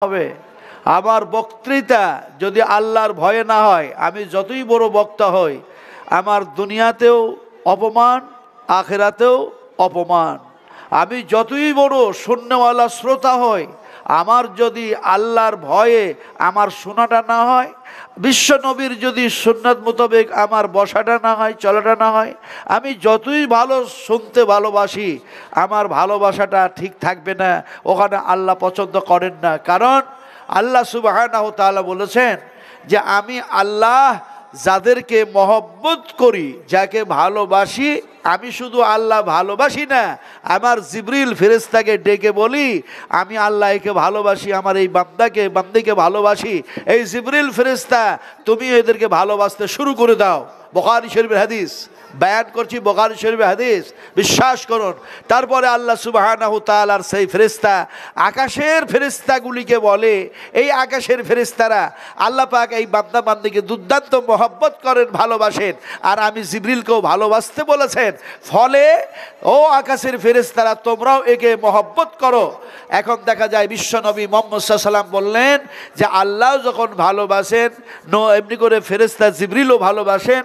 হবে। আমার বক্তৃতা যদি আল্লাহর ভয়ে না হয়, আমি যতই বড় বক্তা হই, আমার দুনিয়াতেও অপমান, আখিরাতেও অপমান। আমি যতই বড় শূন্যওয়ালা শ্রোতা হই, আমার যদি আল্লাহর ভয়ে আমার শোনাটা না হয়, বিশ্ব নবীর যদি সুন্নাত মোতাবেক আমার বসাটা না হয়, চলাটা না হয়, আমি যতই ভালো শুনতে ভালোবাসি, আমার ভালোবাসাটা ঠিক থাকবে না। ওখানে আল্লাহ পছন্দ করেন না। কারণ আল্লাহ সুবহানাহু ওয়া তাআলা বলেছেন যে আমি আল্লাহ যাদেরকে মহব্বত করি, যাকে ভালোবাসি, আমি শুধু আল্লাহ ভালোবাসি না, আমার জিবরিল ফেরেশতাকে ডেকে বলি আমি আল্লাহ একে ভালোবাসি, আমার এই বান্দাকে ভালোবাসি। এই জিবরিল ফেরেশতা তুমি এদেরকে ভালোবাসতে শুরু করে দাও। বুখারী শরীফের হাদিস বয়ান করছি, বুখারী শরীফের হাদিস, বিশ্বাস করুন। তারপরে আল্লাহ সুবহানাহু ওয়া তাআলার সেই ফেরেশতা আকাশের ফেরেশতাগুলিকে বলে, এই আকাশের ফেরেশতারা আল্লাহ পাক এই বান্দা বান্দিকে দুর্দান্ত মহব্বত করেন, ভালোবাসেন, আর আমি জিবরিলকেও ভালোবাসতে বলেছেন। ফলে ও আকাশের ফেরেশতারা তোমরাও একে মহব্বত করো। এখন দেখা যায় বিশ্বনবী মুহাম্মদ সাল্লাল্লাহু আলাইহি ওয়াসাল্লাম বললেন যে আল্লাহ যখন ভালোবাসেন, এমনি করে ফেরেশতা জিবরিলও ভালোবাসেন,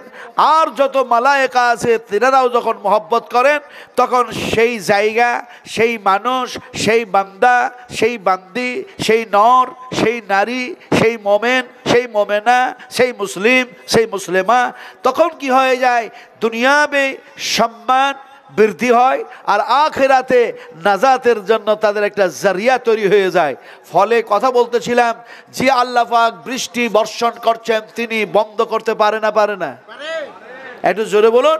আর যত মালায়েকা আছে তিনারাও যখন মহব্বত করেন, তখন সেই জায়গা, সেই মানুষ, সেই বান্দা, সেই বান্দি, সেই নর, সেই নারী, সেই মোমেন, সেই মোমেনা, সেই মুসলিম, সেই মুসলিমা, তখন কি হয়ে যায়? দুনিয়াবে সম্মান বৃদ্ধি হয়, আর আখিরাতে নাজাতের জন্য তাদের একটা জারিয়া তৈরি হয়ে যায়। ফলে কথা বলতেছিলাম যে আল্লাহ পাক বৃষ্টি বর্ষণ করছেন, তিনি বন্ধ করতে পারে না? পারে না? একটু জোরে বলুন।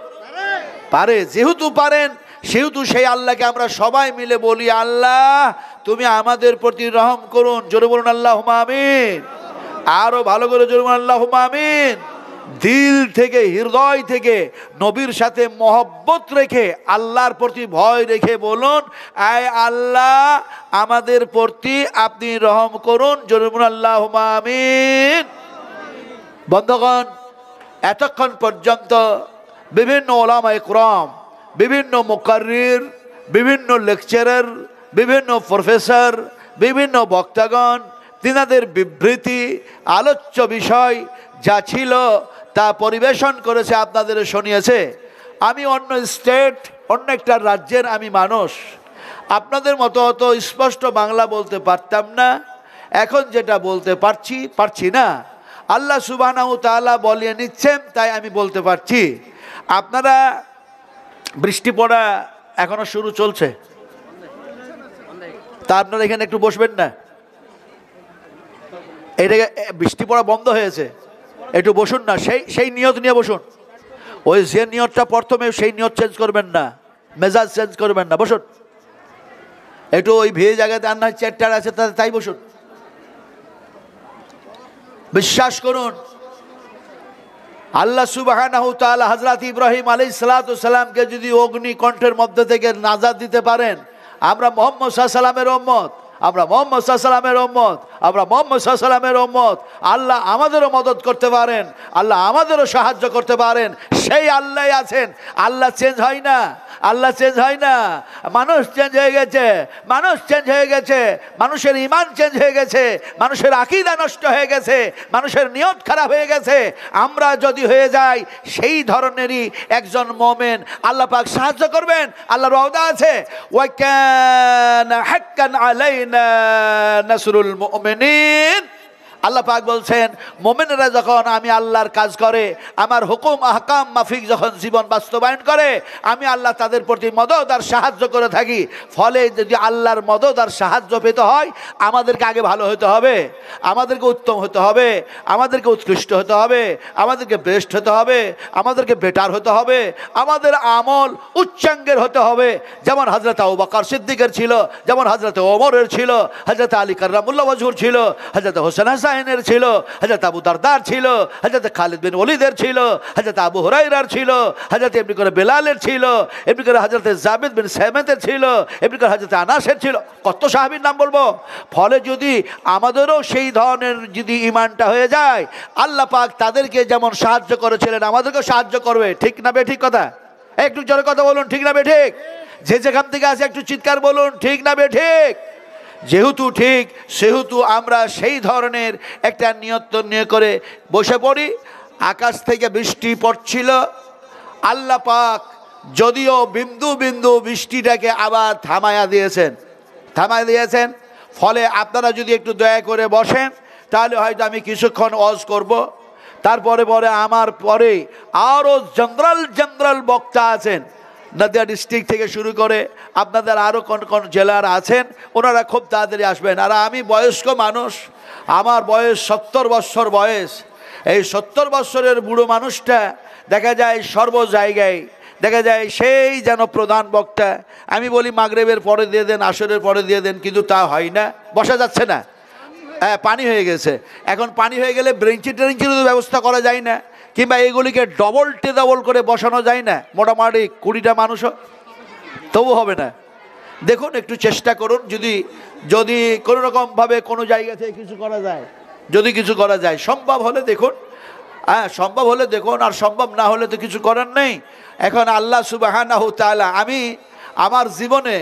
পারে। যেহেতু পারেন, সেহেতু সেই আল্লাহকে আমরা সবাই মিলে বলি আল্লাহ তুমি আমাদের প্রতি রহম করুন। জোরে বলুন আল্লাহুম্মা আমিন। আরো ভালো করে জোরে বলুন আল্লাহুম্মা আমিন। দিল থেকে, হৃদয় থেকে নবীর সাথে মহব্বত রেখে, আল্লাহর প্রতি ভয় রেখে বলুন আয় আল্লাহ আমাদের প্রতি আপনি রহম করুন। জোরে বলুন আল্লাহুম্মা আমিন। বন্ধুগণ, এতক্ষণ পর্যন্ত বিভিন্ন ওলামায়ে কেরাম, বিভিন্ন মুকাররির, বিভিন্ন লেকচারার, বিভিন্ন প্রফেসর, বিভিন্ন বক্তাগণ তিনাদের বিবৃতি, আলোচ্য বিষয় যা ছিল তা পরিবেশন করেছে, আপনাদের শুনিয়েছে। আমি অন্য স্টেট, অন্য একটা রাজ্যের আমি মানুষ, আপনাদের মতো অত স্পষ্ট বাংলা বলতে পারতাম না। এখন যেটা বলতে পারছি না, আল্লাহ সুবহানাহু ওয়া তাআলা বলিয়ে নিচ্ছেন, তাই আমি বলতে পারছি। আপনারা বৃষ্টি পড়া এখনো শুরু চলছে, তা আপনারা এখানে একটু বসবেন না? এটাকে বৃষ্টি পড়া বন্ধ হয়েছে, একটু বসুন না, সেই নিয়ত নিয়ে বসুন। ওই যে নিয়তটা প্রথমে, সেই নিয়ত চেঞ্জ করবেন না, মেজাজ চেঞ্জ করবেন না, বসুন একটু। ওই ভিড় জায়গাতে আর না চেয়ার আছে তাই বসুন। বিশ্বাস করুন, আল্লাহ সুবহানাহু ওয়া তাআলা হযরত ইব্রাহিম আলাইহিস সালাতু সালামকে যদি অগ্নি কণ্ঠের মধ্যে থেকে নাজাত দিতে পারেন, আমরা মুহাম্মদ সাল্লাল্লাহু আলাইহি সাল্লামের উম্মত, আমরা মুহাম্মদ সাল্লাল্লাহু আলাইহি সাল্লামের উম্মত, আমরা মুহাম্মদ সাল্লাল্লাহু আলাইহি সাল্লামের উম্মত। আল্লাহ আমাদেরও মদদ করতে পারেন, আল্লাহ আমাদেরও সাহায্য করতে পারেন। সেই আল্লাহই আছেন। আল্লাহ চেঞ্জ হয় না, আল্লাহ চেঞ্জ হয় না। মানুষ চেঞ্জ হয়ে গেছে, মানুষ চেঞ্জ হয়ে গেছে, মানুষের ঈমান চেঞ্জ হয়ে গেছে, মানুষের আকীদা নষ্ট হয়ে গেছে, মানুষের নিয়ত খারাপ হয়ে গেছে। আমরা যদি হয়ে যাই সেই ধরনেরই একজন মুমিন, আল্লাহ পাক সাহায্য করবেন। আল্লাহর ওয়াদা আছে, ওয়া কানা হাক্কান আলাইনা নাসরুল মুমিনিন। আল্লাহ পাক বলছেন, মুমিনরা যখন আমি আল্লাহর কাজ করে, আমার হুকুম আহকাম মাফিক যখন জীবন বাস্তবায়ন করে, আমি আল্লাহ তাদের প্রতি মদদ আর সাহায্য করে থাকি। ফলে যদি আল্লাহর মদদ আর সাহায্য পেতে হয়, আমাদেরকে আগে ভালো হতে হবে, আমাদেরকে উত্তম হতে হবে, আমাদেরকে উৎকৃষ্ট হতে হবে, আমাদেরকে বেস্ট হতে হবে, আমাদেরকে বেটার হতে হবে, আমাদের আমল উচ্চাঙ্গের হতে হবে। যেমন হযরত আবু বকর সিদ্দিকের ছিল, যেমন হযরত ওমরের ছিল, হযরত আলী কাররামুল্লাহ ওয়াজহুর ছিল, হযরত হোসেন হাসানের ছিল, হযরত আবু দারদার ছিল, হযরত খালিদ বিন ওলীদের ছিল, হযরত আবু হুরায়রার ছিল, হযরত এমনি করে বেলালের ছিল, এমনি করে হযরত জাবিদ বিন সামিতের ছিল, এমনি করে হযরত আনাসের ছিল। কত সাহাবীর নাম বলবো। ফলে যদি আমাদেরও সেই ধরনের যদি ঈমানটা হয়ে যায়, আল্লাহ পাক তাদেরকে যেমন সাহায্য করেছিলেন আমাদেরকেও সাহায্য করবে। ঠিক না বেঠিক কথা? একটু জোরে কথা বলুন, ঠিক না বেঠিক? যে যেখান থেকে আছে একটু চিৎকার বলুন, ঠিক না বেঠিক? যেহেতু ঠিক সেহেতু আমরা সেই ধরনের একটা নিয়ত নিয়ে করে বসে পড়ি। আকাশ থেকে বৃষ্টি পড়ছিল, আল্লাহ পাক যদিও বিন্দু বিন্দু বৃষ্টিটাকে আবার থামাইয়া দিয়েছেন। ফলে আপনারা যদি একটু দয়া করে বসেন তাহলে হয়তো আমি কিছুক্ষণ ওয়াজ করব। তারপরে আমার পরে আরও জেনারেল বক্তা আছেন, নদিয়া ডিস্ট্রিক্ট থেকে শুরু করে আপনাদের আরও কোন জেলার আছেন, ওনারা খুব তাড়াতাড়ি আসবেন। আর আমি বয়স্ক মানুষ, আমার বয়স 70 বৎসর বয়স। এই 70 বৎসরের বুড়ো মানুষটা দেখা যায় সর্ব জায়গায় দেখা যায় সেই যেন প্রধান বক্তা। আমি বলি মাগরিবের পরে দিয়ে দেন, আসরের পরে দিয়ে দেন, কিন্তু তা হয় না, বসা যাচ্ছে না। হ্যাঁ, পানি হয়ে গেছে। এখন পানি হয়ে গেলে ব্রেঞ্চির ব্যবস্থা করা যায় না, কিংবা এগুলিকে ডবল করে বসানো যায় না। মোটামুটি 20টা মানুষও তবু হবে না। দেখুন, একটু চেষ্টা করুন, যদি কোনো রকমভাবে কোনো জায়গা থেকে কিছু করা যায়, যদি কিছু করা যায়, সম্ভব হলে দেখুন, হ্যাঁ সম্ভব হলে দেখুন, আর সম্ভব না হলে তো কিছু করার নেই। এখন আল্লাহ সুবহানাহু তাআলা, আমি আমার জীবনে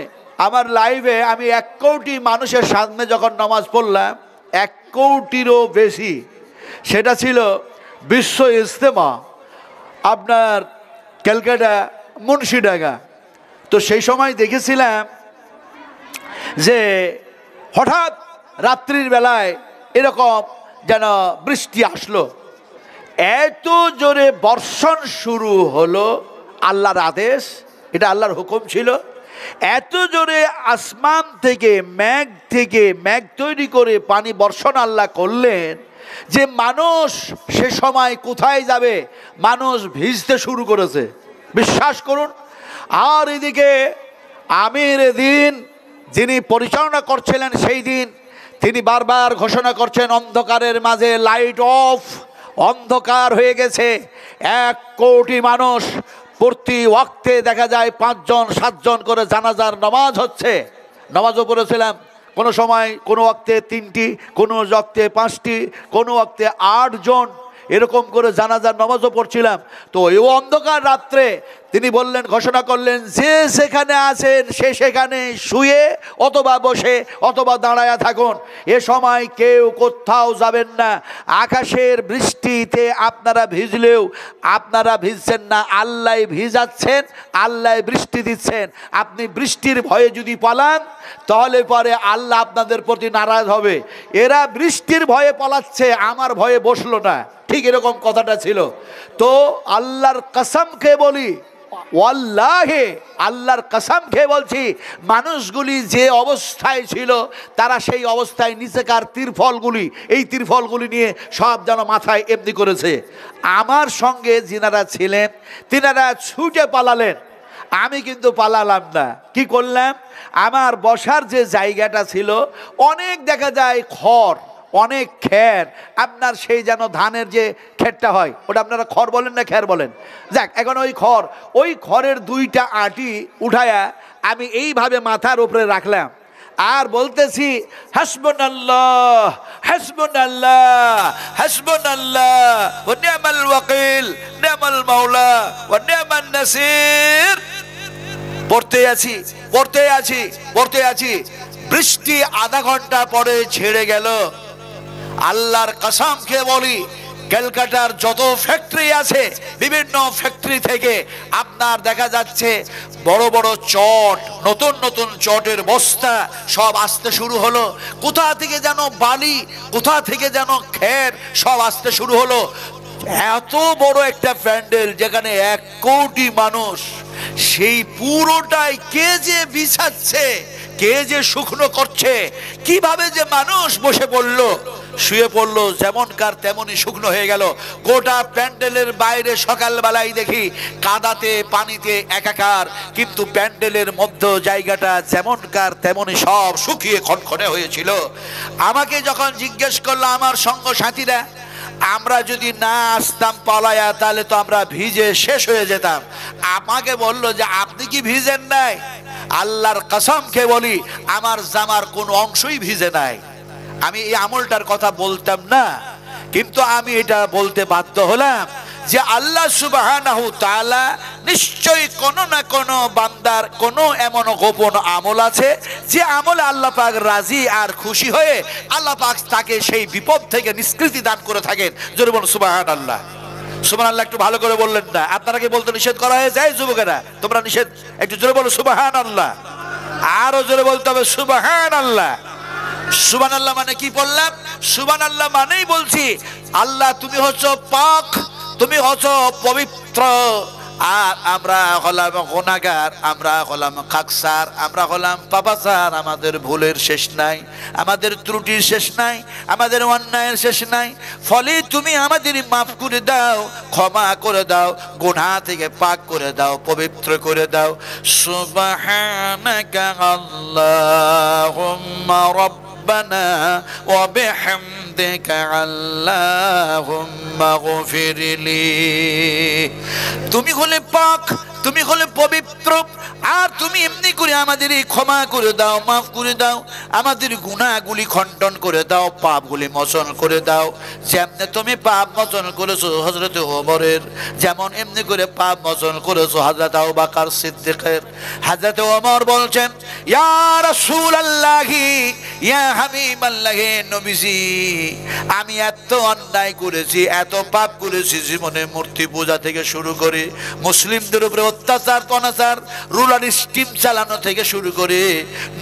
আমার লাইফে আমি 1 কোটি মানুষের সামনে যখন নামাজ পড়লাম, 1 কোটিরও বেশি, সেটা ছিল বিশ্ব ইজতেমা আপনার ক্যালকাটা মুন্সিডাঙ্গা। তো সেই সময় দেখেছিলাম যে হঠাৎ রাত্রির বেলায় এরকম যেন বৃষ্টি আসলো, এত জোরে বর্ষণ শুরু হলো, আল্লাহর আদেশ, এটা আল্লাহর হুকুম ছিল। এত জোরে আসমান থেকে মেঘ তৈরি করে পানি বর্ষণ আল্লাহ করলেন যে মানুষ সে সময় কোথায় যাবে, মানুষ ভিজতে শুরু করেছে, বিশ্বাস করুন। আর এদিকে আমির দিন যিনি পরিচালনা করছিলেন সেই দিন, তিনি বারবার ঘোষণা করছেন অন্ধকারের মাঝে লাইট অফ, অন্ধকার হয়ে গেছে। 1 কোটি মানুষ প্রতি ওয়াক্তে দেখা যায় 5 জন 7 জন করে জানাজার নামাজ হচ্ছে। নামাজও পড়েছিলাম, কোনো সময় কোনো ওয়াক্তে 3টি, কোনো ওয়াক্তে 5টি, কোনো ওয়াক্তে 8 জন, এরকম করে জানাজার নামাজও পড়ছিলাম। তো এই অন্ধকার রাত্রে তিনি বললেন, ঘোষণা করলেন, যে সেখানে আছেন সে সেখানে শুয়ে অথবা বসে অথবা দাঁড়ায়া থাকুন, এ সময় কেউ কোথাও যাবেন না। আকাশের বৃষ্টিতে আপনারা ভিজলেও আপনারা ভিজছেন না, আল্লাহ ভিজাচ্ছেন, আল্লাহ বৃষ্টি দিচ্ছেন। আপনি বৃষ্টির ভয়ে যদি পালান তাহলে পরে আল্লাহ আপনাদের প্রতি নারাজ হবে। এরা বৃষ্টির ভয়ে পালাচ্ছে, আমার ভয়ে বসলো না, ঠিক এরকম কথাটা ছিল। তো আল্লাহর কসম খেয়ে বলি, ওয়াল্লাহি আল্লাহর কসম খেয়ে বলছি, মানুষগুলি যে অবস্থায় ছিল তারা সেই অবস্থায় নিচেকার এই তিরফলগুলি নিয়ে সব যেন মাথায় এমনি করেছে। আমার সঙ্গে যিনারা ছিলেন তিনারা ছুটে পালালেন, আমি কিন্তু পালালাম না। কি করলাম, আমার বসার যে জায়গাটা ছিল অনেক দেখা যায় খড়, অনেক খ্যার, আপনার সেই যেন ধানের যে খেরটা হয়, ওটা আপনারা খড় বলেন না খ্যার বলেন, যাক, এখন ওই খড়ের 2টা আটি উঠায়া আমি এইভাবে মাথার উপরে রাখলাম আর বলতেছি, হাসবুনাল্লাহ হাসবুনাল্লাহ হাসবুনাল্লাহ ওয়া নি'মাল ওয়াকিল নি'মাল মাওলা ওয়া নি'মান নাসির। পড়তে আছি বৃষ্টি আধা ঘন্টা পরে ছেড়ে গেল। আল্লাহর কসম খেয়ে বলি, ক্যালকাটার যত ফ্যাক্টরি আছে, বিভিন্ন ফ্যাক্টরি থেকে আপনার দেখা যাচ্ছে বড় বড় চট, নতুন চটের বস্তা সব আসতে শুরু হলো। কোথা থেকে যেন বালি, কোথা থেকে যেন খের সব আসতে শুরু হলো। এত বড় একটা প্যান্ডেল যেখানে 1 কোটি মানুষ, সেই পুরোটাই কে যে বিছাচ্ছে, কে যে শুকনো করছে, কিভাবে যে মানুষ বসে পড়লো, শুয়ে পড়লো, যেমনকার তেমনই শুকনো হয়ে গেল। গোটা প্যান্ডেলের বাইরে সকালবেলায় দেখি কাদাতে পানিতে একাকার, কিন্তু প্যান্ডেলের মধ্য জায়গাটা যেমনকার তেমনই সব শুকিয়ে খনখনে হয়েছিল। আমাকে যখন জিজ্ঞেস করলো আমার সঙ্গ সাথীরা, আমরা যদি না আসতাম পালায়া তাহলে তো আমরা ভিজে শেষ হয়ে যেতাম। আমাকে বলল যে আপনি কি ভিজেন নাই? আল্লাহর কসম খেয়ে বলি, আমার জামার কোন অংশই ভিজে নাই। আমি এই আমলটার কথা বলতাম না, কিন্তু আমি এটা বলতে বাধ্য হলাম যে আল্লাহ সুবহানাহু তাআলা নিশ্চয়ই কোনো না কোনো বান্দার কোনো এমন গোপন আমল আছে যে আমলে আল্লাহ পাক রাজি আর খুশি হয়ে আল্লাহ পাক তাকে সেই বিপদ থেকে নিষ্কৃতি দান করে থাকেন। জোরে বলুন সুবহানাল্লাহ। সুবহানাল্লাহ একটু ভালো করে বললেন না? আপনারা কি বলতে নিষেধ করা হয়েছে? এই যুবকেরা তোমরা নিষেধ, একটু জোরে বলো সুবহানাল্লাহ। আরো জোরে বলতে হবে সুবহানাল্লাহ। সুবহানাল্লাহ মানে কি বললাম? সুবহানাল্লাহ মানেই বলছি আল্লাহ তুমি হচ্ছ পাক, তুমি হচ্ছ পবিত্র, আর আমরা হলাম গুনাহগার, আমরা হলাম খাকসার, আমরা হলাম পাপাচার। আমাদের ভুলের শেষ নাই, আমাদের ত্রুটির শেষ নাই, আমাদের অন্যায়ের শেষ নাই। ফলে তুমি আমাদের মাফ করে দাও, ক্ষমা করে দাও, গুনাহ থেকে পাক করে দাও, পবিত্র করে দাও। সুবহানাকা আল্লাহুম্মা রাব্বানা ওয়া বিহামদিকা আল্লাহুম্মা গফিরলি। তুমি হলে পাক, তুমি হলে পবিত্র, আর তুমি এমনি করে আমাদের ক্ষমা করে দাও, মাফ করে দাও, আমাদের গুনাহগুলি খণ্ডন করে দাও, পাপগুলি মোচন করে দাও। যেমনি তুমি পাপ মোচন করেছো হযরত ওমরের, যেমন এমনি করে পাপ মোচন করেছো হযরত আবু বকর সিদ্দিকের। হযরত ওমর বলছেন, ইয়া রাসূলুল্লাহি ইয়া হাবিবাল্লাহি, নবীজি আমি এত অন্যায় করেছি, এত পাপ করেছি, জীবনে মূর্তি পূজা থেকে শুরু করে মুসলিমদের উপরে অত্যাচার অনাচার, রুলার স্টিম চালানো থেকে শুরু করে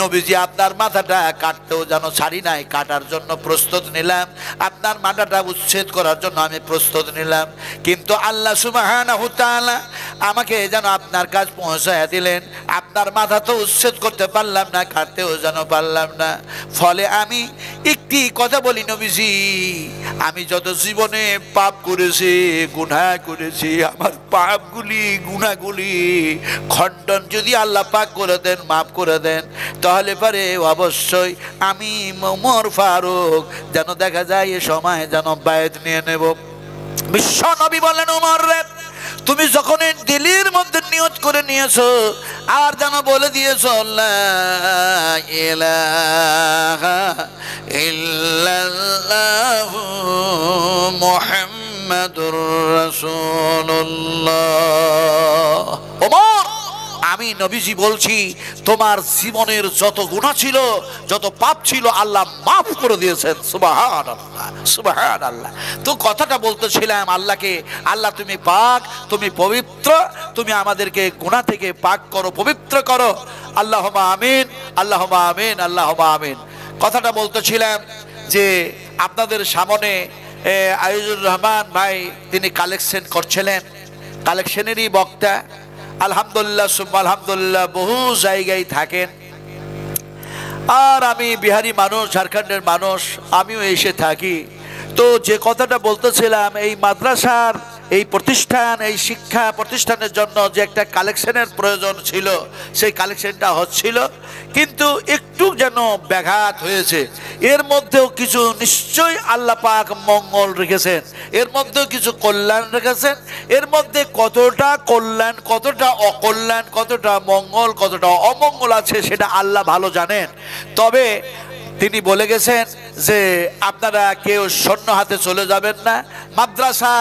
নবীজি আপনার মাথাটা কাটতেও যেন ছাড়ি নাই, কাটার জন্য প্রস্তুত নিলাম, আপনার মাথাটা উচ্ছেদ করার জন্য আমি প্রস্তুত নিলাম। কিন্তু আল্লাহ সুবহানাহু তাআলা আমাকে যেন আপনার কাজ পৌঁছায় দিলেন, আপনার মাথা তো উচ্ছেদ করতে পারলাম না, কাটতেও যেন পারলাম না। ফলে আমি একটি কথা বলি নবীজি, আমি যত জীবনে পাপ করেছি, গুনাহ করেছি, আমার পাপগুলি গুনাহগুলি খণ্ডন যদি আল্লাহ পাক করে দেন, মাফ করে দেন, তাহলে পরে অবশ্যই আমি ওমর ফারুক যেন দেখা যায় এ সময় যেন বায়াত নিয়ে নেব। বিশ্ব নবী বলেন, ওমর রে তুমি যখন দিলের মধ্যে নিয়ত করে নিয়েছো আর যেন বলে দিয়েছো লা ইলাহা ইল্লাল্লাহু মুহাম্মাদুর রাসূলুল্লাহ। ওমর আমি নবীজি বলছি তোমার জীবনের যত গুনাহ ছিল, যত পাপ ছিল আল্লাহ মাফ করে দিয়েছেন। সুবহানাল্লাহ সুবহানাল্লাহ। তো কথাটা বলতেছিলাম আল্লাহকে, আল্লাহ তুমি পাক, তুমি পবিত্র, তুমি আমাদেরকে গুনাহ থেকে পাক করো, পবিত্র করো। আল্লাহুম্মা আমিন, আল্লাহুম্মা আমিন, আল্লাহুম্মা আমিন। কথাটা বলতেছিলাম যে আপনাদের সামনে আইয়ুর রহমান ভাই তিনি কালেকশন করছিলেন, কালেকশনেরই বক্তা। আলহামদুলিল্লাহ সুম্মা আলহামদুলিল্লাহ, বহু জায়গায় থাকেন। আর আমি বিহারি মানুষ, ঝাড়খণ্ডের মানুষ, আমিও এসে থাকি। তো যে কথাটা বলতেছিলাম, এই মাদ্রাসার এই প্রতিষ্ঠান, এই শিক্ষা প্রতিষ্ঠানের জন্য যে একটা কালেকশনের প্রয়োজন ছিল, সেই কালেকশনটা হচ্ছিল, কিন্তু একটু যেন ব্যাঘাত হয়েছে। এর মধ্যেও কিছু নিশ্চয়ই আল্লাহ পাক মঙ্গল রেখেছেন, এর মধ্যেও কিছু কল্যাণ রেখেছেন। এর মধ্যে কতটা কল্যাণ, কতটা অকল্যাণ, কতটা মঙ্গল, কতটা অমঙ্গল আছে সেটা আল্লাহ ভালো জানেন। তবে তিনি বলে গেছেন যে আপনারা কেউ শূন্য হাতে চলে যাবেন না। মাদ্রাসা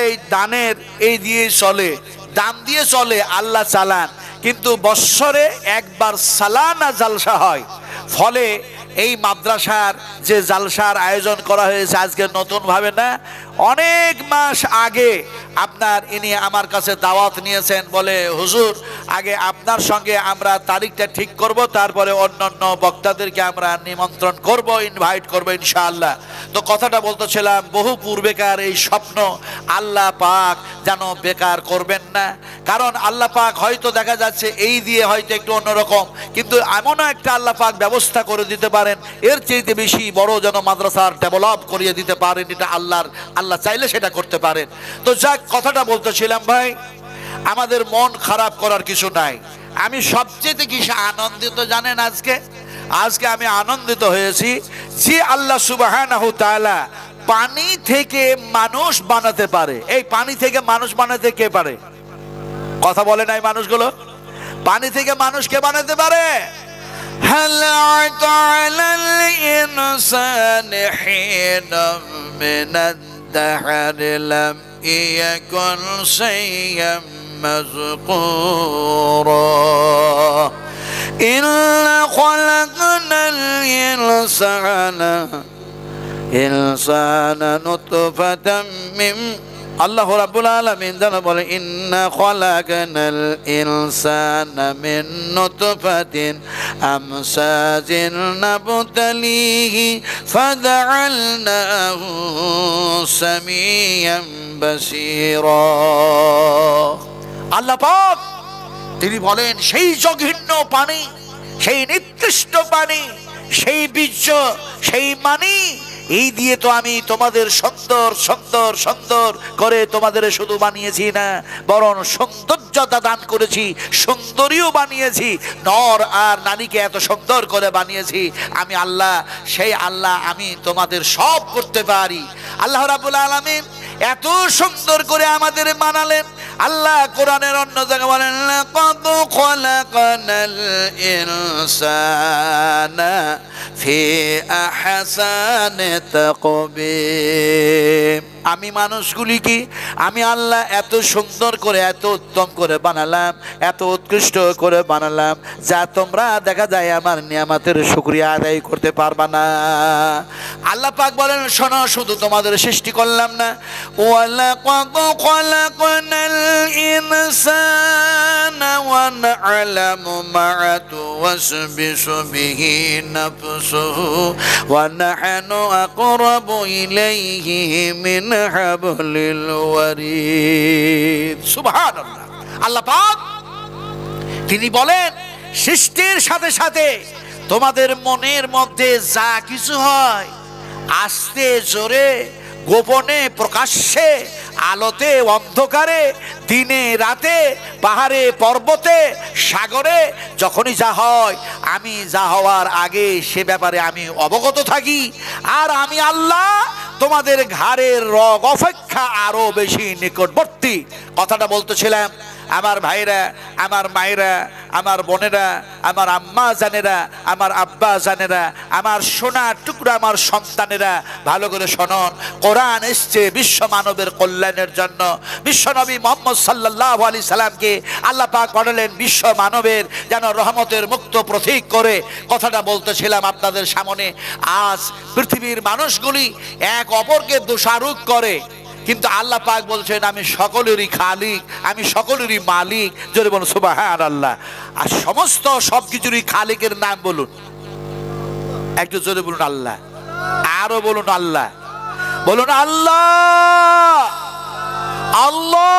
এই দানের এই দিয়ে চলে, দান দিয়ে চলে, আল্লাহ চালান, কিন্তু বৎসরে একবার সালানা জালসা হয়। ফলে এই মাদ্রাসার যে জালসার আয়োজন করা হয়েছে আজকে নতুন ভাবে না, অনেক মাস আগে আপনার ইনি আমার কাছে দাওয়াত নিয়েছেন, বলে হুজুর আগে আপনার সঙ্গে আমরা তারিখটা ঠিক করব, তারপরে অন্যান্য বক্তাদেরকে আমরা নিমন্ত্রণ করব, ইনভাইট করব ইনশাআল্লাহ। তো কথাটা বলতেছিলাম, বহু পূর্বেকার এই স্বপ্ন আল্লাহ পাক যেন বেকার করবেন না। কারণ আল্লাহ পাক হয়তো দেখা যাচ্ছে এই দিয়ে হয়তো একটু অন্যরকম, কিন্তু এমনও একটা আল্লাহ পাক ব্যবস্থা করে দিতে পারেন এর চাইতে বেশি বড় যেন মাদ্রাসার ডেভেলপ করিয়ে দিতে পারেন। এটা আল্লাহ চাইলে সেটা করতে পারেন। তো যাক, কথাটা বলতেছিলাম ভাই, আমাদের মন খারাপ করার কিছু নাই। আমি সবচেয়ে কিছু আনন্দিত জানেন, আজকে আমি আনন্দিত হয়েছি যে আল্লাহ সুবহানাহু তাআলা পানি থেকে মানুষ বানাতে পারে। এই পানি থেকে মানুষ বানাতে কে পারে? কথা বলে নাই মানুষগুলো? পানি থেকে মানুষকে বানাতে পারে। هل عطى على الإنسان حين من الدهر لم يكن شيئا مذكورا إنا خلقنا الإنسان نطفة من আল্লাহ রাব্বুল আলামিন জানা বলে ইন্না খালাকনাল ইনসানা মিন নুতফাতিন আমসাজিন নাবতালিহি ফাজআলনাহু সামিয়াম বাসীরা। আল্লাহ পাক তিনি বলেন সেই জঘন্য পানি, সেই নিকৃষ্ট পানি, সেই বীর্য, সেই মানি, এই দিয়ে তো আমি তোমাদের সুন্দর সুন্দর সুন্দর করে তোমাদের শুধু বানিয়েছি না, বরং সৌন্দর্যতা দান করেছি, সুন্দরীও বানিয়েছি। নর আর নারীকে এত সুন্দর করে বানিয়েছি আমি আল্লাহ, সেই আল্লাহ আমি তোমাদের সব করতে পারি। আল্লাহ রাব্বুল আলামিন এত সুন্দর করে আমাদের বানালেন। আল্লাহ কোরআনের অন্য জায়গায় বলেন লাকাদ খালাকানাল ইনসানা ফি আহসানি তাকবীম। আমি মানুষগুলিকে আমি আল্লাহ এত সুন্দর করে, এত উত্তম করে বানালাম, এত উৎকৃষ্ট করে বানালাম, যা তোমরা দেখা যায় আমার নিয়ামতের শুকরিয়া আদায় করতে পারবা না। আল্লাহ পাক বলেন শোনো, শুধু তোমাদের সৃষ্টি করলাম না, ওয়ালাকাদ খালাকনাল ইনসানা ওয়া না'লামু মা তুওয়াসবিসু বিহি নাফসুহু ওয়া নাহনু আকরাবু ইলাইহি মিন হাবলিল ওয়ারিদ। সুবহানাল্লাহ। আল্লাহ পাক তিনি বলেন সৃষ্টির সাথে সাথে তোমাদের মনের মধ্যে যা কিছু হয়, আস্তে জোরে, গোপনে প্রকাশ্যে, আলোতে অন্ধকারে, দিনে রাতে, পাহাড়ে পর্বতে, সাগরে, যখনই যা হয় আমি যা হওয়ার আগে সে ব্যাপারে আমি অবগত থাকি। আর আমি আল্লাহ তোমাদের ঘাড়ের রগ অপেক্ষা আরো বেশি নিকটবর্তী। কথাটা বলতেছিলাম আমার ভাইরা, আমার মায়েরা, আমার বোনেরা, আমার আম্মা জানেরা, আমার আব্বা জানেরা, আমার সোনা টুকরা, আমার সন্তানেরা, ভালো করে শোনন। কোরআন এসছে বিশ্ব মানবের কল্যাণের জন্য। বিশ্বনবী মুহাম্মদ সাল্লাল্লাহু আলাইহি সাল্লামকে আল্লাহ পাক পাঠালেন বিশ্ব মানবের যেন রহমতের মুক্ত প্রতীক করে। কথাটা বলতেছিলাম আপনাদের সামনে। আজ পৃথিবীর মানুষগুলি এক অপরকে দোষারোপ করে, কিন্তু আল্লাহ পাক বলছেন আমি সকলেরই খালিক, আমি সকলেরই মালিক। জোরে বলুন সুবহানাল্লাহ। আর সমস্ত সবকিছুরই খালিকের নাম বলুন, একটু জোরে বলুন আল্লাহ, আরো বলুন আল্লাহ, বলুন আল্লাহ। আল্লাহ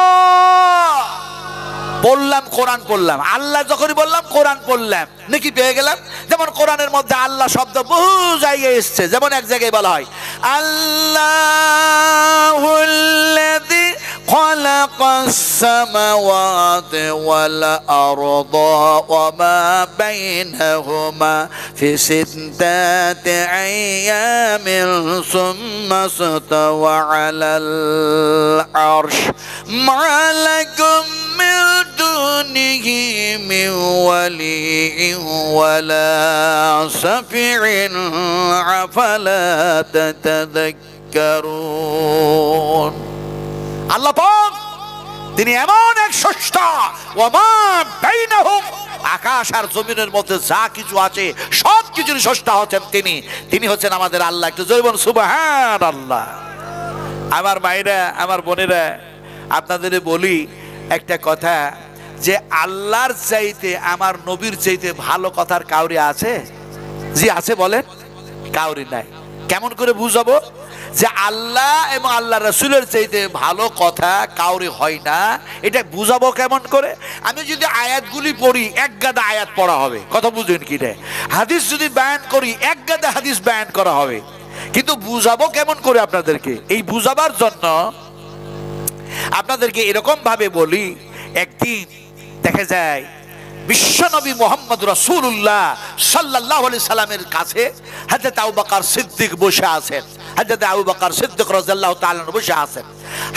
বললাম, কোরআন পড়লাম, আল্লাহ যখনই বললাম কোরআন পড়লাম, নাকি পেয়ে গেলাম। যেমন কোরআনের মধ্যে আল্লাহ শব্দ বহু জায়গায় এসছে। যেমন এক জায়গায় বলা হয় আল্লাহুল্লাযী খালাকাস সামাওয়াতি ওয়াল আরদা ওয়া মা বাইনাহুমা ফি সিত্তাতি আইয়ামিন সুম্মা ইসতাওয়া আলাল আরশ মা লাকুম মিন দুনিহি মিন ওয়ালিয়্যিন ওয়ালা শাফি'in আফালা তাতাযাক্কারুন। আল্লাহ পাক তিনি এমন এক স্রষ্টা, ওয়া মা বাইনাহুম, আকাশ আর জমিনের মধ্যে যা কিছু আছে সব কিছুর স্রষ্টা হচ্ছেন তিনি। তিনি হচ্ছেন আমাদের আল্লাহ। একটু জোরে বলুন সুবহানাল্লাহ। আমার মায়েরা, আমার বোনেরা, আপনাদের বলি একটা কথা, যে আল্লাহর চাইতে আমার নবীর চাইতে ভালো কথার কাউরি আছে? জি আছে, বলেন। কাউরি নাই। কেমন করে বুঝাবো যে আল্লাহ এবং আল্লাহ রাসূলের চাইতে ভালো কথা কাউরি হয় না? এটা বুঝাবো কেমন করে? আমি যদি আয়াতগুলি পড়ি, এক গাদা আয়াত পড়া হবে, কথা বুঝেন কি রে? হাদিস যদি বয়ান করি, এক গাদা হাদিস বয়ান করা হবে, কিন্তু বুঝাবো কেমন করে আপনাদেরকে? এই বুঝাবার জন্য আপনাদেরকে এরকম ভাবে বলি। একদিন দেখা যায় বিশ্বনবী মুহাম্মদ রাসূলুল্লাহ সাল্লাল্লাহু আলাইহি সাল্লামের কাছে হযরত আবু বকর সিদ্দিক বসে আছেন। হযরত আবু বকর সিদ্দিক রাদিয়াল্লাহু তাআলা বসে আছেন।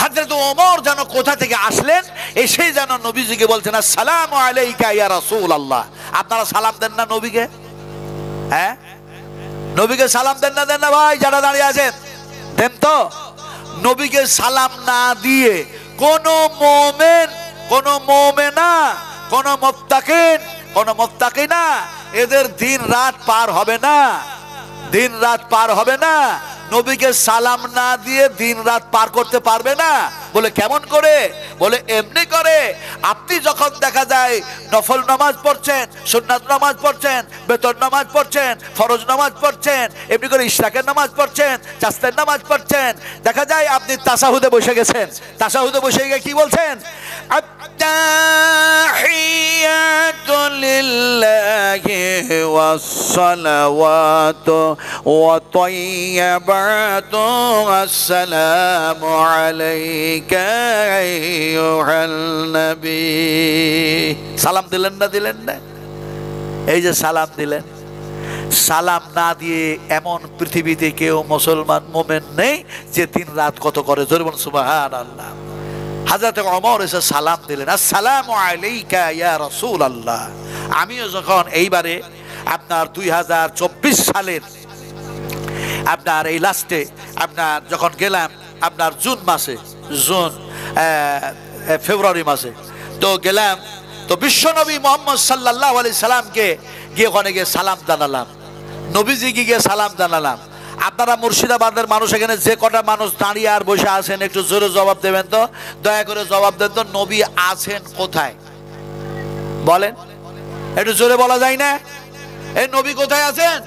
হযরত ওমর যেন কোথা থেকে আসলেন, এসে যেন নবীজিকে বলছেন আসসালামু আলাইকা ইয়া রাসূলুল্লাহ। আপনারা সালাম দেন না নবীকে? হ্যাঁ, নবীকে সালাম দেন না? দেন না ভাই? যারা দাঁড়িয়ে আছেন দেন তো। নবীকে সালাম না দিয়ে কোন মুমিন কোন মুমিনা, কোন মুত্তাকিন, কোন মুত্তাকিনা এদের দিন রাত পার হবে না, দিন রাত পার হবে না। নবীকে সালাম না দিয়ে দিন রাত পার করতে পারবে না। বলে কেমন করে? বলে এমনি করে, আপনি যখন দেখা যায় নফল নামাজ পড়ছেন, সুন্নাত নামাজ পড়ছেন, বেতন নামাজ পড়ছেন, ফরজ নামাজ পড়ছেন, এমনি করে ইশরাকের নামাজ পড়ছেন, চাস্তের নামাজ পড়ছেন, দেখা যায় আপনি তাশাহুদে বসে গেছেন। তাশাহুদে বসে গিয়ে কি বলছেন? আত্তাহিয়াতু লিল্লাহি ওয়াস-সালাওয়াতু ওয়া তাইয়্যিবাতু আসসালামু আলাইকা আইয়ুহান নবী। সালাম দিলেন না? দিলেন না? এই যে সালাম দিলেন, সালাম না দিয়ে এমন পৃথিবীতে কেউ মুসলমান মুমিন নেই যে দিন রাত কত করে। জোরে বলুন সুবহানাল্লাহ। হযরত ওমর এসে সালাম দিলেন, আসসালামু আলাইকা ইয়া রাসূলুল্লাহ। আমিও যখন এইবারে আপনার 2024 সালের আপনার এই লাস্টে আপনার যখন গেলাম আপনার জুন মাসে, ফেব্রুয়ারি মাসে তো গেলাম, তো বিশ্বনবী মুহাম্মদ সাল্লাল্লাহু আলাইহি সাল্লামকে গিয়ে ওখানে গিয়ে সালাম জানালাম, নবীজিকে গিয়ে সালাম জানালাম। আপনারা মুর্শিদাবাদের মানুষ এখানে যে কটা মানুষ দাঁড়িয়ে আর বসে আছেন একটু জোরে জবাব দেবেন তো, দয়া করে জবাব দেন তো, নবী আছেন কোথায়? বলেন, একটু জোরে বলা যায় না? এই নবী কোথায় আছেন?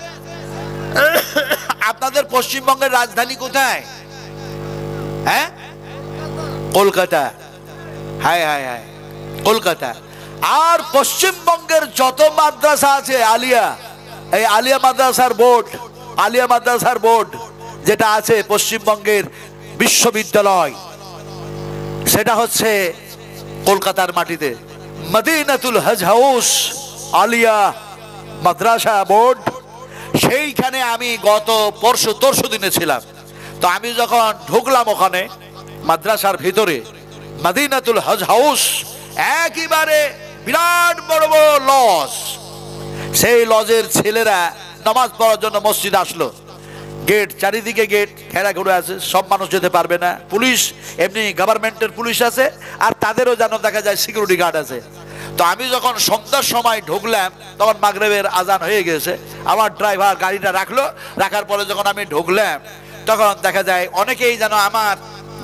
আপনাদের পশ্চিমবঙ্গের রাজধানী কোথায়? হ্যাঁ, কলকাতা। হায় হায় হায়, কলকাতা। আর পশ্চিমবঙ্গের যত মাদ্রাসা আছে আলিয়া, এই আলিয়া মাদ্রাসার বোর্ড, আলিয়া মাদ্রাসার বোর্ড যেটা আছে পশ্চিমবঙ্গের বিশ্ববিদ্যালয়, সেটা হচ্ছে কলকাতার মাটিতে মদিনাতুল হজ হাউস আলিয়া মাদ্রাসা বোর্ড। সেইখানে আমি গত পরশু দিনে ছিলাম। তো আমি যখন ঢুকলাম ওখানে মাদ্রাসার ভিতরে, মদিনাতুল হজ হাউস একেবারে বিরাট বড় বড় লজ, সেই লজের ছেলেরা নামাজ পড়ার জন্য মসজিদ আসলো। গেট, চারিদিকে গেট ঘেরা ঘুরে আছে, সব মানুষ যেতে পারবে না। পুলিশ, এমনি গভর্নমেন্টের পুলিশ আছে, আর তাদেরও যেন দেখা যায় সিকিউরিটি গার্ড আছে। তো আমি যখন সন্ধ্যার সময় ঢুকলাম তখন মাগরিবের আজান হয়ে গেছে। আমার ড্রাইভার গাড়িটা রাখলো, রাখার পরে যখন আমি ঢুকলাম তখন দেখা যায় অনেকেই যেন আমার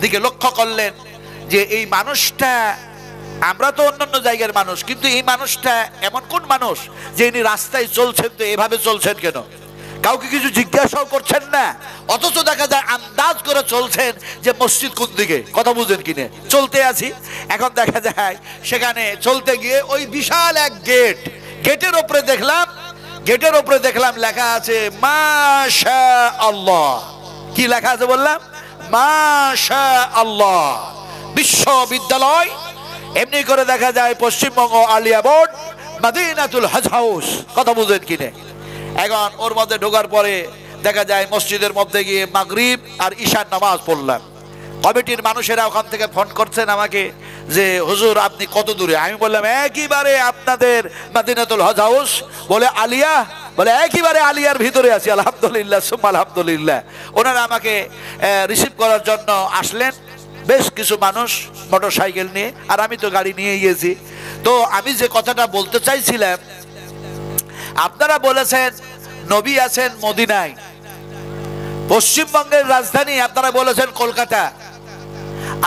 দিকে লক্ষ্য করলেন যে এই মানুষটা, আমরা তো অন্যান্য জায়গার মানুষ, কিন্তু এই মানুষটা এমন কোন মানুষ যে ইনি রাস্তায় চলছেন তো এভাবে চলছেন কেন? কাউকে কিছু জিজ্ঞাসাও করছেন না, অথচ দেখা যায় আন্দাজ করে চলছেন যে মসজিদ কোন দিকে। কথা বুঝেন কিনে? চলতে আছি, এখন দেখা যায় সেখানে চলতে গিয়ে ওই বিশাল এক গেট, গেটের উপরে দেখলাম লেখা আছে মাশাআল্লাহ। কি লেখা আছে বললাম? মাশাআল্লাহ বিশ্ববিদ্যালয়। এমনি করে দেখা যায় পশ্চিমবঙ্গ আলিয়া বোর্ড মদিনাতুল হজ হাউস। কথা বুঝেন কিনে? এখন ওর মধ্যে ঢোকার পরে দেখা যায় মসজিদের মধ্যে গিয়ে মাগরিব আর ঈশার নামাজ পড়লাম। কমিটির মানুষেরা ওখান থেকে ফোন করছেন আমাকে যে হুজুর আপনি কত দূরে? আমি বললাম একেবারে আপনাদের মদিনাতুল হজ হাউস। বলে আলিয়া? বলে একেবারে আলিয়ার ভিতরে আছি। আলহামদুলিল্লাহ সুম্মা আলহামদুলিল্লাহ। ওনারা আমাকে রিসিভ করার জন্য আসলেন, বেশ কিছু মানুষ মোটর সাইকেল নিয়ে, আর আমি তো গাড়ি নিয়ে গিয়েছি। তো আমি যে কথাটা বলতে চাইছিলাম, আপনারা বলেছেন নবী আছেন মদিনায়, পশ্চিমবঙ্গের রাজধানী আপনারা বলেছেন কলকাতা,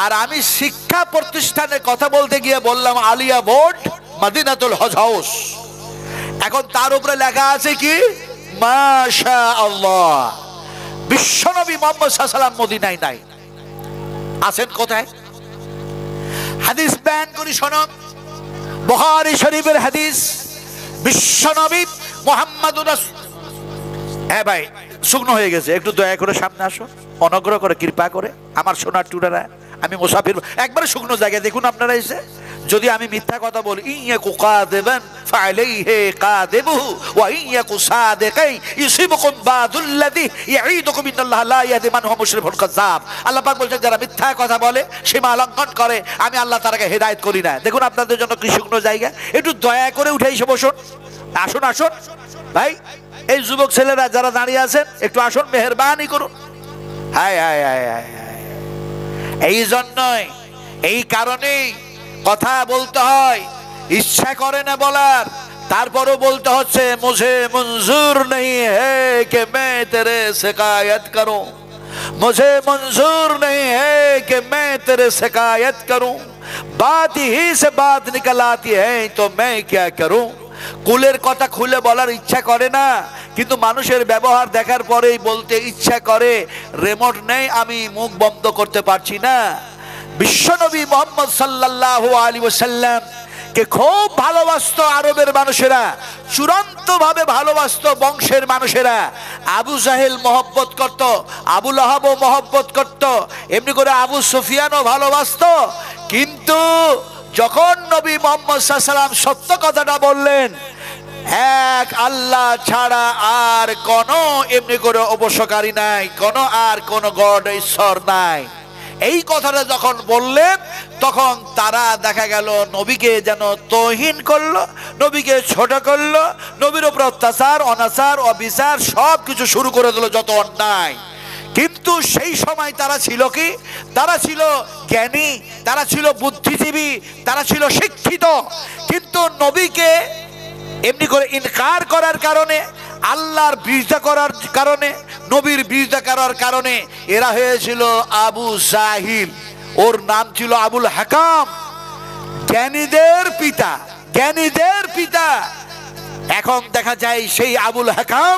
আর আমি শিক্ষা প্রতিষ্ঠানের কথা বলতে গিয়ে বললাম আলিয়া বোর্ড মদিনাতুল হজ হাউস। এখন তার উপরে লেখা আছে কি? মাশাআল্লাহ। বিশ্বনবী মুহাম্মদ সাল্লাল্লাহু আলাইহি ওয়াসাল্লাম মদিনায় নাই, আছেন কোথায়? হাদিস বয়ান করি শোনো, বুখারী শরীফের হাদিস। বিশ্বনবী মুহাম্মদুর রাসূল, হ্যাঁ ভাই শুকনো হয়ে গেছে, একটু দয়া করে সামনে আসো, অনুগ্রহ করে কৃপা করে আমার সোনার টুডারা। আমি মুসাফির, একবারে শুকনো জায়গায় দেখুন আপনারা এসে। যদি আমি মিথ্যা কথা বলি, ইয়াকু কাযিবান ফাআলাইহি কাযিবুহু ওয়া ইয়াকু সাদিকাই ইউসিবুকুম বাদুল্লাযী ইয়াঈদুকুম ইন্নাল্লাহা লা ইয়াহদি মান হুয়া মুশরিকুন কাযাব। আল্লাহ পাক বলেন যারা মিথ্যা কথা বলে, সীমা লঙ্ঘন করে, আমি আল্লাহ তাদেরকে হেদায়েত করি না। দেখুন আপনাদের জন্য কি শুকনো জায়গা, একটু দয়া করে উঠে এসে বসুন। আসুন আসুন ভাই, এই যুবক ছেলেরা যারা দাঁড়িয়ে আছেন একটু আসুন, মেহেরবানি করুন। হায় হায় হায় হায় হায়। এই জন্যই, এই কারণেই কথা বলতে হয়, ইচ্ছা করে না বলার, তারপরও বলতে হচ্ছে মুঝে মঞ্জুর নেই হে কে मैं तेरे शिकायत करूं, मुझे मंजूर नहीं है कि मैं तेरे शिकायत करूं, बात ही से बात निकल आती है तो मैं क्या करूं। কুলের কথা খুলে বলার ইচ্ছা করে না, কিন্তু মানুষের ব্যবহার দেখার পরেই বলতে ইচ্ছা করে। রিমোট নেই, আমি মুখ বন্ধ করতে পারছি না। বিশ্বনবী মুহাম্মদ সাল্লাল্লাহু আলাইহি ওয়াসাল্লাম কে খুব ভালোবাসতো আরবের মানুষেরা, চূড়ান্ত ভাবে ভালোবাসতো বংশের মানুষেরা। আবু জাহেল মহব্বত করত, আবু লাহাবও মহব্বত করত, এমনি করে আবু সুফিয়ানও ভালোবাসতো। কিন্তু যখন নবী মুহাম্মদ সাল্লাল্লাহু আলাইহি ওয়াসাল্লাম সত্য কথাটা বললেন, এক আল্লাহ ছাড়া আর কোনো এমনি করে উপকারী নাই, কোনো আর কোনো গড ঈশ্বর নাই, এই কথাটা যখন বললেন তখন তারা দেখা গেল নবীকে যেন তৌহিন করলো, নবীকে ছোট করলো, নবীর উপর অত্যাচার অনাচার অবিচার সব কিছু শুরু করে দিল, যত অন্যায়। কিন্তু সেই সময় তারা ছিল কি? তারা ছিল জ্ঞানী, তারা ছিল বুদ্ধিজীবী, তারা ছিল শিক্ষিত। কিন্তু নবীকে এমনি করে ইনকার করার কারণে, আল্লাহর বিরোধিতা করার কারণে, নবীর বিরোধিতা করার কারণে এরা হয়েছিল আবু জাহিল। ওর নাম ছিল আবুল হাকাম, জ্ঞানীদের পিতা, জ্ঞানীদের পিতা। এখন দেখা যায় সেই আবুল হাকাম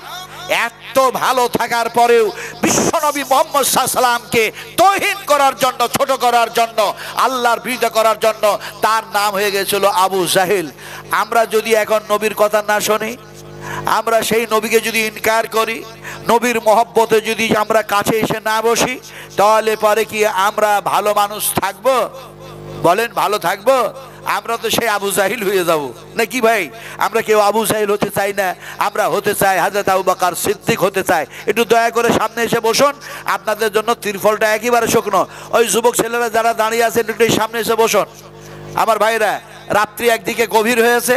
এত ভালো থাকার পরেও বিশ্বনবী মুহাম্মদ সাল্লাল্লাহু আলাইহি ওয়াসাল্লামকে তৌহিন করার জন্য, ছোট করার জন্য, আল্লাহর বিরোধিতা করার জন্য তার নাম হয়ে গেছিল আবু জাহেল। আমরা যদি এখন নবীর কথা না শুনি, আমরা সেই নবীকে যদি ইনকার করি, নবীর মহব্বতে যদি আমরা কাছে এসে না বসি, তাহলে পরে কি আমরা ভালো মানুষ থাকবো? বলেন, ভালো থাকবো? আমরা তো সেই আবু জাহিল হয়ে যাব নাকি ভাই? আমরা কেউ আবু জাহিল হতে চাই না, আমরা হতে চাই হযরত আবু বকর সিদ্দিক হতে চাই। একটু দয়া করে সামনে এসে বসুন, আপনাদের জন্য ত্রিফলটা একেবারে শুকনো। ওই যুবক ছেলেরা যারা দাঁড়িয়ে আছেন একটু সামনে এসে বসুন। আমার ভাইরা, রাত্রি একদিকে গভীর হয়েছে,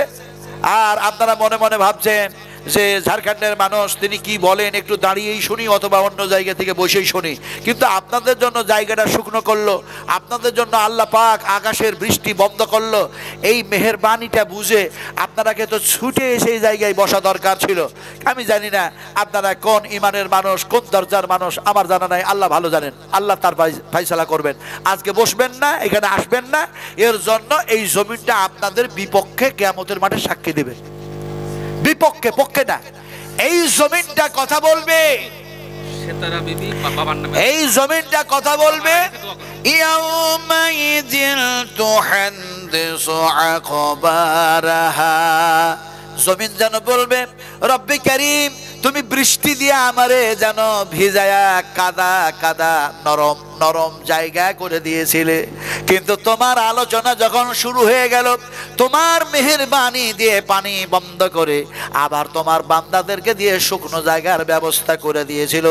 আর আপনারা মনে মনে ভাবছেন যে ঝাড়খণ্ডের মানুষ, তিনি কি বলেন, একটু দাঁড়িয়েই শুনি অথবা অন্য জায়গা থেকে বসেই শুনি। কিন্তু আপনাদের জন্য জায়গাটা শুকনো করলো, আপনাদের জন্য আল্লাহ পাক আকাশের বৃষ্টি বন্ধ করলো। এই মেহেরবানিটা বুঝে আপনারাকে তো ছুটে সেই জায়গায় বসা দরকার ছিল। আমি জানি না আপনারা কোন ইমানের মানুষ, কোন দরজার মানুষ, আমার জানা নাই, আল্লাহ ভালো জানেন। আল্লাহ তার ফায়সালা করবেন। আজকে বসবেন না, এখানে আসবেন না, এর জন্য এই জমিনটা আপনাদের বিপক্ষে কিয়ামতের মাঠে সাক্ষী দেবে। বিপক্ষে, পক্ষে না, এই জমিনটা কথা বলবে, এই জমিনটা কথা বলবে। জমিন যেন বলবে, রব্বে কারীম তুমি বৃষ্টি দিয়ে আমারে যেন ভিজায়া কাদা কাদা নরম নরম জায়গা করে দিয়েছিলে, কিন্তু তোমার আলোচনা যখন শুরু হয়ে গেল, তোমার মেহেরবানি দিয়ে পানি বন্ধ করে আবার তোমার বান্দাদেরকে দিয়ে শুকনো জায়গার ব্যবস্থা করে দিয়েছিল,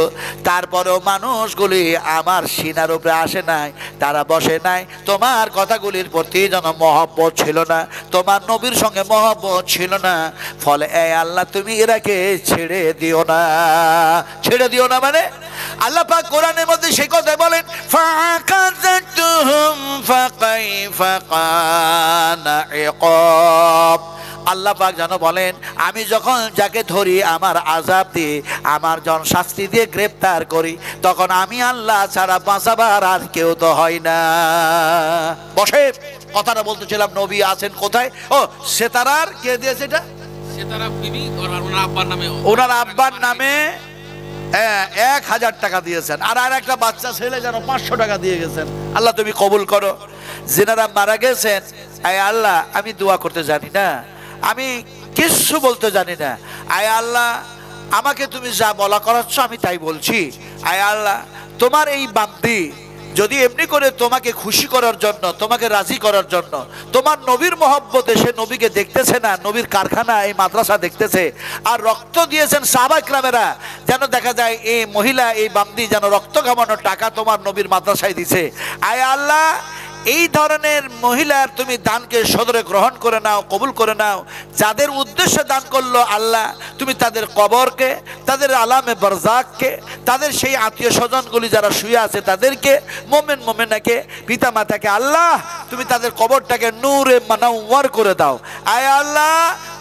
তারপরেও মানুষগুলি আমার সিনার উপরে আসে নাই, তারা বসে নাই। তোমার কথাগুলির প্রতি যেন মহব্বত ছিল না, তোমার নবীর সঙ্গে মহব্বত ছিল না। ফলে এই আল্লাহ তুমি এরাকে ছেড়ে দিও না, ছেড়ে দিও না। মানে আল্লাহ পাক কোরআনের মধ্যে সেই কথা বলেন, ফাকাযাতুহুম ফাকাইফা কানা ইকাব। আল্লাহ পাক যেন বলেন, আমি যখন যাকে ধরি আমার আযাব দিয়ে, আমার যখন শাস্তি দিয়ে গ্রেফতার করি, তখন আমি আল্লাহ ছাড়া বাঁচাবার আর কেউ তো হয় না। বসে কথাটা বলতেছিলাম, নবী আছেন কোথায়? ও সেতারার কে দিয়েছে এটা? সেতারা বিবি ওনার আব্বার নামে 1000 টাকা দিয়েছেন, আর একটা বাচ্চা ছেলে যেন 500 টাকা দিয়ে গেছেন। আল্লাহ তুমি কবুল করো। যেনারা মারা গেছেন, আয় আল্লাহ আমি দোয়া করতে জানি না, আমি কিছু বলতে জানি না, আয় আল্লাহ আমাকে তুমি যা বলা করাচ্ছ আমি তাই বলছি। আয় আল্লাহ তোমার এই বান্দি যদি এমনি করে তোমাকে খুশি করার জন্য, তোমাকে রাজি করার জন্য, তোমার নবীর মহব্বতে সে নবীকে দেখতেছে না, নবীর কারখানা এই মাদ্রাসা দেখতেছে, আর রক্ত দিয়েছেন সাহাবা কিরামেরা, যেন দেখা যায় এই মহিলা এই বান্দি যেন রক্ত কামানোর টাকা তোমার নবীর মাদ্রাসায় দিছে। আয় আল্লাহ এই ধরনের মহিলার তুমি দানকে সদরে গ্রহণ করে নাও, কবুল করে নাও। যাদের উদ্দেশ্যে দান করলো আল্লাহ, তুমি তাদের কবরকে, তাদের আলামে বারজাককে, তাদের সেই আত্মীয় স্বজনগুলি যারা শুয়ে আছে তাদেরকে, মোমেন মোমেনাকে, পিতা মাতাকে আল্লাহ তুমি তাদের কবরটাকে নূরে মানাওয়ার করে দাও। আয় আল্লাহ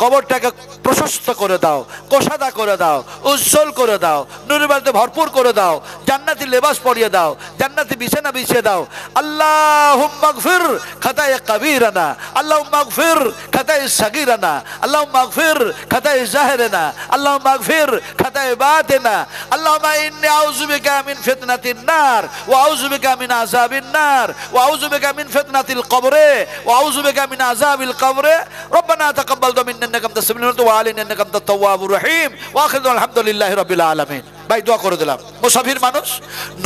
কবরটাকে প্রশস্ত করে দাও, কোষাদা করে দাও, উজ্জ্বল করে দাও, নূরের বাড়িতে ভরপুর করে দাও, জান্নাতি লেবাস পরিয়ে দাও, জান্নাতি বিছানা বিছিয়ে দাও। আল্লাহুম্মা গফির খাতায়ে কাবীরানা, আল্লাহুম্মা গফির খাতায়ে সাগীরানা, আল্লাহুম্মা গফির খাতায়ে জাহিরানা, আল্লাহুম্মা গফির খাতায়ে বাতিনা, আল্লাহুম্মা ইন্নী আউযু বিকা মিন ফিতনাতিন নার ওয়া আউযু বিকা মিন আযাবিন নার ওয়া আউযু বিকা মিন ফিতনাতিল কবরে ওয়া আউযু বিকা মিন আযাবিল কবরে। রব্বানা তাকাব্বাল মিন্না ইন্নাকা আনতাস সামিউল আলিম ওয়া আলাইনা ইন্নাকা আনতাত তাওয়াবুর রহিম ওয়া আখিরু আলহামদুলিল্লাহি রাব্বিল আলামিন। ভাই দোয়া করে দিলাম। মুসাফির মানুষ,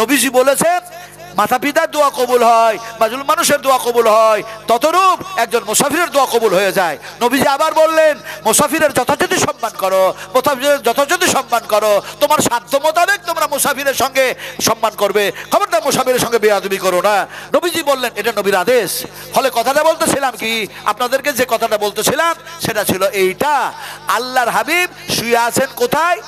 নবীজি বলেছেন মাতা পিতার দোয়া কবুল হয়, মাজলুম মানুষের দোয়া কবুল হয়, ততরূপ একজন মুসাফিরের দোয়া কবুল হয়ে যায়। নবীজি আবার বললেন মুসাফিরের যথাযথ সম্মান করো, মুসাফিরের যথাযথ সম্মান করো, তোমার সাধ্য মোতাবেক তোমরা মুসাফিরের সঙ্গে সম্মান করবে, খবরদার মুসাফিরের সঙ্গে বেয়াদবি করো না। নবীজি বললেন, এটা নবীর আদেশ। ফলে কথাটা বলতেছিলাম কি, আপনাদেরকে যে কথাটা বলতেছিলাম সেটা ছিল এইটা, আল্লাহর হাবিব শুয়ে আছেন কোথায়?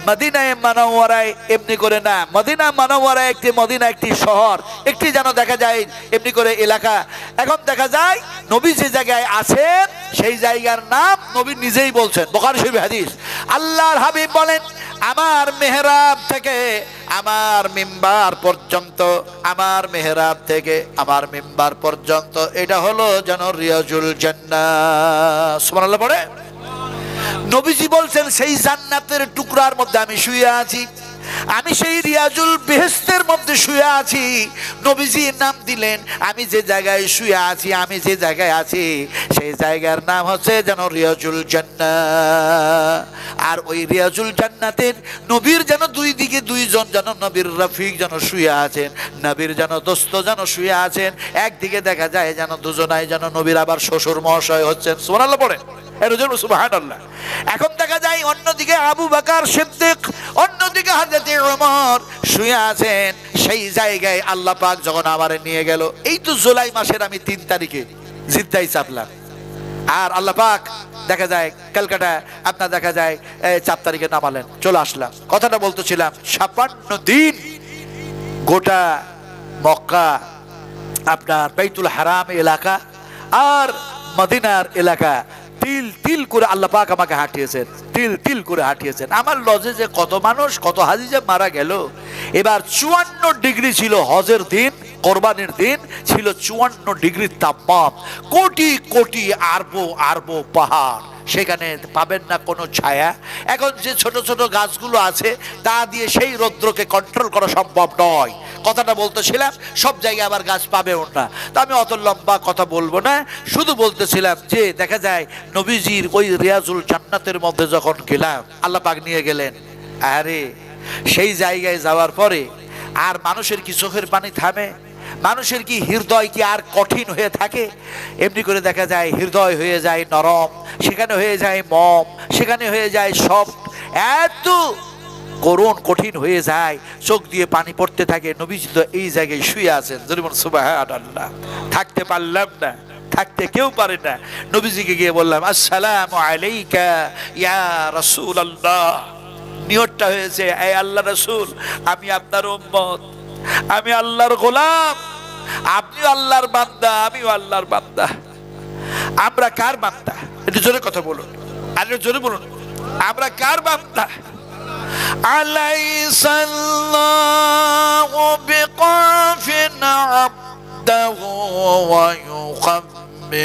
মদিনায়ে মুনাওয়ারায়। এমনি করে না, মদিনা মুনাওয়ারা একটি, মদিনা একটি শহর, একটি যেন দেখা যায় এমনি করে এলাকা। এখন দেখা যায় নবী যে জায়গায় আছেন সেই জায়গার নাম নবী নিজেই বলছেন, বুখারী শরীফ হাদিস। আল্লাহর হাবিব বলেন, আমার মেহরাব থেকে আমার মিম্বার পর্যন্ত, আমার মেহরাব থেকে আমার মিম্বার পর্যন্ত এটা হলো যেন রিয়াজুল জান্নাহ। সুবহানাল্লাহ পড়ে। নবীজি বলছেন সেই জান্নাতের টুকরার মধ্যে আমি শুয়ে আছি, আমি সেই রিয়াজুল বেহেশতের মধ্যে শুয়ে আছি। নবীজি নাম দিলেন, আমি যে জায়গায় শুয়ে আছি, আমি যে জায়গায় আছি সেই জায়গার নাম হচ্ছে যেন রিয়াজুল জান্নাহ। আর ওই রিয়াজুল জান্নাতের নবীর যেন দুই দিকে দুইজন যেন নবীর রফিক যেন শুয়ে আছেন, নবীর যেন দোস্ত যেন শুয়ে আছেন। একদিকে দেখা যায় যেন দুজনাই যেন নবীর আবার শ্বশুর মহাশয় হচ্ছেন। সুবহানাল্লাহ পড়ে। সুবহানাল্লাহ। এখন দেখা যায় অন্যদিকে আবু বকর সিদ্দিক, অন্যদিকে হযরত ওমর শুয়ে আছেন। সেই জায়গায় আল্লাহ পাক যখন আমারে নিয়ে গেল, এই তো জুলাই মাসের আমি 3 তারিখে জিদ্দায় চাপলাম, আর আল্লাহ পাক দেখা যায় কলকাতা আপনার দেখা যায় 4 তারিখে নামালেন, চলে আসলাম। কথাটা বলতেছিলাম 56 দিন গোটা মক্কা, আপনার বাইতুল হারাম এলাকা আর মদিনার এলাকা তিল তিল করে আল্লাহ পাক আমাকে হাঁটিয়েছেন, তিল তিল করে হাঁটিয়েছেন। আমার লজে যে কত মানুষ, কত হাজি যে মারা গেল। এবার 54 ডিগ্রি ছিল হজের দিন, কোরবানির দিন ছিল 54 ডিগ্রি তাপমাত্রা, কোটি কোটি আরবো আরবো পাহাড়, সেখানে পাবেন না কোনো ছায়া। এখন যে ছোট ছোট গাছগুলো আছে তা দিয়ে সেই রৌদ্রকে কন্ট্রোল করা সম্ভব নয়। কথাটা বলতেছিলাম সব জায়গায় আবার গাছ পাবেও না, তা আমি অত লম্বা কথা বলবো না, শুধু বলতেছিলাম যে দেখা যায় নবীজির ওই রিয়াজুল জান্নাতের মধ্যে যখন গেলাম, আল্লাহ পাক নিয়ে গেলেন। আরে সেই জায়গায় যাওয়ার পরে আর মানুষের কি চোখের পানি থামে? মানুষের কি হৃদয় কি আর কঠিন হয়ে থাকে? এমনি করে দেখা যায় হৃদয় হয়ে যায় নরম, সেখানে হয়ে যায় মম, সেখানে হয়ে যায় সফট, এত করুণ কঠিন হয়ে যায়, চোখ দিয়ে পানি পড়তে থাকে। নবীজি তো এই জায়গায় শুয়ে আছেন, যদি বলেন সুবহানাল্লাহ। থাকতে পারলাম না, থাকতে কেউ পারে না। নবীজিকে গিয়ে বললাম, আসসালামু আলাইকা ইয়া রাসূলুল্লাহ। নিয়তটা হয়েছে, এই আল্লাহ রাসূল, আমি আপনার উম্মত, আমি আল্লাহর গোলাম, আপনি আল্লাহর বান্দা, আমিও আল্লাহর বান্দা। আমরা কার বান্দা? একটু জোরে কথা বলুন, আর জোরে বলুন, আমরা কার বান্দা? আলাইসাল্লাহু বিকাফিন আবদাহু ওয়া ইউখাফিফুনাকা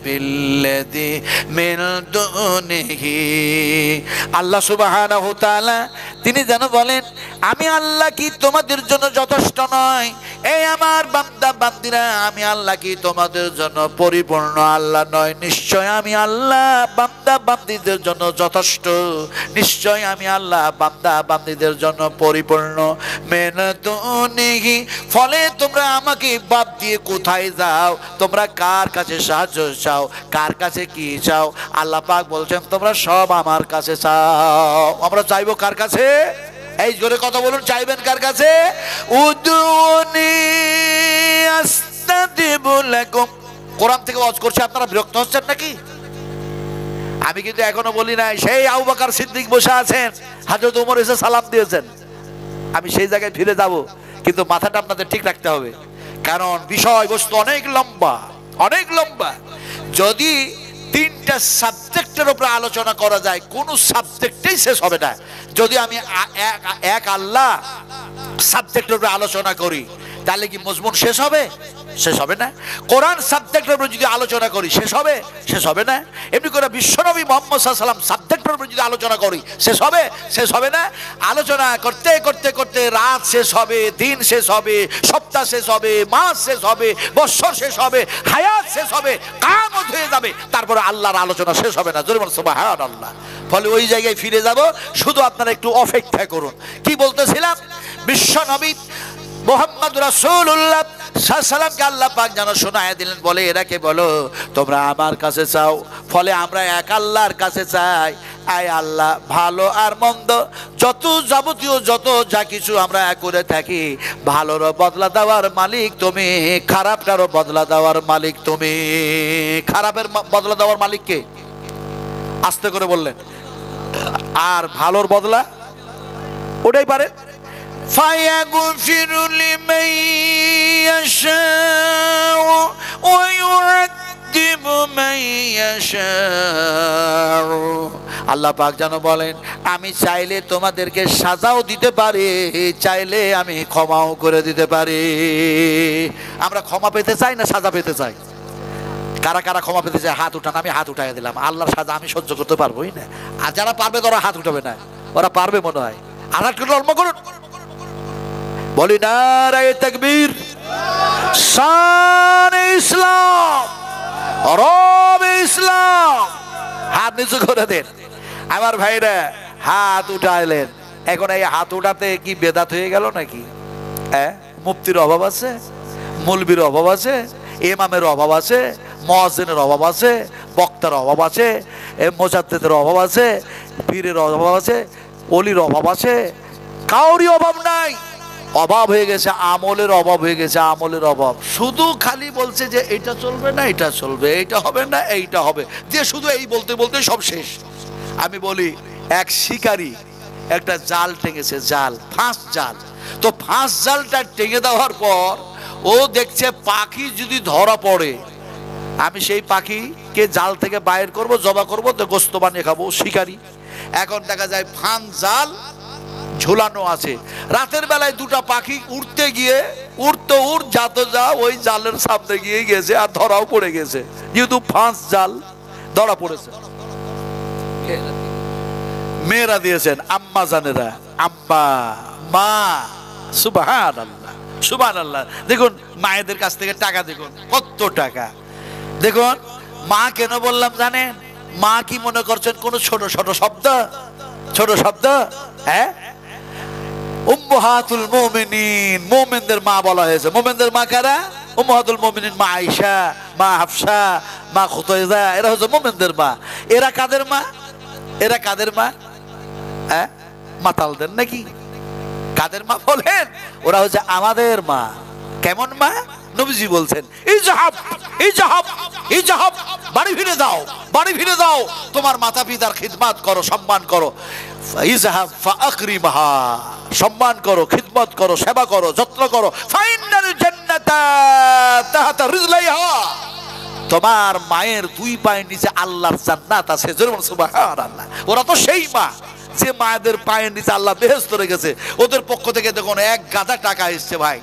বিল্লাযী মিন দুনিহি। আল্লাহ সুবহানাহু ওয়া তাআলা তিনি যেন বলেন, আমি আল্লাহ কি তোমাদের জন্য যথেষ্ট নয়? এই আমার বান্দা বান্দিরা, আমি আল্লাহ কি তোমাদের জন্য পরিপূর্ণ আল্লাহ নয়? নিশ্চয় আমি আল্লাহ বান্দা বান্দিদের জন্য যথেষ্ট, নিশ্চয় আমি আল্লাহ বান্দা বান্দিদের জন্য পরিপূর্ণ। মেনতুনিহি, ফলে তোমরা আমাকে বাদ দিয়ে কোথায় যাও? তোমরা কার কাছে সাহায্য চাও? কার কাছে কি চাও? আল্লাহ পাক বলছেন তোমরা সব আমার কাছে চাও। আমরা চাইবো কার কাছে? এই জোরে কথা বলুন, চাইবেন কার কাছে? উদুনি আস্তাজিব লাকুম। কোরআন থেকে ওয়াজ করছে, আপনারা বিরক্ত হচ্ছেন নাকি? আমি কিন্তু এখনো বলি নাই সেই আবু বকর সিদ্দিক বসে আছেন, হযরত ওমর এসে সালাম দিয়েছেন। আমি সেই জায়গায় ফিরে যাব, কিন্তু মাথাটা আপনাদের ঠিক রাখতে হবে, কারণ বিষয়বস্তু অনেক লম্বা, অনেক লম্বা। যদি 3টা সাবজেক্টের উপরে আলোচনা করা যায়, কোন সাবজেক্টেই শেষ হবে না। যদি আমি এক আল্লাহ সাবজেক্টের উপরে আলোচনা করি, তাহলে কি মজমুন শেষ হবে? শেষ হবে না। কোরআন সাবজেক্টের উপরে যদি আলোচনা করি, শেষ হবে? শেষ হবে না। এমনি করে বিশ্বনবী মুহাম্মদ সাল্লাল্লাহু আলাইহি ওয়াসাল্লাম সাবজেক্টের উপরে যদি আলোচনা করি, শেষ হবে? শেষ হবে না। আলোচনা করতে করতে করতে রাত শেষ হবে, দিন শেষ হবে, সপ্তাহ শেষ হবে, মাস শেষ হবে, বছর শেষ হবে, হায়াত শেষ হবে, কিয়ামত হয়ে যাবে, তারপরে আল্লাহর আলোচনা শেষ হবে না। জোরে বলুন সুবহানাল্লাহ। ফলে ওই জায়গায় ফিরে যাব, শুধু আপনারা একটু অপেক্ষা করুন। কি বলতেছিলাম? বিশ্বনবী মুহাম্মদ রাসূলুল্লাহ সাল্লাল্লাহু আলাইহি ওয়াসাল্লামকে আল্লাহ পাক যেন শোনায় দিলেন, বলে এরাকে বলো তোমরা আমার কাছে চাও। ফলে আমরা এক আল্লাহর কাছে চাই। আয় আল্লাহ, ভালো আর মন্দ যত যাবতীয় যত যা কিছু আমরা করে থাকি, ভালোরও বদলা দেওয়ার মালিক তুমি, খারাপটারও বদলা দেওয়ার মালিক তুমি। খারাপের বদলা দেওয়ার মালিক কে? আস্তে করে বললেন। আর ভালোর বদলা ওটাই পারে। فيغفر لمن يشاء ويعذب من يشاء। আল্লাহ পাক যেন বলেন, আমি চাইলে তোমাদেরকে সাজাও দিতে পারি, চাইলে আমি ক্ষমাও করে দিতে পারি। আমরা ক্ষমা পেতে চাই না সাজা পেতে চাই? কারা কারা ক্ষমা পেতে চায় হাত উঠান। আমি হাত উঠাই দিলাম। আল্লাহর সাজা আমি সহ্য করতে পারবোই না। আর যারা পারবে তারা হাত উঠাবে না। ওরা পারবে মনে হয়। আর একটু কর্ম করুন। বলি নারায়ে তাকবীর, শান ইসলাম, রব ইসলাম। হাত নিচু করে দেন আমার ভাইরা। হাত উঠাইলেন। এখন এই হাত উঠাতে কি বেদাত হয়ে গেল নাকি? মুফতির অভাব আছে, মৌলবীর অভাব আছে, ইমামের অভাব আছে, মুয়াজ্জিনের অভাব আছে, বক্তার অভাব আছে, মুজাদ্দিদের অভাব আছে, পীরের অভাব আছে, ওলির অভাব আছে? কাউরই অভাব নাই। অভাব হয়ে গেছে আমলের, অভাব হয়ে গেছে আমলের অভাব। শুধু খালি বলছে যে এটা চলবে না, এটা চলবে, এইটা হবে না, এইটা হবে, যে শুধু এই বলতে বলতে সব শেষ। আমি বলি, এক শিকারী একটা জাল টেঙেছে, জাল, ফাঁস জাল। তো ফাঁস জালটা টেঙে দেওয়ার পর ও দেখছে পাখি যদি ধরা পড়ে, আমি সেই পাখিকে জাল থেকে বাইর করব, জবা করব, তো গোস্ত বানিয়ে খাবো। শিকারী। এখন দেখা যায় ফান জাল ঝুলানো আছে। রাতের বেলায় দুটা পাখি উড়তে গিয়ে উড়তে যাতে যা ওই জালের সামনে গিয়ে গেছে, আর ধরাও পড়ে গেছে, যেহেতু ফাঁস জাল ধরা পড়েছে। মেয়েরা দিয়েছেন, আম্মা জানেরা, আম্মা, মা। সুবহানাল্লাহ, সুবহানাল্লাহ। দেখুন মায়েদের কাছ থেকে টাকা, দেখুন কত টাকা। দেখুন মা কেন বললাম জানেন? মা কি মনে করছেন কোন ছোট ছোট শব্দ? ছোট শব্দ? হ্যাঁ, উম্মাহাতুল মুমিনিন, মুমিনদের মা বলা হয়েছে। মুমিনদের মা কারা? উম্মাহাতুল মুমিনিন, মা আয়েশা, মা হাফসা, মা খুতাইজা, এরা হচ্ছে মুমিনদের মা। এরা কাদের মা? এরা কাদের মা? হ্যাঁ, মাতালদের নাকি? কাদের মা বলেন? ওরা হচ্ছে আমাদের মা। কেমন মা? নবীজি বলছেন, ইজহাব ইজহাব ইজহাব, বাড়ি ফিরে দাও, বাড়ি ফিরে দাও, তোমার মাতা পিতার খিদমত করো, সম্মান করো। ইজহাব ফাআকরিমহা, সম্মান করো, খিদমত করো, সেবা করো, যত্ন করো। ফাইনাল জান্নাতা তাহতা রিজলাইহা, তোমার মায়ের দুই পায়ের নিচে আল্লাহর জান্নাত আছে। সুবহানাল্লাহ। ওরা তো সেই মা যে মায়েদের পায়ের নিচে আল্লাহ বেহেশত রেখেছে। ওদের পক্ষ থেকে দেখুন এক গাদা টাকা এসছে ভাই,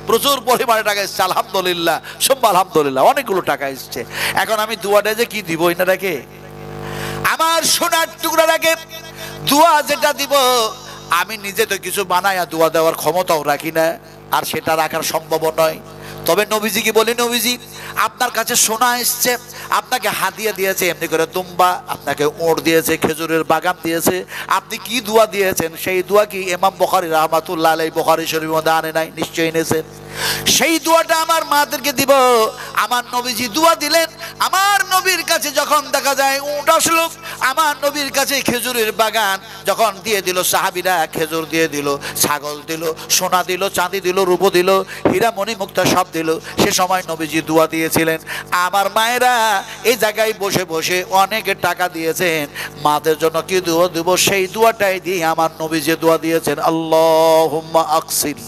প্রচুর পরিমাণে টাকা এসছে। আলহামদুলিল্লাহ, সুম্মা আলহামদুলিল্লাহ, অনেকগুলো টাকা এসছে। এখন আমি দুয়াটা যে কি দিব এনারাকে, আমার সোনার টুকরাটাকে দুয়া যেটা দিব, আমি নিজে তো কিছু বানায়া দোয়া দেওয়ার ক্ষমতাও রাখি না, আর সেটা রাখার সম্ভব নয়। তবে নবীজি কি বলি, নবীজি আপনার কাছে সোনা এসছে, আপনাকে হাদিয়া দিয়েছে এমনি করে দুম্বা, আপনাকে ওঁট দিয়েছে, খেজুরের বাগান দিয়েছে, আপনি কি দোয়া দিয়েছেন সেই দোয়া কি ইমাম বুখারী রাহমাতুল্লাহ আলাইহি বুখারী শরীফের মধ্যে আনে নাই? নিশ্চয়ই এনেছেন। সেই দোয়াটা আমার মাদেরকে দিব। আমার নবীজি দোয়া দিলেন। আমার নবীর কাছে যখন দেখা যায় উট আসলো, আমার নবীর কাছে খেজুরের বাগান যখন দিয়ে দিল, সাহাবীরা খেজুর দিয়ে দিল, ছাগল দিল, সোনা দিল, চাঁদি দিল, রূপো দিল, হীরা মণি মুক্তা সব দিল। সে সময় নবীজি দোয়া দিয়েছিলেন। আমার মায়েরা এই জায়গায় বসে বসে অনেক টাকা দিয়েছেন, মাদের জন্য কি দোয়া দেব, সেই দোয়াটাই দিয়ে আমার নবীজি দোয়া দিয়েছেন, আল্লাহুম্মা আকসিল,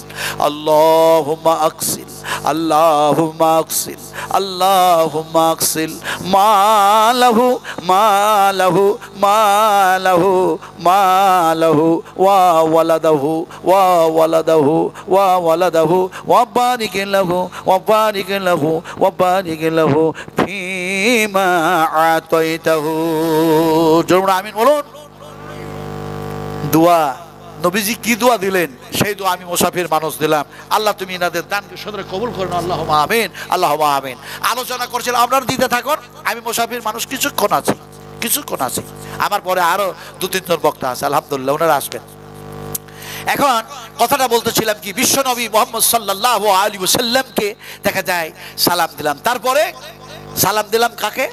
আল্লাহুম্মা আকসিল, আল্লাহুম্মা আকসিল, আল্লাহুম্মা আকসিল মালাহু মালাহু মালাহু মালাহু ওয়া ওয়ালাদাহু ওয়া ওয়ালাদাহু ওয়া ওয়ালাদাহু ওয়া বারিক লাহু ওয়া বারিক লাহু ওয়া বারিক লাহু ফীমা আতাইতাহু। জোরে আমিন বলুন। দোয়া নবীজি কি দোয়া দিলেন, সেই দোয়া আমি মুসাফির মানুষ দিলাম। আল্লাহ তুমি এনাদের দানকে সদরে কবুল করুন, আল্লাহুম্মা আমিন, আল্লাহুম্মা আমিন। আলোচনা করছিলাম, আপনারা দিতে থাকুন, আমি মুসাফির মানুষ কিছুক্ষণ আছি, কিছুক্ষণ আছি। আমার পরে আরো 2-3 জন বক্তা আছে, আলহামদুলিল্লাহ ওনারা আসবেন। এখন কথাটা বলতেছিলাম কি, বিশ্ব নবী মুহাম্মদ সাল্লাল্লাহু আলাইহি ওয়াসাল্লামকে দেখা যায় সালাম দিলাম। তারপরে সালাম দিলাম কাকে?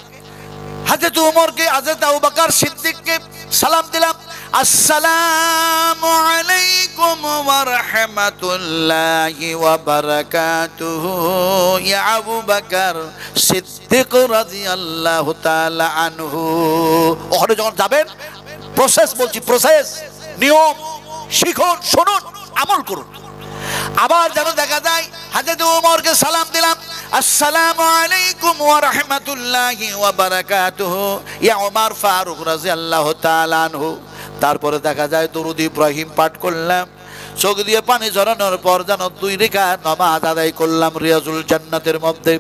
হযরত ওমরকে, হযরত আবু বকর সিদ্দিককে সালাম দিলাম। আসসালামু আলাইকুম ওয়া রাহমাতুল্লাহি ওয়া বারাকাতুহু ইয়া আবু বকর সিদ্দিক রাদিয়াল্লাহু তাআলা আনহু। ওখানে যখন যাবেন, প্রসেস বলছি, প্রসেস, নিয়ম শিখুন, শুনুন, আমল করুন। আবার যেন দেখা যায় হযরত ওমরকে সালাম দিলাম, আসসালামু আলাইকুম ওয়া রাহমাতুল্লাহি ওয়া বারাকাতুহু ইয়া ওমর ফারুক রাদিয়াল্লাহু তাআলা আনহু। তারপরে দেখা যায় দরুদ ইব্রাহিম পাঠ করলাম, চোখ দিয়ে পানি ঝরানোর পর যেন 2 রাকাত নামাজ আদায় করলাম রিয়াজুল জান্নাতের মধ্যে।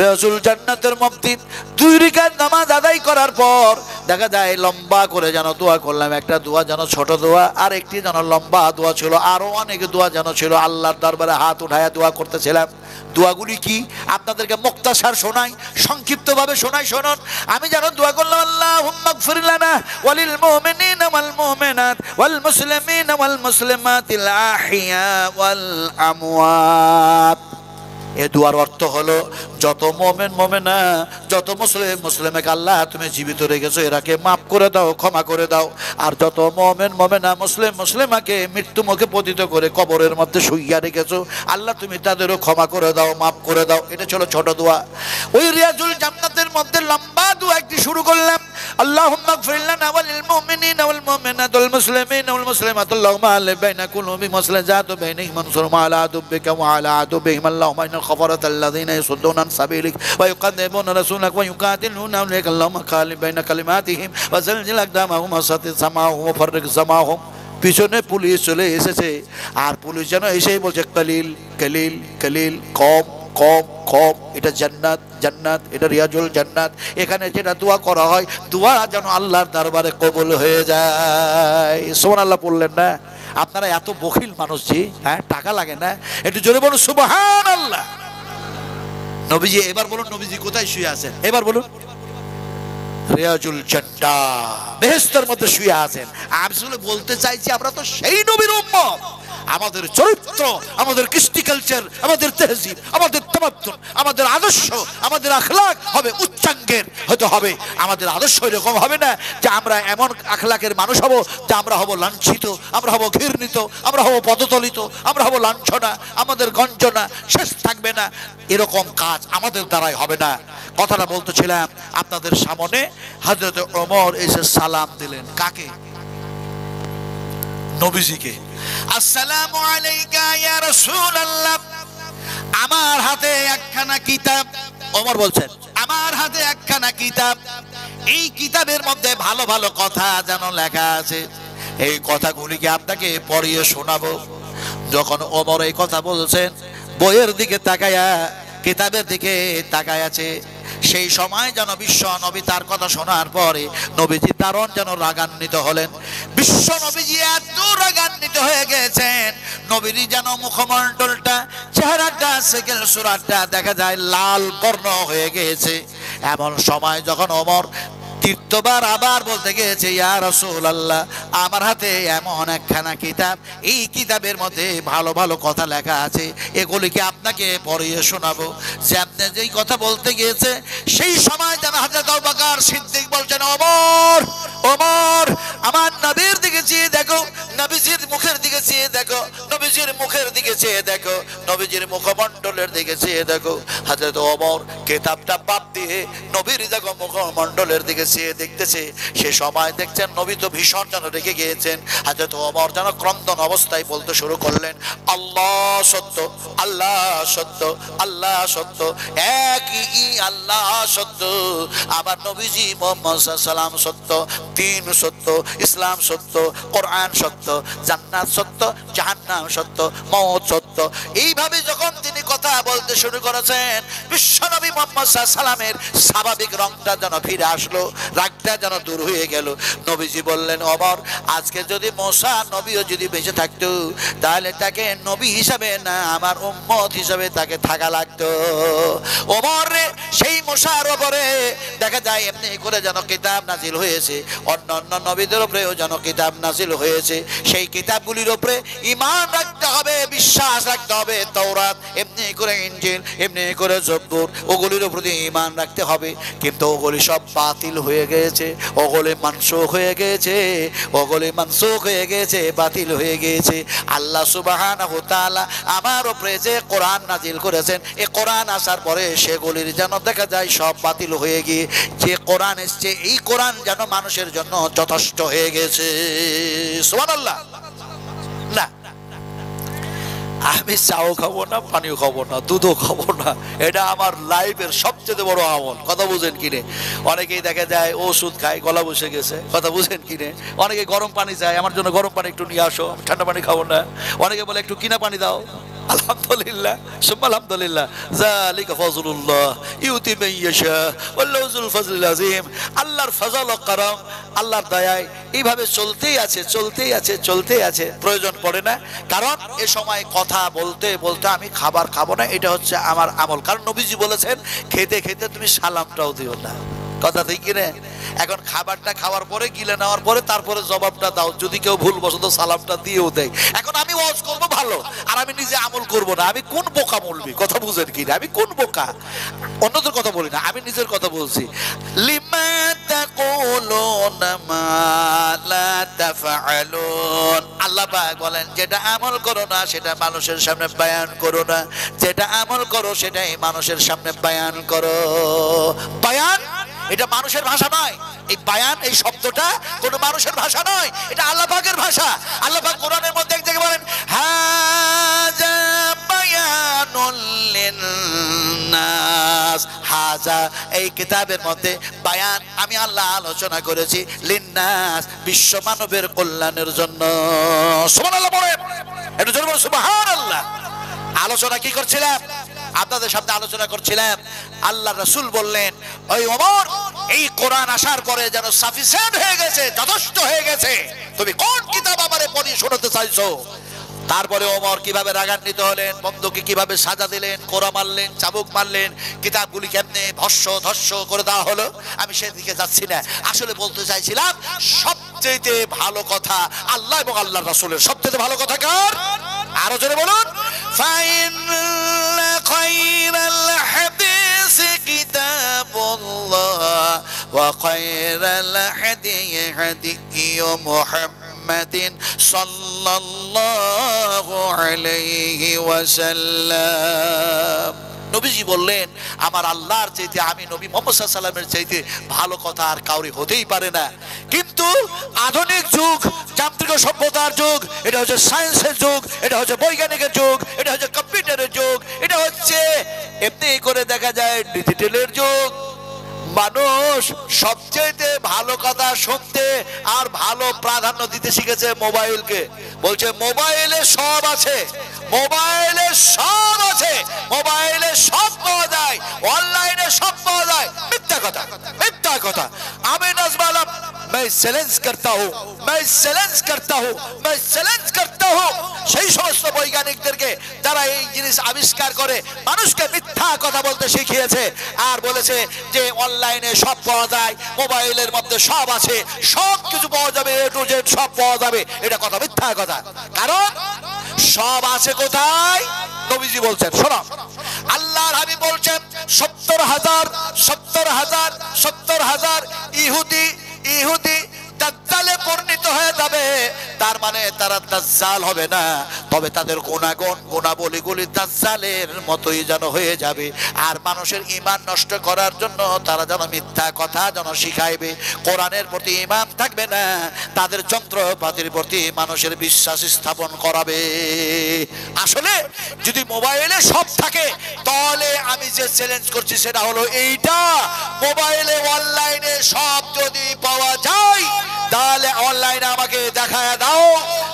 রিয়াজুল জান্নাতের মধ্যে 2 রাকাত নামাজ আদায় করার পর দেখা যায় লম্বা করে যেন দোয়া করলাম। একটা দোয়া যেন ছোট দোয়া, আর একটি যেন লম্বা দোয়া ছিল, আরো অনেক দোয়া যেন ছিল। আল্লাহর দরবারে হাত উঠায়া দোয়া করতেছিলাম। দোয়াগুলি কি আপনাদেরকে মুক্তাসার শোনাই, সংক্ষিপ্তভাবে শোনাই, শুনুন। আমি যেন দোয়া করলাম, আল্লাহুম্মা গফির লানা ওয়ালিল মুমিনিনা ওয়াল মুমিনাত ওয়াল মুসলিমিনা ওয়াল মুসলিমাতিল আহইয়া ওয়াল আমওয়াত। এই দুয়ার অর্থ হলো, যত মুমিন মুমিনা, যত মুসলিম মুসলিমাকে আল্লাহ তুমি জীবিত রেখেছো, এরাকে মাফ করে দাও, ক্ষমা করে দাও। আর যত মুমিন মুমিনা, মুসলিম মুসলিমাকে মৃত্যু মুখে পতিত করে কবরের মধ্যে শুইয়া রেখেছো, আল্লাহ তুমি তাদেরও ক্ষমা করে দাও, মাফ করে দাও। এটা ছিল ছোট দোয়া। ওই রিয়াজুল জান্নাতের মধ্যে লম্বা দোয়া একটি শুরু করলাম, আল্লাহুম্মা গফির লানা ওয়ালিল মুমিনিনা ওয়াল মুমিনাত ওয়াল মুসলিমিনা ওয়াল মুসলিমাত আল্লাহুম্মা আলিফ বাইনা কুলুবি মাসলাজাতু বাইনাহিম মানসুরুম আলা আদুবিকা ওয়া আলা আদুবিহিম আল্লাহুম্মা ইন্নাল খাফারাতাল্লাযীনা ইয়াসুদ্দুনা আন সাবিলিক ওয়া ইউকাদ্দিমুনা রাসূলাক ওয়া ইউকাতিলুনা আলাইকা আল্লাহুম্মা খালিফ বাইনা কালিমাতিহিম ওয়া যালজিল আকদামাহুম ওয়া সাতিস সামাহুম ওয়া ফাররিক সামাহুম। পিছনে পুলিশ চলে এসেছে, আর পুলিশ যেন এসেই বলছে, কলিল কলিল কলিল, কম কম কম। এটা জান্নাত, জান্নাত, এটা রিয়াজুল জান্নাত। এখানে যেটা দোয়া করা হয়, দোয়া যেন আল্লাহর দরবারে কবুল হয়ে যায়। সুবহানাল্লাহ পড়লেন না? আপনারা এত বখিল মানুষ জি, হ্যাঁ, টাকা লাগে না? একটু জোরে বলুন সুবহানাল্লাহ। নবীজি, এবার বলুন নবীজি কোথায় শুয়ে আছেন? এবার বলুন। রিয়াজুল জান্নাত, বেহেশতের মধ্যে শুয়ে আছেন। আসলে বলতে চাইছি, আমরা তো সেই নবীর উম্মত। আমাদের চরিত্র, আমাদের কৃষ্টি কালচার, আমাদের তেহজিব, আমাদের তামাদ্দুন, আমাদের আদর্শ, আমাদের আখলাক হবে উচ্চাঙ্গের হতে হবে। আমাদের আদর্শ এরকম হবে না যে আমরা এমন আখলাকের মানুষ হব যে আমরা হব লাঞ্ছিত, আমরা হব ঘৃণিত, আমরা হব পদতলিত, আমরা হব লাঞ্ছনা, আমাদের গঞ্জনা শেষ থাকবে না। এরকম কাজ আমাদের দ্বারাই হবে না। কথাটা বলতেছিলাম আপনাদের সামনে, হযরত ওমর এসে সালাম দিলেন কাকে? নবীজিকে। আসসালামু আলাইকা ইয়া রাসূলুল্লাহ। আমার হাতে একখানা কিতাব, ওমর বলছেন, আমার হাতে একখানা কিতাব। এই কিতাবের মধ্যে ভালো ভালো কথা যেন লেখা আছে, এই কথাগুলিকে আপনাকে পড়িয়ে শোনাবো। যখন ওমর এই কথা বলছেন, বইয়ের দিকে তাকায়া, কিতাবের দিকে তাকায় আছে, সেই সময় যেন বিশ্ব নবী তার কথা শোনার পরে নবীজি দারুণ যেন রাগান্বিত হলেন। বিশ্ব নবীজি এত রাগান্বিত হয়ে গেছেন, নবীর যেন মুখমণ্ডলটা, চেহারাটা, সেকেল সুরাতটা দেখা যায় লাল বর্ণ হয়ে গেছে। এমন সময় যখন ওমর তৃতীয়বার আবার বলতে গিয়েছে, ইয়া রাসূলুল্লাহ, আমার হাতে এমন একখানা কিতাব, এই কিতাবের মধ্যে ভালো ভালো কথা লেখা আছে, এগুলিকে আপনাকে পড়িয়ে শোনাবো। যে আপনি যেই কথা বলতে গিয়েছে, সেই সময় যেন হযরত আবু বকর সিদ্দিক বলছেন, ওমর ওমর, আমার নবীর দিকে চেয়ে দেখো, নবীজির মুখের দিকে চেয়ে দেখো, নবীজির মুখের দিকে চেয়ে দেখো, নবীজির মুখমণ্ডলের দিকে চেয়ে দেখো। হযরত ওমর কিতাবটা বাদ দিয়ে নবীর দেখো মুখমণ্ডলের দিকে চেয়ে দেখতেছে। সে সময় দেখছেন নবী তো ভীষণ যেন রেগে গিয়েছেন। হযরত ওমর যেন ক্রন্দন অবস্থায় বলতে শুরু করলেন, আল্লাহ সত্য, আল্লাহ সত্য, আল্লাহ সত্য, একই আল্লাহ সত্য, আমার নবীজি মুহাম্মদ সাল্লাল্লাহু আলাইহি ওয়াসাল্লাম সত্য, দ্বীন সত্য, ইসলাম সত্য, কোরআন সত্য, জান্নাত সত্য, জাহান্নাম সত্য, মওত সত্য। এইভাবে যখন তিনি কথা বলতে শুরু করেছেন, বিশ্বনবী মুহাম্মদ সাল্লাল্লাহু আলাইহি ওয়াসাল্লামের স্বাভাবিক রংটা যেন ফিরে আসলো, রাগটা যেন দূর হয়ে গেল। নবীজি বললেন, ওমর, আজকে যদি মুসা নবীও যদি বেঁচে থাকতো, তাহলে তাকে নবী হিসাবে না, আমার উম্মত হিসাবে তাকে থাকা লাগতো। ওমর রে, সেই মুসার উপরে দেখা যায় এমনি করে যেন কিতাব নাজিল হয়েছে, অন্য অন্য নবীদের উপরেও যেন কিতাব নাজিল হয়েছে। সেই কিতাবগুলির উপরে ঈমান রাখতে হবে, বিশ্বাস রাখতে হবে। তাওরাত, এমনি করে ইনজিল, এমনি করে জব্বুর, ওগুলির উপরে ঈমান রাখতে হবে। কিন্তু ওগুলি সব বাতিল হয়ে গিয়েছে, ওগুলি মানসুখ হয়ে গিয়েছে, ওগুলি মানসুখ হয়ে গিয়েছে, বাতিল হয়ে গিয়েছে। আল্লাহ সুবহানাহু ওয়া তাআলা আমার উপরে যে কোরআন নাজিল করেছেন, এই কোরআন আসার পরে সেগুলির যেন দেখা যায় সব বাতিল হয়ে গিয়ে যে কোরআন এসছে, এই কোরআন যেন মানুষের জন্য যথেষ্ট হয়ে গেছে। সুবহানাল্লাহ। না, আমি চাও খাবো না, পানিও খাবো না, দুধও খাবো না, এটা আমার লাইফের সবচেয়ে বড় আমল। কথা বুঝেন কিনে? অনেকেই দেখা যায় ওষুধ খায়, গলা বসে গেছে। কথা বুঝেন কিনে? অনেকে গরম পানি চায়, আমার জন্য গরম পানি একটু নিয়ে আসো, ঠান্ডা পানি খাবো না। অনেকে বলে একটু কিনা পানি দাও। আলহামদুলিল্লাহ, সুম্মা আলহামদুলিল্লাহ, যালিকা ফাজলুল্লাহ ইউতি মান ইয়াশা ওয়াল্লাহু যুল ফাজলিল আযীম। আল্লাহর ফজল ও করম, আল্লাহর দয়ায় এইভাবে চলতেই আছে, চলতেই আছে, চলতেই আছে। প্রয়োজন পড়ে না, কারণ এ সময় কথা বলতে বলতে আমি খাবার খাবো না, এটা হচ্ছে আমার আমল। কারণ নবীজি বলেছেন, খেতে খেতে তুমি সালামটাও দিও না। কথা ঠিক কিনা? এখন খাবারটা খাওয়ার পরে, গিলে নেওয়ার পরে তারপরে জবাবটা দাও, যদি কেউ ভুল বসত সালামটা দিয়েও দেয়। এখন আমি ওয়াজ করবো ভালো, আর আমি নিজে আমল করব না। আমি কোন বোকা বলবি? কথা বুঝেন কিনা? আমি কোন বোকা? অন্যদের কথা বলি না, আমি নিজের কথা বলছি। লিমা তাকুলুনা মা লা তাফআলুন। আল্লাহ পাক বলেন, যেটা আমল করো না সেটা মানুষের সামনে বয়ান করো না, যেটা আমল করো সেটাই মানুষের সামনে বয়ান করো। বয়ান এটা মানুষের ভাষা নয়। এই বায়ান, এই শব্দটা কোনো মানুষের ভাষা নয়, এটা আল্লাহ পাকের ভাষা। আল্লাহ পাক কোরআনের মধ্যে এক জায়গায় বলেন, হাযা বায়ানুল লিন্নাস। হাযা, এই কিতাবের মধ্যে বায়ান আমি আল্লাহ আলোচনা করেছি লিন্নাস, বিশ্ব মানবের কল্যাণের জন্য। সুবহানাল্লাহ বলেন, একটু জোরে বলুন সুবহানাল্লাহ। আলোচনা কি করছিলাম? আপনাদের সামনে আলোচনা করছিলাম। আল্লাহ রাসূল বললেন, ওই ওমর, এই কোরআন আসার পরে যেন সাফিসিয়েন্ট হয়ে গেছে, যথেষ্ট হয়ে গেছে, তুমি কোন কিতাব আমারে পড়িয়ে শোনাতে চাইছো? তারপরে ওমর কিভাবে রাগান্বিত হলেন, বন্ধুকে কিভাবে সাজা দিলেন, কোরা মারলেন, চাবুক মারলেন, কিতাবগুলি কেমনে ভস্য ধস্য করে দেওয়া হলো, আমি সেদিকে যাচ্ছি না। আসলে বলতে চাইছিলাম, সবচেয়ে ভালো কথা আল্লাহ এবং আল্লাহর রাসূলের। সবচেয়ে ভালো কথা কার? আরো জোরে বলুন। ফাইন খায়রাল হাদিস কিতাবুল্লাহ ওয়া খায়রাল হাদি হাদি মুহাম্মাদিন সাল্লাল্লাহু আলাইহি ওয়াসাল্লাম। নবীজি বললেন, আমার আল্লাহর চাইতে, আমি নবী মুহাম্মদ সাল্লাল্লাহু আলাইহি ওয়াসাল্লামের চাইতে ভালো কথা আর কাউরি হতেই পারে না। কিন্তু আধুনিক যুগ, যান্ত্রিক সভ্যতার যুগ, এটা হচ্ছে সায়েন্সের যুগ, এটা হচ্ছে বৈজ্ঞানিকের যুগ, এটা হচ্ছে কম্পিউটারের যুগ, এটা হচ্ছে এমনি করে দেখা যায় ডিজিটালের যুগ। মানুষ সবচেয়ে ভালো কথা শুনতে আর ভালো প্রাধান্য দিতে শিখেছে মোবাইলকে। বলছে মোবাইলে সব আছে, মোবাইলে সব আছে, মোবাইলে সব পাওয়া যায়, অনলাইনে সব পাওয়া যায়। মিথ্যা কথা, মিথ্যা কথা। আমি নাজমা আলম, मैं चैलेंज करता हूँ, मैं चैलेंज करता हूँ, मैं चैलेंज करता হোক সেই সমস্ত বৈজ্ঞানিকদেরকে যারা এই জিনিস আবিষ্কার করে মানুষকে মিথ্যা কথা বলতে শিখিয়েছে আর বলেছে যে অনলাইনে সব পাওয়া যায়, মোবাইলের মধ্যে সব আছে, সব কিছু পাওয়া যাবে, এ টু জেড সব পাওয়া যাবে। এটা কথা মিথ্যা কথা। কারণ সব আছে কোথায়? নবীজি বলছেন, শোনো, আল্লাহর হাবিব বলছেন 70,000 ইহুদি দাজ্জালে পরিণত হয়ে যাবে। তার মানে তারা দাজ্জাল হবে না, তবে তাদের গুণাবলীগুলি দাজ্জালের মতোই যেন হয়ে যাবে। আর মানুষের ঈমান নষ্ট করার জন্য তারা যেন মিথ্যা কথা যেন শিখাইবে, কোরআনের প্রতি ঈমান থাকবে না, তাদের যন্ত্রপাতির প্রতি মানুষের বিশ্বাস স্থাপন করাবে। আসলে যদি মোবাইলে সব থাকে তাহলে আমি যে চ্যালেঞ্জ করছি সেটা হলো এইটা, মোবাইলে অনলাইনে সব যদি পাওয়া যায় তাহলে অনলাইনে আমাকে দেখায় দাও,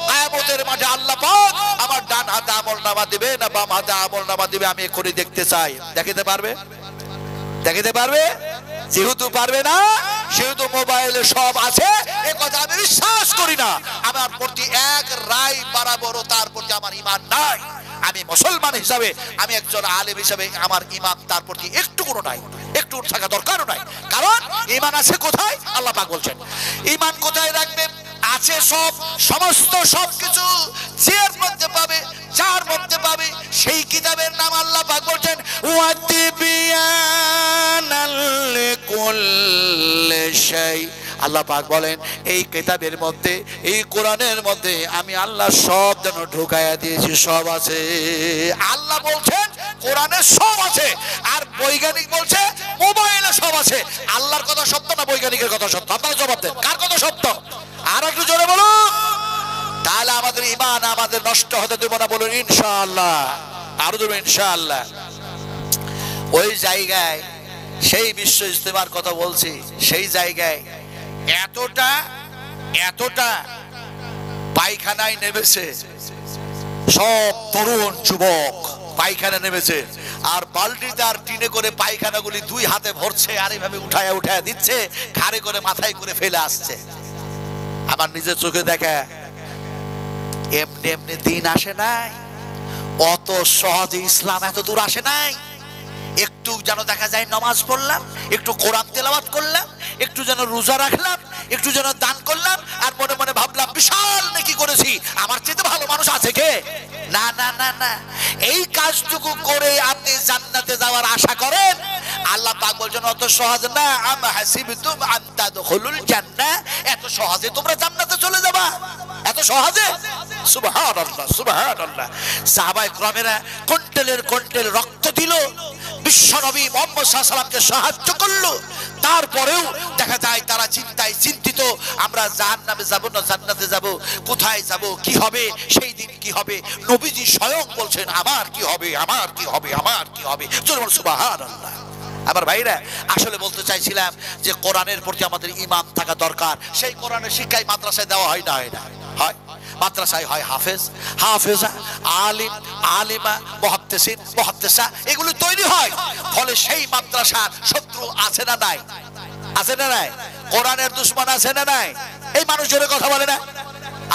কিয়ামতের মাঠে আল্লাহ পাক আমার ডান হাতে আমলনামা দিবে না বাম হাতে আমলনামা দিবে, আমি এক্ষুনি দেখতে চাই। দেখাতে পারবে? যেহেতু পারবে না সেহেতু মোবাইলে সব আছে এ কথা আমি বিশ্বাস করি না। আমার প্রতি এক রায় বরাবর তার প্রতি আমার ঈমান নাই। আমি মুসলমান হিসাবে, আমি একজন আলেম হিসাবে আমার ঈমান তার প্রতি একটুকুও নাই, একটু থাকা দরকারও নাই। কারণ ঈমান আছে কোথায়? আল্লাহ পাক বলছেন ঈমান কোথায় রাখবে? আছে সমস্ত সবকিছু যার মধ্যে পাবে সেই কিতাবের নাম আল্লাহ পাক বলছেন ওয়াতিবিয়ানাল লিকুল্লি শাই। আল্লাহ পাক বলেন এই কিতাবের মধ্যে, এই কোরআনের মধ্যে আমি আল্লাহ সব যেন ঢুকাইয়া দিয়েছি, সব আছে। আল্লাহ বলছেন কোরআনে সব আছে, আর বৈজ্ঞানিক বলছে মোবাইলে সব আছে। আল্লাহর কথা সত্য না বৈজ্ঞানিকের কথা সত্য? আপনারা জবাব দেন, কার কথা সত্য? আর একটু জোরে বলুন, তাহলে আমাদের ঈমান আমাদের নষ্ট হতে দেব না। বলুন ইনশাআল্লাহ, আরো দেব ইনশাআল্লাহ। ওই জায়গায় সেই বিশ্ব ইজতেমার কথা বলছি, সেই জায়গায় এতটা পায়খানায় নেমেছে, সব তরুণ যুবক পায়খানা নেমেছে, আর বালতিতে আর টিনে করে পায়খানাগুলি দুই হাতে ভরছে, আর এইভাবে উঠায়া দিচ্ছে, ঘাড়ে করে মাথায় করে ফেলে আসছে। আমার নিজের চোখে দেখা, এমনি দিন আসে নাই, অত সহজে ইসলাম এত দূর আসে নাই। একটু যেন দেখা যায় নামাজ পড়লাম, একটু কোরআন তেলাওয়াত করলাম, একটু যেন রোজা রাখলাম, একটু যেন দান করলাম, আর মনে মনে ভাবলাম বিশাল নেকি করেছি, আমার চেয়ে ভালো মানুষ আছে কে? না না না না, এই কাজটুকু করে আপনি জান্নাতে যাওয়ার আশা করেন? আল্লাহ পাক বলছেন অত সহজ না। আম হাসিবতুম আন তাদখুলুল জান্নাহ, এত সহজে তোমরা জান্নাতে চলে যাবা? এত সহজে? সুবহানাল্লাহ, সুবহানাল্লাহ। সাহাবায়ে কেরামেরা কুইন্টাল রক্ত দিল, বিশ্বনবী মুহাম্মদ সাল্লাল্লাহু আলাইহি ওয়াসাল্লামকে সাহায্য করলো। তারপরেও দেখা যায় তারা চিন্তায় চিন্তিত, আমরা জাহান্নামে যাব না জান্নাতে যাব, কোথায় যাব, কি হবে, সেই দিন কি হবে। নবীজি স্বয়ং বলছেন আমার কি হবে, আমার কি হবে, আমার কি হবে। সুবহানাল্লাহ। আমার ভাইরা, আসলে বলতে চাইছিলাম যে কোরআনের প্রতি আমাদের ঈমান থাকা দরকার। সেই কোরআনের শিক্ষাই মাদ্রাসায় দেওয়া হয় না? হয়। মাদ্রাসায় হয় হাফেজা, আলিম, আলিমা, মুহাদ্দিসিন, মুহাদ্দিসা, এগুলো তৈরি হয়। ফলে সেই মাদ্রাসার শত্রু আছে না নাই? আছে না নাই? কোরআনের দুশমন আছে না নাই? এই মানুষের কথা বলে না,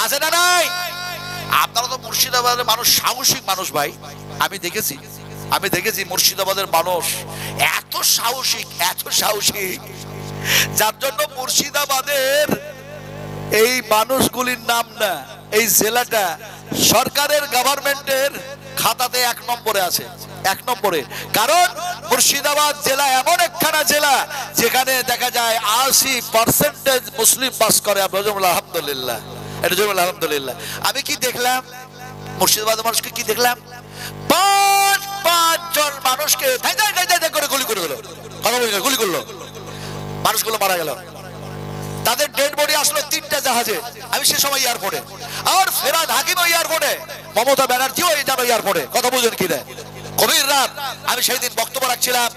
আছে না নাই? আপনারা তো মুর্শিদাবাদের মানুষ সাহসী মানুষ ভাই, আমি দেখেছি মুর্শিদাবাদের মানুষ এত সাহসী, যার জন্য মুর্শিদাবাদের এই মানুষগুলির নাম না, এই জেলাটা সরকারের গভর্নমেন্টের খাতাতে 1 নম্বরে আছে, 1 নম্বরে। কারণ মুর্শিদাবাদ জেলা এমন একখানা জেলা যেখানে দেখা যায় 80% মুসলিম বাস করে। আলহামদুলিল্লাহ, এটা জন্য আলহামদুলিল্লাহ। আমি কি দেখলাম মুর্শিদাবাদের মানুষকে? কি দেখলাম? 5 জন মানুষকে করে গুলি করে দিল। কথা বলি না, গুলি করলো, মানুষগুলো মারা গেল। তাদের ডেড বডি আসলো 3টা জাহাজে। আমি সে সময় এয়ারপোর্টে, আর ফেরাদ হাকিম এয়ারপোর্টে, মমতা ব্যানার্জিও এয়ারপোর্টে। কথা বুঝেন কি না? গভীর রাত আমি সেই দিন বক্তব্য রাখছিলাম,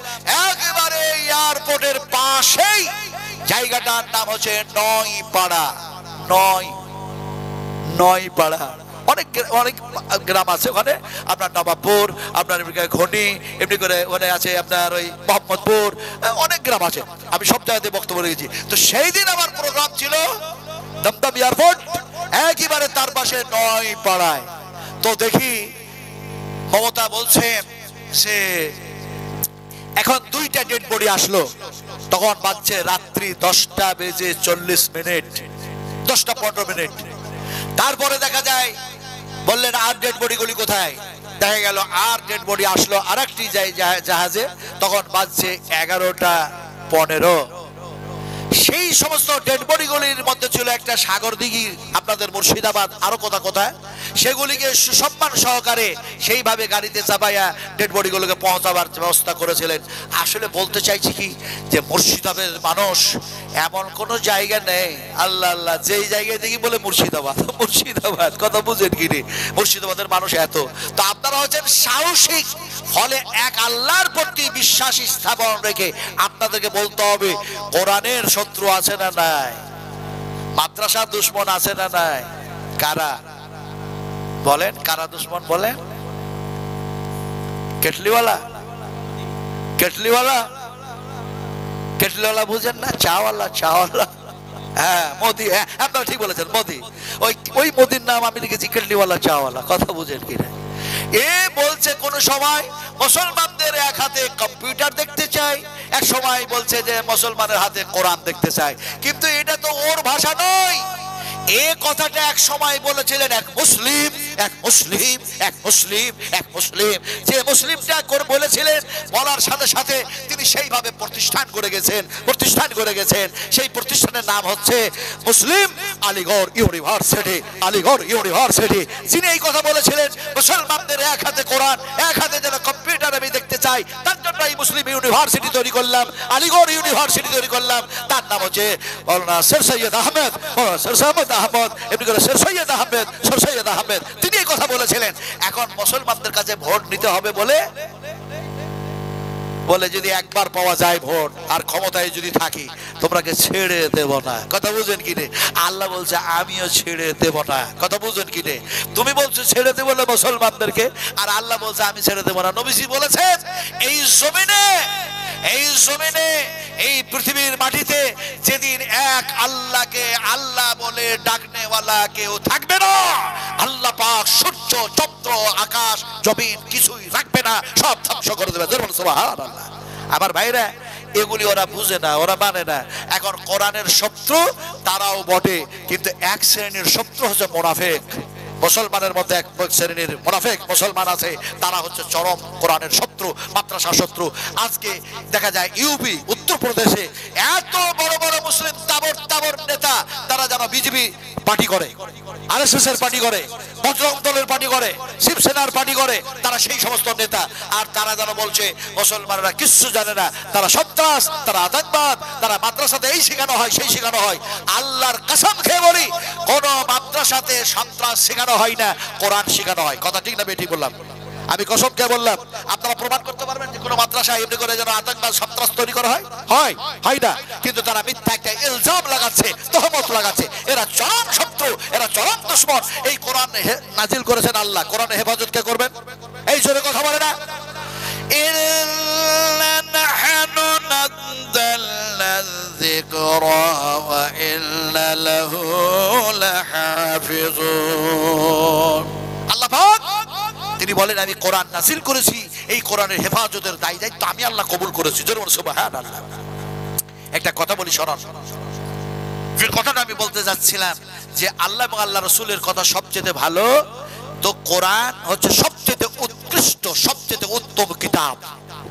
একেবারে এয়ারপোর্টের পাশেই জায়গাটার নাম হচ্ছে নয়পাড়া। অনেক গ্রাম আছে ওখানে, আপনার নবাবপুর, আপনার ঘনি, এমনি করে ওখানে আছে আপনার ওই মোহাম্মদপুর, অনেক গ্রাম আছে। আমি সব জায়গাতে বক্তব্য রেখেছি। তো সেই দিন আমার প্রোগ্রাম ছিল দমদম এয়ারপোর্ট, একেবারে তার পাশে 9 পাড়ায়। তো দেখি মমতা বলছে সে এখন 2টা ডেড বডি আসলো, তখন বাজছে রাত্রি 10:40 10:15। তারপরে দেখা যায় বললেন আর ডেড বডিগুলি কোথায়, দেখা গেল আর ডেড বডি আসলো আরেকটি জাহাজে, তখন বাজছে 11:15। সেই সমস্ত ডেড বডিগুলির মধ্যে ছিল একটা সাগর দিঘি, আপনাদের মুর্শিদাবাদ আরো কোথায়, সেগুলিকে সুসম্মান সহকারে সেইভাবে গাড়িতে চাপাইয়া ডেড বডিগুলোকে পৌঁছাবার ব্যবস্থা করেছিলেন। আসলে বলতে চাইছি কি যে মুর্শিদাবাদের মানুষ এমন কোন জায়গা নেই, আল্লাহ আল্লাহ যেই জায়গায় দেখি বলে মুর্শিদাবাদ মুর্শিদাবাদ, কথা বুঝেন কি রে, মুর্শিদাবাদের মানুষ এত। তো আপনারা হচ্ছেন সাহসিক, ফলে এক আল্লাহর প্রতি বিশ্বাস স্থাপন রেখে আপনাদেরকে বলতে হবে কোরআনের শত্রু আছে না নাই, মাদ্রাসা দুশ্মন আছে না নাই। কারা বলেন, কারা দুশ্মন বলেন? কেটলিওয়ালা, কেটলিওয়ালা, কেটলিওয়ালা বুঝেন না? চাওয়ালা, চাওয়ালা, হ্যাঁ মোদি, হ্যাঁ আপনারা ঠিক বলেছেন মোদি। ওই মোদির নাম আমি লিখেছি কেটলিওয়ালা চাওয়ালা, কথা বুঝেন কিনা? এ বলছে কোন সময় মুসলমানদের এক হাতে কম্পিউটার দেখতে চাই, এক সময় বলছে যে মুসলমানের হাতে কোরআন দেখতে চাই, কিন্তু এটা তো ওর ভাষা নয়। এ কথাটা এক সময় বলেছিলেন এক মুসলিম, এক মুসলিম, এক মুসলিম, এক মুসলিম। যে মুসলিমটা বলেছিলেন, বলার সাথে সাথে তিনি সেইভাবে প্রতিষ্ঠান করে গেছেন। সেই প্রতিষ্ঠানের নাম হচ্ছে মুসলিম আলিগড় ইউনিভার্সিটি, আলিগড় ইউনিভার্সিটি। যিনি এই কথা বলেছিলেন মুসলমানদের এক হাতে কোরআন, এক হাতে যেন কম্পিউটার আমি দেখতে চাই, তার জন্য এই মুসলিম ইউনিভার্সিটি তৈরি করলাম, আলিগড় ইউনিভার্সিটি তৈরি করলাম। তার নাম হচ্ছে স্যার সৈয়দ আহমেদ, স্যার সৈয়দ আহমদ, এমনি করে স্যার সৈয়দ আহমেদ, স্যার সৈয়দ আহমেদ, তিনি এই কথা বলেছিলেন। এখন মুসলমানদের কাছে ভোট নিতে হবে বলে যদি একবার পাওয়া যায় ভোট আর ক্ষমতায় যদি থাকি, তোমরাকে ছেড়ে দেব না, কথা বুঝেন কিনে? আল্লাহ বলছে আমিও ছেড়ে দেব না, কথা বুঝেন কিনে? তুমি বলছো ছেড়ে দেবো না মুসলমানদেরকে, আর আল্লাহ বলছে আমি ছেড়ে দেব না। নবীজি বলেছেন এই জমিনে, এই পৃথিবীর মাটিতে যেদিন এক আল্লাহকে আল্লাহ বলে ডাকনেওয়ালা কেউ থাকবে না, আল্লাহ পাক সূর্য, চন্দ্র, আকাশ, জমিন কিছুই রাখবে না, সব ধ্বংস করে দেবে। সুবহানাল্লাহ। আমার ভাইরা, এগুলি ওরা বুঝে না, ওরা মানে না। এখন কোরআনের শত্রু তারাও বটে, কিন্তু এক শ্রেণীর শত্রু হচ্ছে মুনাফিক। মুসলমানের মধ্যে এক শ্রেণীর মুনাফিক মুসলমান আছে, তারা হচ্ছে চরম কোরআনের শত্রু, মাদ্রাসা শত্রু। আজকে দেখা যায় ইউপি, উত্তরপ্রদেশে এত বড় বড় মুসলিম তাবর নেতা, তারা যেন বিজেপি পার্টি করে, আরএসএস এর পার্টি করে, বজরং দলের পার্টি করে, শিবসেনার পার্টি করে, তারা সেই সমস্ত নেতা। আর তারা যেন বলছে মুসলমানরা কিচ্ছু জানে না, তারা সন্ত্রাস, তারা আতঙ্কবাদ, তারা মাদ্রাসাতে এই শেখানো হয়, সেই শেখানো হয়। আল্লাহর কসম খেয়ে বলি, কোন মাদ্রাসাতে সন্ত্রাস শেখানো হয় না, কোরআন শেখানো হয়। কথা ঠিক না বেঠিক বললাম? আমি কসম খেয়ে বললাম। আপনারা প্রমাণ করতে পারবেন যে কোন মাদ্রাসা এমনি করে যেন আতঙ্কবাদ, সন্ত্রাস তৈরি করা হয়? হয় না। কিন্তু তারা মিথ্যা একটা ইলজাম লাগাচ্ছে, তহমত লাগাচ্ছে। এরা চরম শত্রু, এরা চরম দুশমন। এই কোরআন নাজিল করেছেন আল্লাহ, কোরআনে হেফাজত কে করবেন? এই জোরে কথা বলে না? ইন্না নাহনু নাযালনা যিকরা ওয়া ইন্না লাহু লাহাফিজুন। আল্লাহ পাক তিনি বলেন আমি কোরআন নাযিল করেছি, এই কোরআনের হেফাজতের দায়িত্ব আমি আল্লাহ কবুল করেছি। জোরে বলুন সুবহানাল্লাহ। একটা কথা বলি শোনান। যে কথাটা আমি বলতে যাচ্ছিলাম যে আল্লাহ এবং আল্লাহ রাসূলের কথা সবচেয়ে ভালো, তো কোরআন হচ্ছে সবচেয়ে উৎকৃষ্ট, সবচেয়ে উত্তম কিতাব।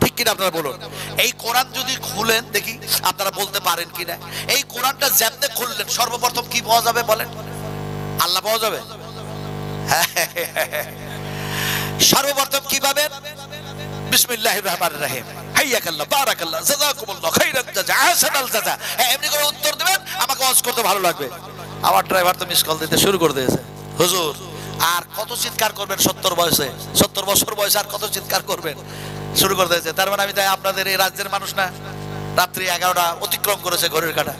ঠিক কিনা আপনারা বলুন? এই কোরআন যদি খুলেন দেখি, আপনারা বলতে পারেন কিনা, এই কোরআনটা যেমনে খুললেন সর্বপ্রথম কি পাওয়া যাবে বলেন? আল্লাহ পাওয়া যাবে। সর্বপ্রথম কি পাবেন? বিসমিল্লাহির রহমানির রহিম, হাইয়াকাল্লাহ, বারাকাল্লাহ, জাযাকুমুল্লাহ খাইরান জাযা, আহসানাল জাযা। এমনি করে উত্তর দিবেন, আমাকে ওয়াজ করতে ভালো লাগবে। আমার ড্রাইভার তো মিস কল দিতে শুরু করে দিয়েছে। হুজুর আর কত চিৎকার করবেন? 70 বয়সে, 70 বছর বয়সে আর কত চিৎকার করবেন? শুরু করে দিয়েছে। তার মানে আমি তাই আপনাদের এই রাজ্যের মানুষ না? রাত্রি 11টা অতিক্রম করেছে ঘড়ির কাঁটা,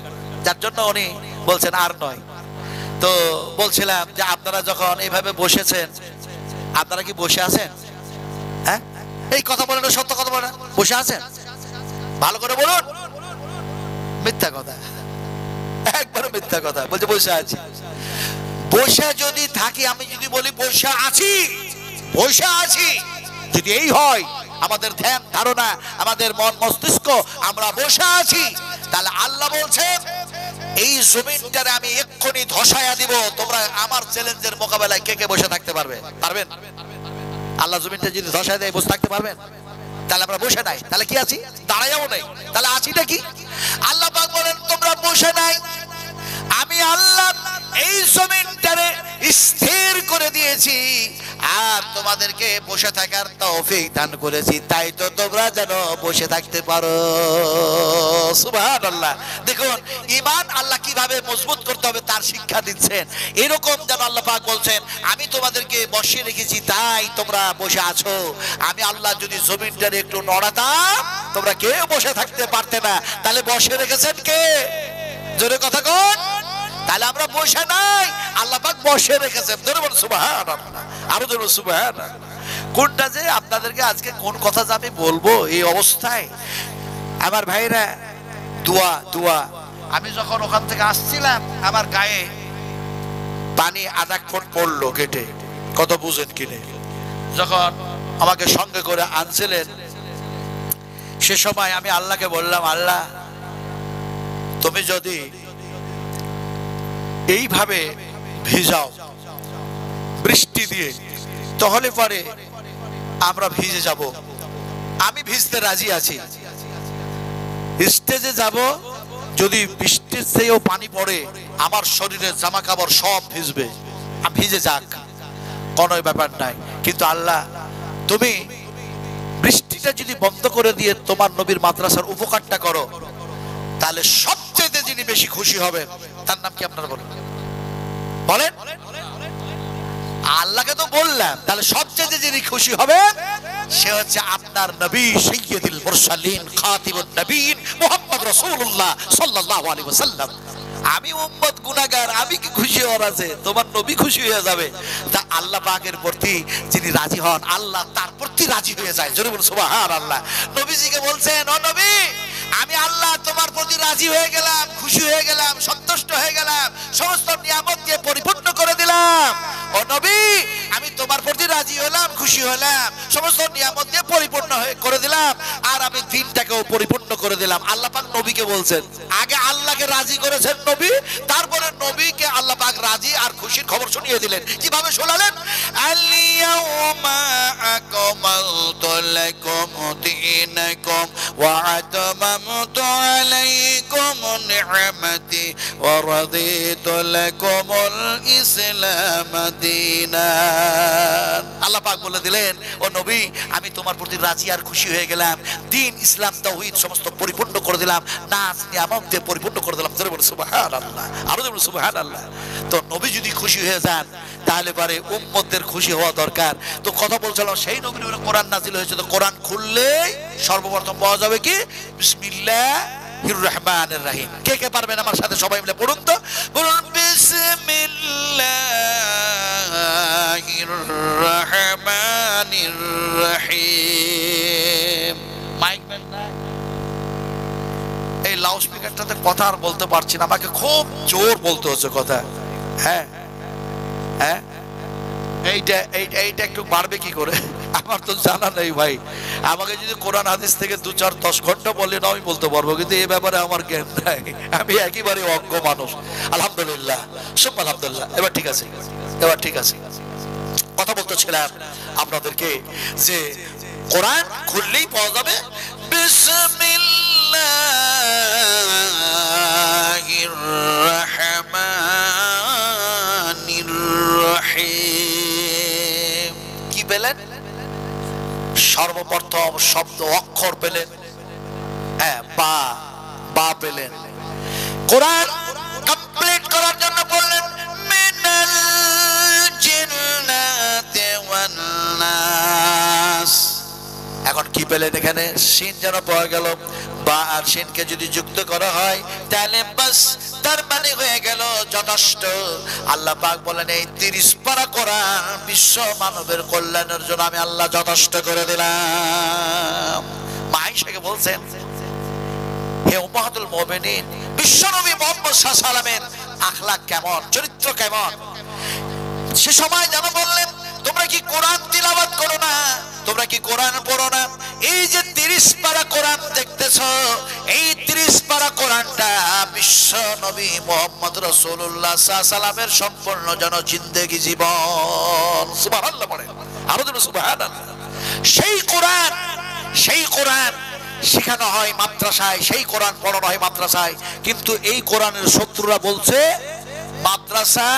যার জন্য উনি বলছেন আর নয়। তো বলছিলাম যে আপনারা যখন এইভাবে বসেছেন, আপনারা কি বসে আছেন? হ্যাঁ, এই কথা বলেন, সত্য কথা বলেন, বসে আছেন? ভালো করে বলুন। মিথ্যা কথা, একবারও মিথ্যা কথা বলছে বসে আছি। বসে যদি থাকি, আমি যদি বলি বসে আছি, বসে আছি, যদি এই হয় আমাদের ধ্যান ধারণা, আমাদের মন মস্তিষ্ক, আমরা বসে আছি, তাহলে আল্লাহ বলছেন এই জমিনটারে আমি এক্ষুনি ধসায়া দিব। তোমরা আমার চ্যালেঞ্জের মোকাবেলায় কে কে বসে থাকতে পারবে? পারবেন? আল্লাহ জমিনটা যদি ধসায় দেয় বসে থাকতে পারবেন? তাহলে আমরা বসে নাই, তাহলে কি আছি? দাঁড়াইও নাই, তাহলে আছিটা কি? আল্লাহ পাক বলেন তোমরা বসে নাই, আমি আল্লাহ এই জমিনটারে স্থির করে দিয়েছি আর তোমাদেরকে বসে থাকার তৌফিক দান করেছি, তাই তো তোমরা যেন বসে থাকতে পারো। সুবহানাল্লাহ। দেখুন ঈমান আল্লাহ কিভাবে মজবুত করতে হবে তার শিক্ষা দিচ্ছেন। এরকম যেন আল্লাহ পাক বলছেন আমি তোমাদেরকে বসিয়ে রেখেছি তাই তোমরা বসে আছো। আমি আল্লাহ যদি জমিনটারে একটু নড়াতাম তোমরা কেউ বসে থাকতে পারতে না, তাহলে বসে রেখেছেন কে? জোরে কথা কোন? তাহলে আমরা বসে নাই, আল্লাহ পাক বসে রেখেছেন। ধরে বলুন সুবহানাল্লাহ, আরো ধরুন সুবহানাল্লাহ। কোনটা যে আপনাদেরকে আজকে কোন কথা যে আমি বলবো এই অবস্থায় আমার ভাইরা, দোয়া দোয়া। আমি যখন ওখান থেকে আসছিলাম আমার গায়ে পানি আধা ফুট পড়লো কেটে, কত বুঝেন কিনে। যখন আমাকে সঙ্গে করে আনছিলেন সে সময় আমি আল্লাহকে বললাম, আল্লাহ তুমি যদি এইভাবে ভিজাও বৃষ্টি দিয়ে তাহলে পরে আমরা ভিজে যাব, আমি ভিজতে রাজি আছি। স্টেজে যাব, যদি বৃষ্টির চেয়েও পানি পড়ে আমার শরীরের জামা কাপড় সব ভিজবে, ভিজে যাক, কোনো ব্যাপার নাই। কিন্তু আল্লাহ তুমি বৃষ্টিটা যদি বন্ধ করে দিয়ে তোমার নবীর মাদ্রাসার উপকারটা করো, তাহলে সবচেয়ে যিনি বেশি খুশি হবে তার নাম কি আপনারা বলেন? বলেন। আল্লাহকে তো বললাম, তাহলে সবচেয়ে যিনি খুশি হবে সে হচ্ছে আপনার নবী সাইয়্যিদুল মুরসালিন খাতিমুন নবীন মুহাম্মদ রাসূলুল্লাহ সাল্লাল্লাহু আলাইহি ওয়াসাল্লাম। আমি উম্মত গুনাহগার, আমি কি খুশি হওয়ার আছে? তোমার নবী খুশি হয়ে যাবে। তা আল্লাহ পাকের প্রতি যিনি রাজি হন আল্লাহ তার প্রতি রাজি হয়ে যায়। জোরে বলুন সুবহানাল্লাহ। নবীজিকে বলছেন, ও নবী আমি আল্লাহ তোমার প্রতি রাজি হয়ে গেলাম, খুশি হয়ে গেলাম, সন্তুষ্ট হয়ে গেলাম, সমস্ত নিয়ামত দিয়ে পরিপূর্ণ করে দিলাম। ও নবী আমি তোমার প্রতি রাজি হলাম, খুশি হলাম, সমস্ত নিয়ামত দিয়ে পরিপূর্ণ করে দিলাম, আর আমি দিনটাকেও পরিপূর্ণ করে দিলাম। আল্লাহ পাক নবীকে বলছেন, আগে আল্লাহকে রাজি করেছেন নবী, তারপরে নবীকে আল্লাহ পাক রাজি আর খুশির খবর শুনিয়ে দিলেন। কিভাবে শোনালেন? আল-ইয়াউমা আকমালতু লাকুম দীনাকুম ওয়া আতমামতু আলাইকুম নি'মাতি ওয়া রাদিতু লাকুমুল ইসলাম দীনান। আল্লাহ পাক বলে দিলেন, ও নবী আমি তোমার প্রতি রাজি আর খুশি হয়ে গেলাম, দ্বীন ইসলাম তাওহীদ সমস্ত পরিপূর্ণ করে দিলাম, নাজ নিয়ামত দিয়ে পরিপূর্ণ করে দিলাম। জোরে বলুন সুবহানাল্লাহ, আরো বলুন সুবহানাল্লাহ। তো নবী যদি খুশি হয়ে যান তাহলে পরে উম্মতদের খুশি হওয়া দরকার। তো কথা বলছিলাম সেই নবীর উপরে কোরআন নাযিল হয়েছে, তো কোরআন খুললেই সর্বপ্রথম পাওয়া যাবে কি? বিসমিল্লাহির রহমানির রহিম। কে কে পারবেন আমার সাথে সবাই মিলে পড়ুন তো, বলুন বিসমিল্লাহির রহমানির রহিম। মাইক বেন না, এই লাউড স্পিকারটাতে কথা আর বলতে পারছি না, আমাকে খুব জোর বলতে হচ্ছে কথা। হ্যাঁ হ্যাঁ, এইটা একটু বাড়বে কি করে আমার তো জানা নেই ভাই। আমাকে যদি কোরআন হাদিস থেকে 2-4-10 ঘন্টা বললে না আমি বলতে পারবো, কিন্তু এই ব্যাপারে আমার জ্ঞান নাই, আমি একেবারে অজ্ঞ মানুষ। আলহামদুলিল্লাহ, সব আলহামদুলিল্লাহ। এবার ঠিক আছে, এবার ঠিক আছে। কথা বলতেছিলাম আপনাদেরকে যে কোরআন খুললেই পাওয়া যাবে বিসমিল্লাহির রহমানির রহিম। কি পেলেন? সর্বপ্রথম শব্দ অক্ষর পেলেন, হ্যাঁ বা বা পেলেন। কোরআন কমপ্লিট করার জন্য বললেন মিনাল জিন্নাতি ওয়ান নাস। এখন কি পেলেন? এখানে সিন যেন পাওয়া গেল, বা আর সিনকে যদি যুক্ত করা হয় তাহলে বাস তার মানে হয়ে গেল যথেষ্ট। আল্লাহ পাক বলেন এই 30 পারা কোরআন বিশ্ব মানবের কল্যাণের জন্য আমি আল্লাহ যথেষ্ট করে দিলাম। মা আয়েশাকে বলছেন, হে উম্মাহাতুল মুমিনিন, বিশ্বনবী মুহাম্মদ সাল্লাল্লাহু আলাইহি ওয়াসাল্লামের আখলাক কেমন, চরিত্র কেমন? সে সময় যেন বললেন, তোমরা কি কোরআন তিলাওয়াত করো না, তোমরা কি কোরআন পড়ো না? এই যে 30 পারা কোরআন দেখতেছ, এই 30 পারা কোরআনটা বিশ্ব নবী মুহাম্মদ রাসূলুল্লাহ সাল্লাল্লাহু আলাইহি সাল্লামের সম্পূর্ণ যেন জিন্দেগি জীবন। সুবহানাল্লাহ পড়ে, আরো যেন সুবহানাল্লাহ। সেই কোরআন শেখানো হয় মাদ্রাসায়, সেই কোরআন পড়ানো হয় মাদ্রাসায়। কিন্তু এই কোরআনের শত্রুরা বলছে মাদ্রাসা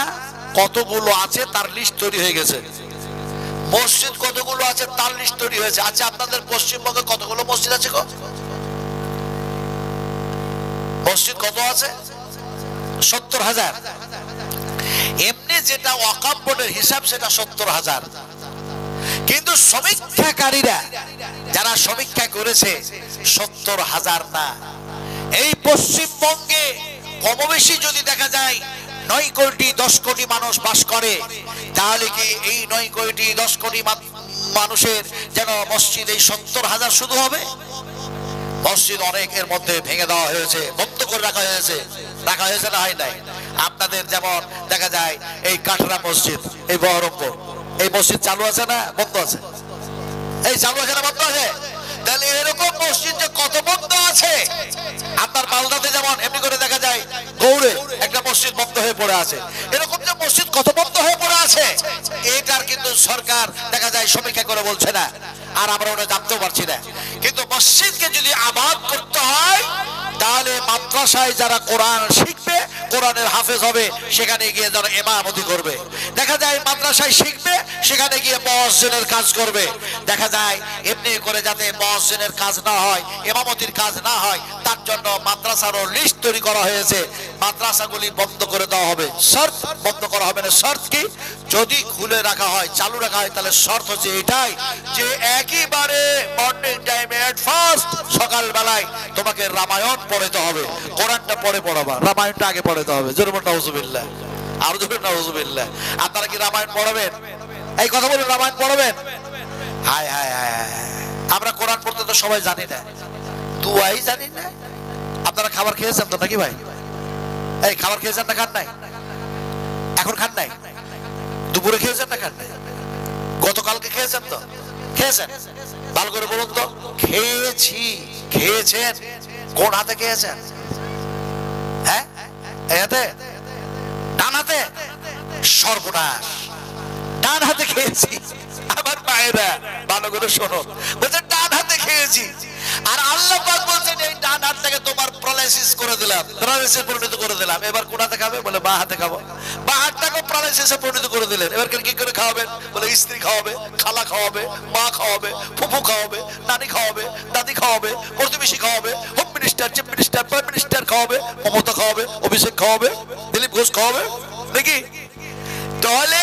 কতগুলো আছে তার লিস্ট তৈরি হয়ে গেছে, মসজিদ কতগুলো আছে তার লিস্ট তৈরি হয়েছে। আচ্ছা, আপনাদের পশ্চিমবঙ্গে কতগুলো মসজিদ আছে গো? মসজিদ কত আছে? 70,000। এমনি যেটা ওয়াকফ বোর্ডের হিসাব সেটা 70,000, কিন্তু সমীক্ষাকারীরা যারা সমীক্ষা করেছে 70,000 না। এই পশ্চিমবঙ্গে কমবেশি যদি দেখা যায় 9 কোটি 10 কোটি মানুষ বাস করে, তাহলে কি এই 9 কোটি 10 কোটি মানুষের যেন মসজিদ এই 70,000 শুধু হবে? মসজিদ অনেকের মধ্যে ভেঙে দেওয়া হয়েছে, বন্ধ করে রাখা হয়েছে না হয় নাই? আপনাদের যেমন দেখা যায় এই কাটরা মসজিদ, এই বহরমপুর, এই মসজিদ চালু আছে না বন্ধ আছে? এই চালু আছে না বন্ধ আছে? তাহলে এরকম মসজিদ যে কত বন্ধ আছে। আপনার মালদাতে যেমন এমনি করে দেখা যায় গৌড়ে একটা মসজিদ বন্ধ হয়ে পড়ে আছে, এরকম যে মসজিদ কত বন্ধ হয়ে পড়ে আছে, এটার কিন্তু সরকার দেখা যায় সমীক্ষা করে বলছে না, আর আমরা ওটা জানতেও পারছি না। কিন্তু মসজিদকে যদি আবাদ করতে হয়, তাহলে মাদ্রাসায় যারা কোরআন শিখবে, কোরআনের হাফেজ হবে, সেখানে গিয়ে যারা ইমামতি করবে। দেখা যায় মাদ্রাসায় শিখবে, সেখানে গিয়ে মুয়াজ্জিনের কাজ করবে। দেখা যায় এমনি করে যাতে মুয়াজ্জিনের কাজ না হয়, ইমামতির কাজ না হয়, তার জন্য মাদ্রাসারও লিস্ট তৈরি করা হয়েছে। মাদ্রাসাগুলি বন্ধ করে দেওয়া হবে, শর্ত বন্ধ করা হবে না। শর্ত কি? যদি খুলে রাখা হয়, চালু রাখা হয়, তাহলে শর্ত হচ্ছে এটাই যে একেবারে মর্নিং টাইমে এট ফার্স্ট সকাল বেলায় তোমাকে রামায়ণ পড়তে হবে। কোরআনটা পরে পড়াবা, রামায়ণটা আগে পড়তে হবে। জোরে বলুন নাউজুবিল্লাহ, আর জোরে নাউজুবিল্লাহ। আপনারা কি রামায়ণ পড়াবেন? এই কথা বলুন, রামায়ণ পড়াবেন? হায় হায় হায়, আমরা কোরআন পড়তে তো সবাই জানি না, দুয়াই জানি না। আপনারা খাবার খেয়েছেন তো নাকি ভাই? এই খাবার খেয়েছেন না খান নাই? এখন খান নাই? দুপুরে খেয়েছেন না খান নাই? গতকালকে খেয়েছেন তো? খেয়েছেন? ভালো করে বলুন তো। খেয়েছি। খেয়েছেন? কোন হাতে খেয়েছেন? হ্যাঁ, এই হাতে? ডান হাতে? সর্বনাশ, ডান হাতে খেয়েছি। আমার মায়েরা ভালো করে শোনো, বলছে ডান হাতে খেয়েছি। আর আল্লাহ পাক বলছেন এই ডান হাতটাকে তোমার প্যারালাইসিস করে দিলাম, প্যারালাইসিসে পরিণত করে দিলাম। এবার কোন হাতে খাবে? বলে বাঁ হাতে খাবো। বাঁ হাতটাকে প্যারালাইসিসে পরিণত করে দিলেন। এবার কি করে খাওয়াবেন? বলে স্ত্রী খাওয়াবে, খালা খাওয়াবে, মা খাওয়াবে, ফুফু খাওয়াবে, নানি খাওয়াবে, দাদি খাওয়াবে, প্রতিবেশী খাওয়াবে, home minister, chief minister, prime minister খাওয়াবে, মমতা খাওয়াবে, অভিষেক খাওয়াবে, দিলীপ ঘোষ খাওয়াবে, দেখি। তাহলে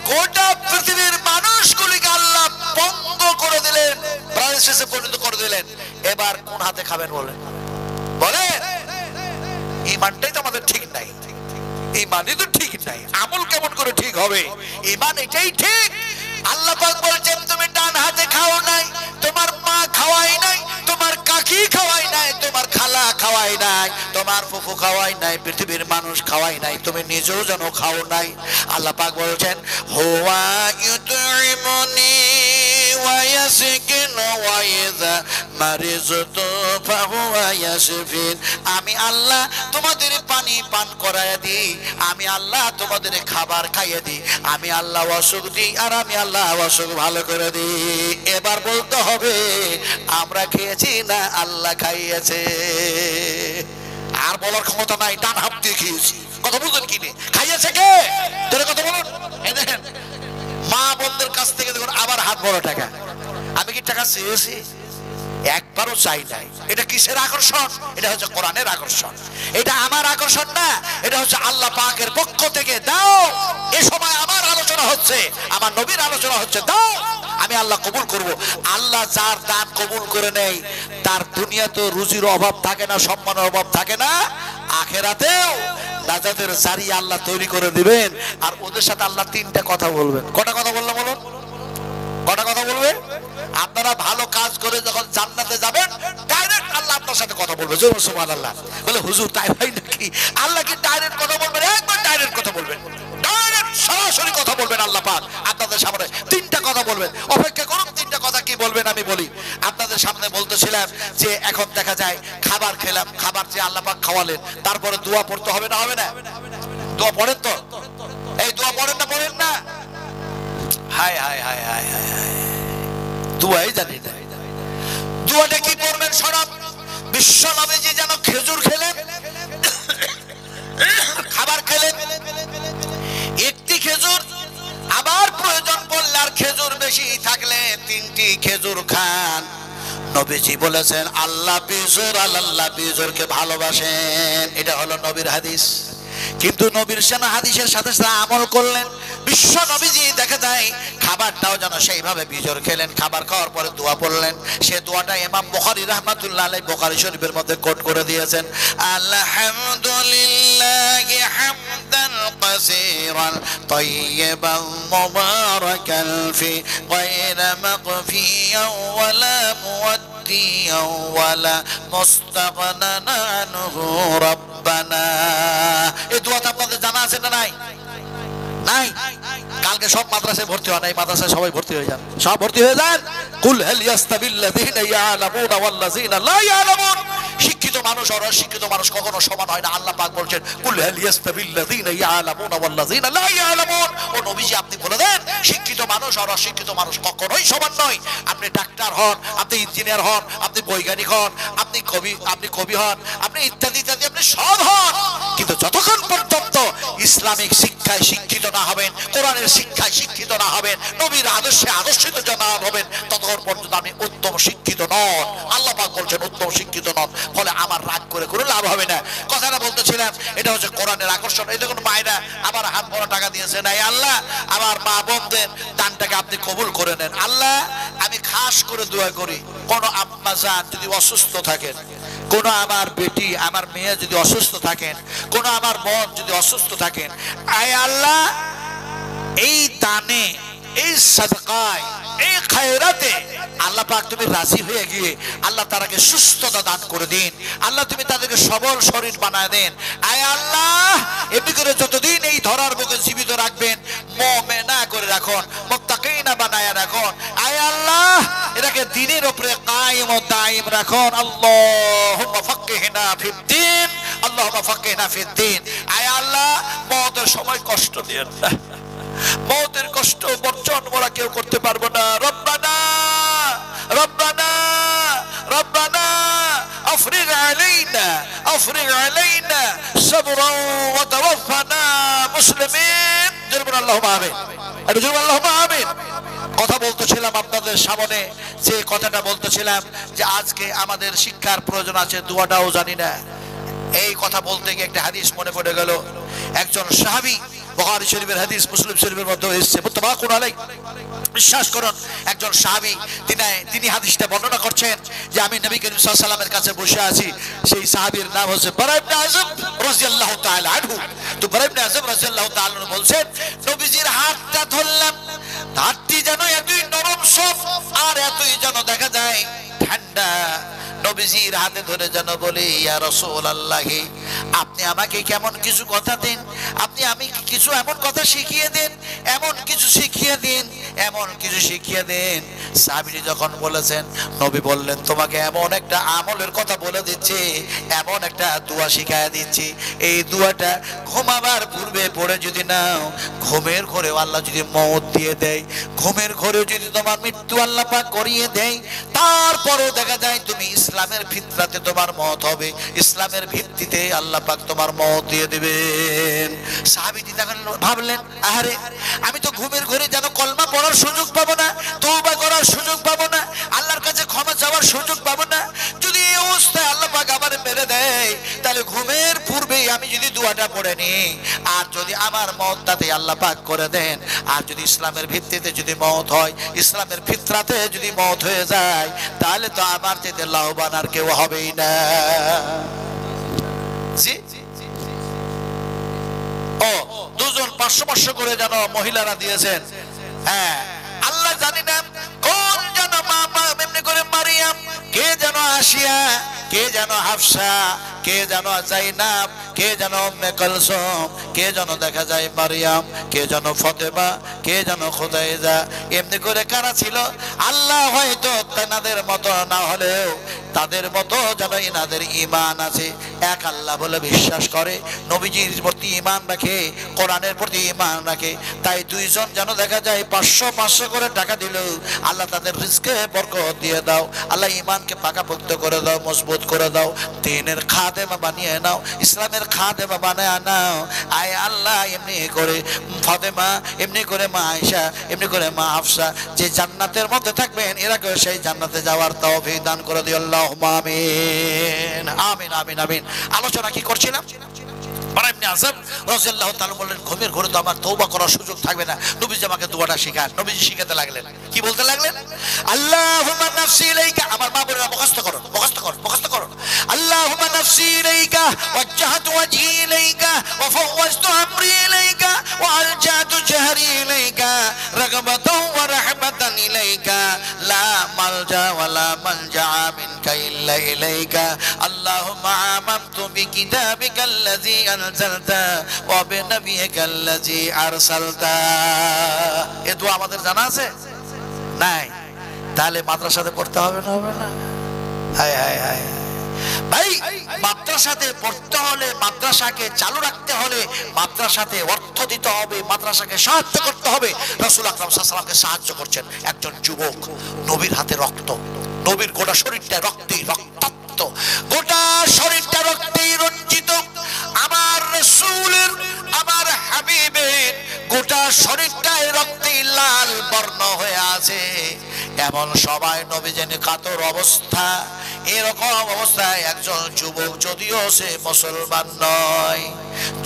গোটা পৃথিবীর মানুষগুলিকে আল্লাহ বন্ধ করে দিলেন, প্যারালাইসিসে পরিণত করে দিলেন। এবার কোন হাতে খাবেন বলেন? বলেন। ঈমানটাই তো আমাদের ঠিক নাই, ঈমানই তো ঠিক নাই, আমল কেমন করে ঠিক হবে? ঈমান এটাই ঠিক। আল্লাহ পাক বলছেন তুমি ডান হাতে খাও নাই, তোমার মা খাওয়াই নাই, তোমার কাকি খাওয়াই নাই, তোমার খালা খাওয়াই নাই, তোমার ফুফু খাওয়াই নাই, পৃথিবীর মানুষ খাওয়াই নাই, তুমি নিজেও যেন খাও নাই। আল্লাহ পাক বলছেন হুয়া ইউতইমুনি ওয়া ইয়াসকিনু ওয়া ইযা মারিজতু ফাহুয়া ইয়াশফিন। আমি আল্লাহ তোমাদের পানি পান করায় দিই, আমি আল্লাহ তোমাদের খাবার খাইয়ে দিই, আমি আল্লাহ অসুখ দিই, আর আমি আল্লাহ অসুখ ভালো করে দিই। এবার বলতে হবে আমরা খেয়েছি না আল্লাহ খাইয়েছে? আর বলার ক্ষমতা নাই, ডান হাত দিয়ে খেয়েছি। কথা বুঝলেন কি? খাইয়েছে কে? তোর কথা বলুন। এই দেখেন মা বোনদের কাছ থেকে দেখুন আবার হাত বড় টাকা। আমি কি টাকা চেয়েছি? একবারও চাই নাই। এটা কিসের আকর্ষণ? এটা হচ্ছে কোরআনের আকর্ষণ। এটা আমার আকর্ষণ না, এটা হচ্ছে আল্লাহ পাকের পক্ষ থেকে দাও। এই সময় আমার আলোচনা হচ্ছে, আমার নবীর আলোচনা হচ্ছে, দাও আমি আল্লাহ কবুল করব। আল্লাহ যার দান কবুল করে নেয় তার দুনিয়াতে রুজির অভাব থাকে না, সম্মানের অভাব থাকে না, আখেরাতেও নাজাতের জারিয়া আল্লাহ তৈরি করে দিবেন। আর ওদের সাথে আল্লাহ 3টা কথা বলবেন। কটা কথা বললাম বলুন? কটা কথা বলবে? আপনারা ভালো কাজ করে যখন জান্নাতে যাবেন, ডাইরেক্ট আল্লাহ আপনার সাথে কথা বলবে। জোরে সুবহানাল্লাহ। বলে হুজুর তাই হয় নাকি? আল্লাহ কি ডাইরেক্ট কথা বলবেন? একবার ডাইরেক্ট কথা বলবেন, ডাইরেক্ট সরাসরি কথা বলবেন আল্লাহ পাক আপনাদের সামনে, তিনটা কথা বলবেন। অপেক্ষা করুন, তিনটা কথা কি বলবেন আমি বলি। আপনাদের সামনে বলতেছিলাম যে এখন দেখা যায় খাবার খেলাম, খাবার যে আল্লাহ পাক খাওয়ালেন, তারপরে দোয়া পড়তে হবে না? হবে না? দোয়া পড়েন তো? এই দোয়া পড়েন না? পড়েন না? হায় হায় হায় হায় হায় হায়, দোয়াই জানি না। দোয়াটা কি পড়বেন শোনান। বিশ্ব নবীজি যেন খেজুর খেলেন, খাবার খেলেন, একটি খেজুর, আবার প্রয়োজন পড়লে আর খেজুর বেশি থাকলে 3টি খেজুর খান। নবীজি বলেছেন আল্লাহ বিজুর, আল্লাহ বিজুরকে ভালোবাসেন, এটা হলো নবীর হাদিস। কিন্তু নবীর সেনা হাদিসের সাথে সাথে আমল করলেন। বিশ্ব নবীজি দেখা যায় খাবারটাও যেন সেইভাবে বিজোর খেলেন, খাবার খাওয়ার পরে দোয়া পড়লেন। সে দোয়াটা ইমাম বুখারী রাহমাতুল্লাহ আলাইহি বুখারী শরীফের মধ্যে কোট করে দিয়েছেন, আলহামদুলিল্লাহি হামদান কাসীরান তাইয়িবান মুবারাকান ফি গায়রা মাগফিয়ান ওয়ালা মুওয়াদ্দিয়ান ওয়ালা মুস্তাগনান আনহু রাব্বানা। এই দোয়াটা আপনাদের জানা আছে না নাই? নাই? কালকে সব মাদ্রাসায় ভর্তি হয় না, এই মাদ্রাসায় সবাই ভর্তি হয়ে যান, সব ভর্তি হয়ে যান। কুল হাল ইয়াস্তাবিল্লাযীনা ইয়ালামুনা ওয়াল্লাযীনা লা ইয়ালামুন। শিক্ষিত মানুষ আর অশিক্ষিত মানুষ কখনো সমান হয় না। আল্লাহ পাক বলছেন কুল হাল ইয়াস্তাবিল্লাযীনা ইয়ালামুনা ওয়াল্লাযীনা লা ইয়ালামুন। ও নবীজি আপনি বলে দেন শিক্ষিত মানুষ আর অশিক্ষিত মানুষ কখনোই সমান নয়। আপনি ডাক্তার হন, আপনি ইঞ্জিনিয়ার হন, আপনি বৈজ্ঞানিক হন, আপনি কবি হন, আপনি ইত্যাদি ইত্যাদি, আপনি সব হন, কিন্তু যতক্ষণ পর্যন্ত ইসলামিক শিক্ষায় শিক্ষিত না হবেন, কোরআনের শিক্ষায় শিক্ষিত না হবেন, নবীর আদর্শে আদর্শিত না হবেন, ততক্ষণ পর্যন্ত আপনি উত্তম শিক্ষিত নন। আল্লাহ পাক বলছেন উত্তম শিক্ষিত নন। ফলে আমার রাগ করে কোনো লাভ হবে না। কথাটা বলতেছিলাম, এটা হচ্ছে কোরআনের আকর্ষণ। এই দেখুন মায়েরা আবার হাত ভরা টাকা দিয়েছে, নাই আল্লাহ আমার মা বোনদের দানটাকে আপনি কবুল করে নেন। আল্লাহ আমি খাস করে দোয়া করি, কোন আম্মা জান যদি অসুস্থ থাকেন, কোন আমার বেটি আমার মেয়ে যদি অসুস্থ থাকেন, কোন আমার বোন যদি অসুস্থ থাকেন, আয় আল্লাহ এই দানে, এই সাদকায়, এই খায়রাতে আল্লাহ পাক তুমি রাজি হয়ে গিয়ে আল্লাহ তাদেরকে সুস্থতা দান করে দিন। আল্লাহ তুমি তাদেরকে সবল শরীর বানায় দেন। আয় আল্লাহ এমনি করে যতদিন এই ধরার বুকে জীবিত রাখবেন, মুমিনা করে রাখুন, মুত্তাকিনা বানায় রাখুন। আয় আল্লাহ এটাকে দিনের উপরে কায়েম ও দায়েম রাখুন। আল্লাহুম্মা ফাক্কিহনা ফিদ্দীন, আল্লাহুম্মা ফাক্কিহনা ফিদ্দীন। আয় আল্লাহ মওতের সময় কষ্ট দিয়েন না, মওতের কষ্ট বর্জন মোরা কেউ করতে পারবো না। রব্বানা রব্বানা রব্বানা আফরিগ আলাইনা, আফরিগ আলাইনা সাবরান ওয়া তাওয়াফানা মুসলিমিন। জোরে আল্লাহুম্মা আমিন, আর জোরে আল্লাহুম্মা আমিন। কথা বলতেছিলাম আপনাদের সামনে, যে কথাটা বলতেছিলাম যে আজকে আমাদের শিক্ষার প্রয়োজন আছে, দোয়াটাও জানি না। এই কথা বলতে গিয়ে একটা হাদিস মনে পড়ে গেল। একজন সাহাবী, বুখারী শরীফের হাদিস, মুসলিম শরীফের মধ্যে এসেছে, মুত্তাফাকুন আলাইহি। বিশ্বাস করুন একজন সাহাবী তিনি হাদিসটা বর্ণনা করছেন যে আমি নবী করিম সাল্লাল্লাহু আলাইহি ওয়াসাল্লামের কাছে বসে আছি। সেই সাহাবীর নাম হচ্ছে বারা ইবনে আযব রাদিয়াল্লাহু তাআলা আনহু। তো বারা ইবনে আযব রাদিয়াল্লাহু তাআলা আনহু বলছেন নবীজির হাতটা ধরলাম, হাতটি যেন এতই নরম সফট আর এতই যেন দেখা যায় ঠান্ডা। নবীজির হাতে ধরে যেন বলি ইয়া রাসূলুল্লাহ আপনি আমাকে কেমন কিছু কথা দেন, আপনি আমি কিছু এমন কথা শিখিয়ে দেন, এমন কিছু শিখিয়ে দিন, এমন কিছু শিখিয়ে দেন। সাহাবী যখন বলেছেন, নবী বললেন তোমাকে এমন একটা আমলের কথা বলে দিচ্ছি, এমন একটা দোয়া শিখায় দিচ্ছি, এই দোয়াটা ঘুমাবার পূর্বে পড়ে যদি নাও, ঘুমের ঘরেও আল্লাহ যদি মওত দিয়ে দেয়, ঘুমের ঘরেও যদি তোমার মৃত্যু আল্লাহ পাক করিয়ে দেয়, তারপরেও দেখা যায় তুমি ইসলামের ফিতরাতে তোমার মওত হবে, ইসলামের ভিত্তিতে আল্লাহ পাক তোমার মওত দিয়ে দিবেন। সাহাবীটি তখন ভাবলেন আরে আমি তো ঘুমের ঘরে যেন কলমা পড়ার সুযোগ পাবো না, তওবা করার সুযোগ পাবো না, আল্লাহর কাছে ক্ষমা চাওয়ার সুযোগ পাবো না। যদি এই অবস্থায় আল্লাহ পাক আমারে মেরে দেয়, তাহলে ঘুমের পূর্বেই আমি যদি দোয়াটা পড়ে নিই, আর যদি আমার মওতটাতে আল্লাহ পাক করে দেন, আর যদি ইসলামের ভিত্তিতে যদি মওত হয়, ইসলামের ফিতরাতে যদি মওত হয়ে যায়, তাহলে তো আমার চেয়ে লাভবান আর কেউ হবেই না। জি ও দুজন 500 করে যেন মহিলারা দিয়েছেন। হ্যাঁ আল্লাহ জানি না কোন যেন মা এমনি করে মারিয়াম, কে যেন আসিয়া, কে যেন হাফসা, কে যেন জাইনাব, কে কে যেন উম্মে কুলসুম, কে যেন দেখা যায় মারিয়াম, কে যেন ফাতেমা, কে যেন খুদাইজা, এমনি করে কারা ছিল? আল্লাহ হয়তো তাদের মতো না হলেও তাদের মতো যেন এনাদের ঈমান আছে, এক আল্লাহ বলে বিশ্বাস করে, নবীজির প্রতি ঈমান রাখে, কোরআনের প্রতি ঈমান রাখে। তাই দুইজন যেন দেখা যায় 500 করে টাকা দিল, আল্লাহ তাদের রিজকে বরকত দিয়ে দাও, আল্লাহ ঈমানকে পাকাপোক্ত করে দাও, মজবুত করে দাও, দ্বীনের খাদেমা বানিয়ে নাও, ইসলামের খাদেমা বানিয়ে নাও। আয় আল্লাহ এমনি করে ফাতেমা, এমনি করে মা আয়েশা, এমনি করে মা হাফসা যে জান্নাতের মধ্যে থাকবেন, এরাকেও সেই জান্নাতে যাওয়ার তৌফিক দান করে দিও, আল্লাহুম্মা আমিন। আমিন আমিন আমিন। আলোচনা কি করছিলাম? বারা ইবনে আযব রাদিয়াল্লাহু তাআলা বললেন, ঘুমের ঘরে তো আমার তওবা করার সুযোগ থাকবে না, নবীজি আমাকে দোয়াটা শিখান। নবীজি শিখাতে লাগলেন, কি বলতে লাগলেন? আল্লাহুম্মা নাফসি ইলাইকা, আমার মা বোনেরা মুখস্থ করো, মুখস্থ করো, মুখস্থ করো। আল্লাহুম্মা নাফসি ইলাইকা ওয়াজহাতু ওয়াজহি ইলাইকা ওয়া ফাওয়াজতু আমরি ইলাইকা ওয়া আলজাতু জাহরি ইলাইকা রাগবাতাও ওয়া রাহমাতান ইলাইকা লা মালজা ওয়া লা মালজা মিনকা ইল্লা ইলাইকা। আল্লাহুম্মা আমানতু বিকিতাবিকা আল্লাযী আনজালতা ওয়া বিনাবিয়িকা আল্লাযী আরসালতা। এই দোয়া আমাদের জানা আছে? নাই। তাহলে মাদ্রাসাতে পড়তে হবে না? হবে না? হায় হায় হায় ভাই, মাদ্রাসাতে পড়তে হলে, মাদ্রাসাকে চালু রাখতে হলে মাদ্রাসাতে অর্থ দিতে হবে, মাদ্রাসাকে সাহায্য করতে হবে। রাসূল আকরাম সাল্লাল্লাহু আলাইহি ওয়াসাল্লামকে সাহায্য করছেন একজন যুবক, নবীর হাতে রক্ত, নবীর গোটা শরীরটা রক্তে রক্তাক্ত, গোটা শরীরটা রক্তে রঞ্জিত, আমার রাসূলের, আমার হাবিবের গোটা শরীরটাই রক্তে লাল বর্ণ হয়ে আছে। এমন সবাই নবী জেনে কাতর অবস্থা, এরকম অবস্থায় একজন যুবক, যদিও সে মুসলমান নয়,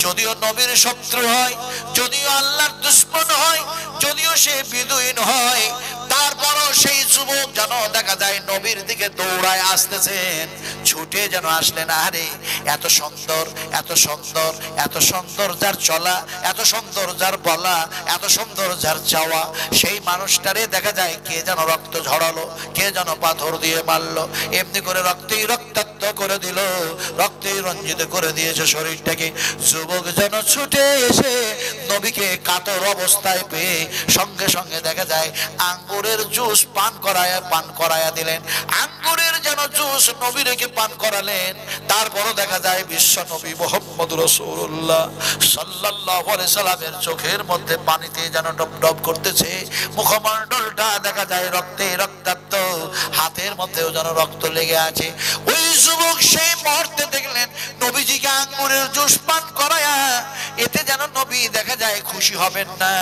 যদিও নবীর শত্রু হয়, যদিও আল্লাহর দুশমন হয়, যদিও সে বিদুইন হয়, তারপরও সেই যুবক যেন দেখা যায় নবীর দিকে দৌড়ায় আসতেছেন, ছুটে যেন আসলেন। আরে এত সুন্দর, এত সুন্দর, এত সুন্দর যার চলা, এত সুন্দর যার বলা, এত সুন্দর যার চাওয়া, সেই মানুষটারে দেখা যায় কে যেন রক্ত ঝরালো, কে যেন পাথর দিয়ে মারলো, এমনি করে রক্তেই রক্তাক্ত করে দিল, রক্তেই রঞ্জিত করে দিয়েছে শরীরটাকে। যুবক যেন ছুটে এসে নবীকে কাতর অবস্থায় পেয়ে সঙ্গে সঙ্গে দেখা যায় আঙ্গুরের জুস পান করায়া দিলেন, আঙ্গুরের যেন জুস নবীকে পান করালেন। তারপরও দেখা যায় বিশ্ব নবী মুহাম্মদ রাসূলুল্লাহ সাল্লাল্লাহু আলাইহি সাল্লামের চোখের মধ্যে পানিতে যেন ডবডব করতেছে, মুখমণ্ডলটা দেখা যায় রক্তে রক্তাক্ত, হাতের মধ্যেও যেন রক্ত লেগে আছে। ওই যুবক সেই মুহূর্তে দেখলেন নবীজিকে আঙ্গুরের জুস পান করায়া, এতে যেন নবী দেখা যায় খুশি হবেন না।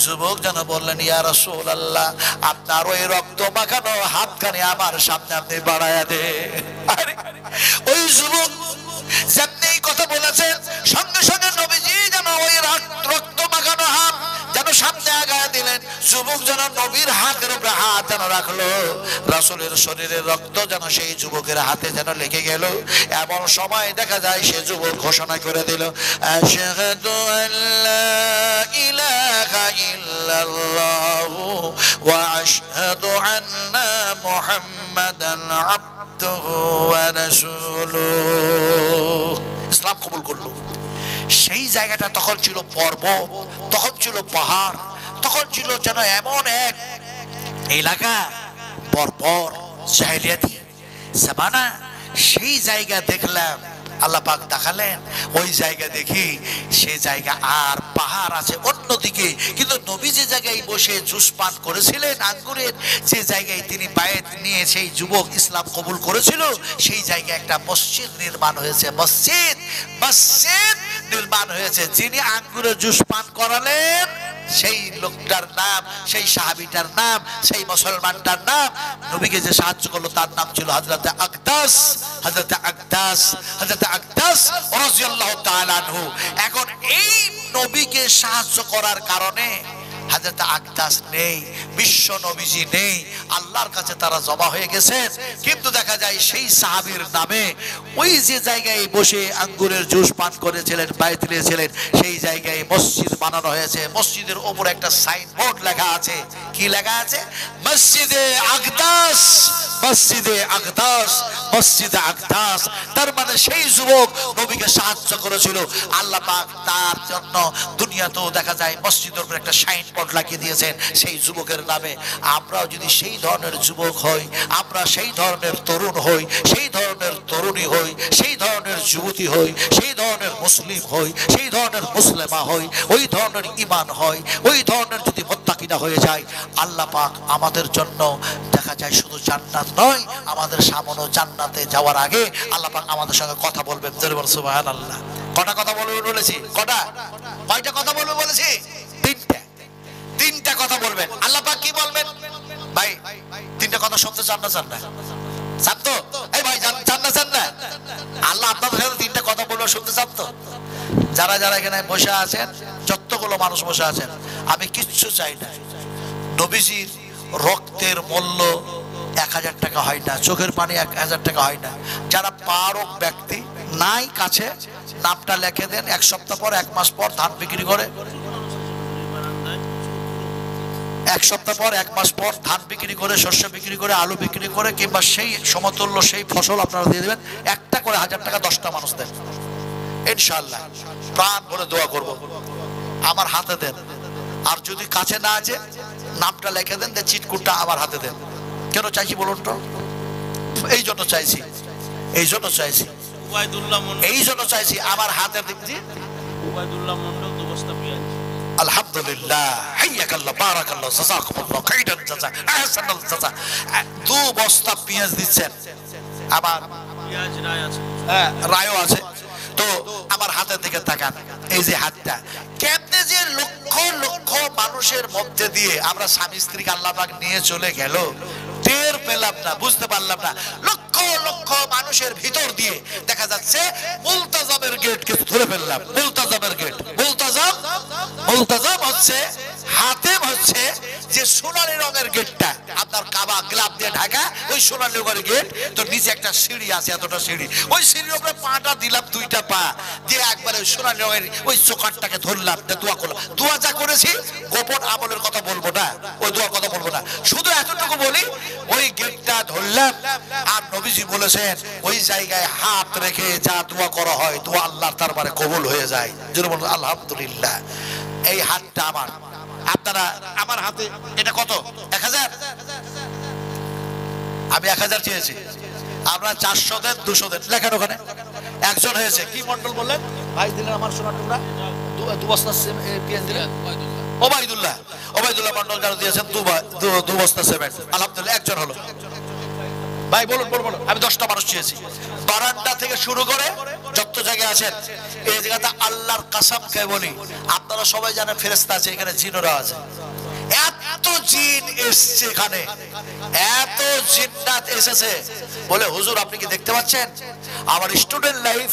যুবক যেন বললেন, ইয়া রাসূলুল্লাহ, আপনার ওই রক্ত মাখানো হাতখানি আমার সামনে আপনি বাড়ায়া দে। ওই যুবক যেমনি এই কথা বলেছেন, সঙ্গে সঙ্গে নবীজি যেন ওই রক্ত মাখানো হাত যেন সামনে আগায় দিলেন। যুবক যেন নবীর হাতের উপরে হাত যেন রাখলো, রাসূলের শরীরের রক্ত যেন সেই যুবকের হাতে যেন লেগে গেল। এমন সময় দেখা যায় সে যুবক ঘোষণা করে দিল, আশহাদু আল্লা ইলাহা ইল্লাল্লাহু ওয়া আশহাদু আন্না মুহাম্মাদান আবদুহু ওয়া রাসূলুহু। ইসলাম কবুল করলো। সেই জায়গাটা তখন ছিল পর্বত, তখন ছিল পাহাড়, তখন ছিল যেন এমন এক এলাকা, পরপর জাহেলিয়াতি জামানা। সেই জায়গা দেখলাম, আল্লাহ পাক দেখালেন, ওই জায়গা দেখি সে জায়গা আর পাহাড় আছে অন্যদিকে, কিন্তু নবী যে জায়গায় বসে জুস পান করেছিলেন আঙ্গুরের, যে জায়গায় তিনি বায়াত নিয়ে সেই যুবক ইসলাম কবুল করেছিল, সেই জায়গায় একটা মসজিদ নির্মাণ হয়েছে। মসজিদ মসজিদ নির্মাণ হয়েছে। যিনি আঙ্গুরের জুস পান করালেন সেই লোকটার নাম, সেই সাহাবীটার নাম, সেই মুসলমানটার নাম, নবীকে যে সাহায্য করলো তার নাম ছিল হযরতে আকদাস। হযরতে আকদাস, হযরতে আকদাস রাদিয়াল্লাহু তাআলা আনহু। এখন এই নবীকে সাহায্য করার কারণে হযরত আকদাস নেই, বিশ্ব নবীজি নেই, আল্লাহর কাছে তারা জমা হয়ে গেছেন। কিন্তু দেখা যায় সেই সাহাবীর নামে ওই যে জায়গায় বসে আঙ্গুরের জুস পান করেছিলেন, বায়াত নিয়েছিলেন, সেই জায়গায় মসজিদ বানানো হয়েছে। মসজিদের উপর একটা সাইনবোর্ড লেখা আছে, কি কি লেখা আছে? মসজিদে আকদাস, মসজিদে আকদাস, মসজিদে আকদাস। তার মানে সেই যুবক নবীকে সাহায্য করেছিল। আল্লাহ পাক তার জন্য দুনিয়াতেও দেখা যায় মসজিদের উপর একটা সাইন বোর্ড লাগিয়ে দিয়েছেন সেই যুবকের নামে। আমরাও যদি সেই ধরনের যুবক হই, আমরা সেই ধরনের তরুণ হই, সেই ধরনের তরুণী হই, সেই ধরনের যুবতী হই, সেই ধরনের মুসলিম হই, সেই ধরনের মুসলিমা হই, ওই ধরনের ঈমান হয়, ওই ধরনের যদি মুত্তাকিনা হয়ে যায়, আল্লাহ পাক আমাদের জন্য দেখা যায় শুধু জান্নাত নয়, আমাদের সামনে জান্নাতে যাওয়ার আগে আল্লাহ পাক আমাদের সঙ্গে কথা বলবেন। সুবহানাল্লাহ। কটা কথা বলবে বলেছি? কয়টা কথা বলবে বলেছি? তিনটা কথা বলবেন। আল্লাহ পাক কি বলবেন? ভাই তিনটা কথা শুনতে চান না? চান তো? এই ভাই চান না? আল্লাহ আপনাদের সাথে তিনটা কথা বলবে, শুনতে চান তো? যারা যারা এখানে বসে আছেন, যতগুলো মানুষ বসে আছেন, আমি কিচ্ছু চাই না। নবীজির রক্তের মূল্য 1000 টাকা হয় না, চোখের পানি 1000 টাকা হয় না। যারা পারক ব্যক্তি নাই কাছে, নামটা লিখে দেন। 1 সপ্তাহ পর 1 মাস পর ধান বিক্রি করে, 1 সপ্তাহ পর 1 মাস পর ধান বিক্রি করে, শস্য বিক্রি করে, আলু বিক্রি করে, কিংবা সেই সমতুল্য সেই ফসল আপনারা দিয়ে দেবেন। একটা করে 1000 টাকা 10টা মানুষ দেন, ইনশাআল্লাহ প্রাণ ভরে দোয়া করব। আমার হাতে দেন। আর যদি কাছে না আছে, নামটা লিখে দেন, চিটকুটটা আমার হাতে দেন। কেন চাইছি বলুন তো? এই জন্য চাইছি, এই জন্য চাইছি, এই জন্য চাইছি। আমার হাতের দিক দিয়ে আলহামদুলিল্লাহ, হাইয়াকাল্লাহ, বারাকাল্লাহ, জাযাকুমুল্লাহ খাইরান জাযা, আহসানাল জাযা। 2 বস্তা পেঁয়াজ দিচ্ছেন। আমার পেঁয়াজ রায় আছে, হ্যাঁ রায়ও আছে। তো আমার হাতের দিকে তাকান, এই যে হাতটা কেমনে যে লক্ষ লক্ষ মানুষের মধ্যে দিয়ে আমরা স্বামী স্ত্রীকে আল্লাহ পাক নিয়ে চলে গেল, টের পেলাম না, বুঝতে পারলাম না। লক্ষ লক্ষ মানুষের ভিতর দিয়ে দেখা যাচ্ছে মুলতাজামের গেট কে ধরে ফেললাম। মুলতাজামের গেট, মুলতাজাম হচ্ছে, হাতেম হচ্ছে যে সোনালী রঙের গেটটা, আপনার কাবা গ্লাব দিয়ে ঢাকা, ওই সোনালী রঙের গেট। তো নিচে একটা সিঁড়ি আছে, এতটা সিঁড়ি, ওই সিঁড়ির উপরে পাটা দিলাম, 2টা পা দিয়ে একবারে ওই সোনালী রঙের ওই চোকারটাকে ধরলাম, দোয়া করলাম। দোয়া যা করেছি গোপন আমলের কথা বলবো না, ওই দোয়ার কথা বলবো না, শুধু এতটুকু বলি, ওই গেটটা ধরলাম। আর নবীজি বলেছেন ওই জায়গায় হাত রেখে যা দোয়া করা হয়, দোয়া আল্লাহর দরবারে কবুল হয়ে যায়। জোরে বলুন আলহামদুলিল্লাহ। এই হাতটা আমার, আপনারা আমার হাতে এটা কত? 1000। আমি 1000 চেয়েছি, আপনারা 400 দেন, 200 দেন, লেখার ওখানে একজন হয়েছে। কি মন্ডল বললেন ভাই? দিলেন আমার সোনার টুকরা 2 বস্তা পেঁয়াজ দিলেন। ওবাইদুল্লাহ মন্ডল যারা দিয়েছেন 2 বস্তা সিমেন্ট, আলহামদুলিল্লাহ একজন হলো। ভাই বলুন বলুন, আমি 10টা মানুষ চেয়েছি। বারান্দা থেকে শুরু করে যত জায়গায় আছেন, এই জায়গাটা আল্লাহর কসম খেয়ে বলি, আপনারা সবাই জানেন ফেরেশতা আছে, এখানে জিনরা আছে। এত জিন এসছে এখানে, এত জিন্নাত এসেছে। বলে হুজুর আপনি কি দেখতে পাচ্ছেন? আমার স্টুডেন্ট লাইফ,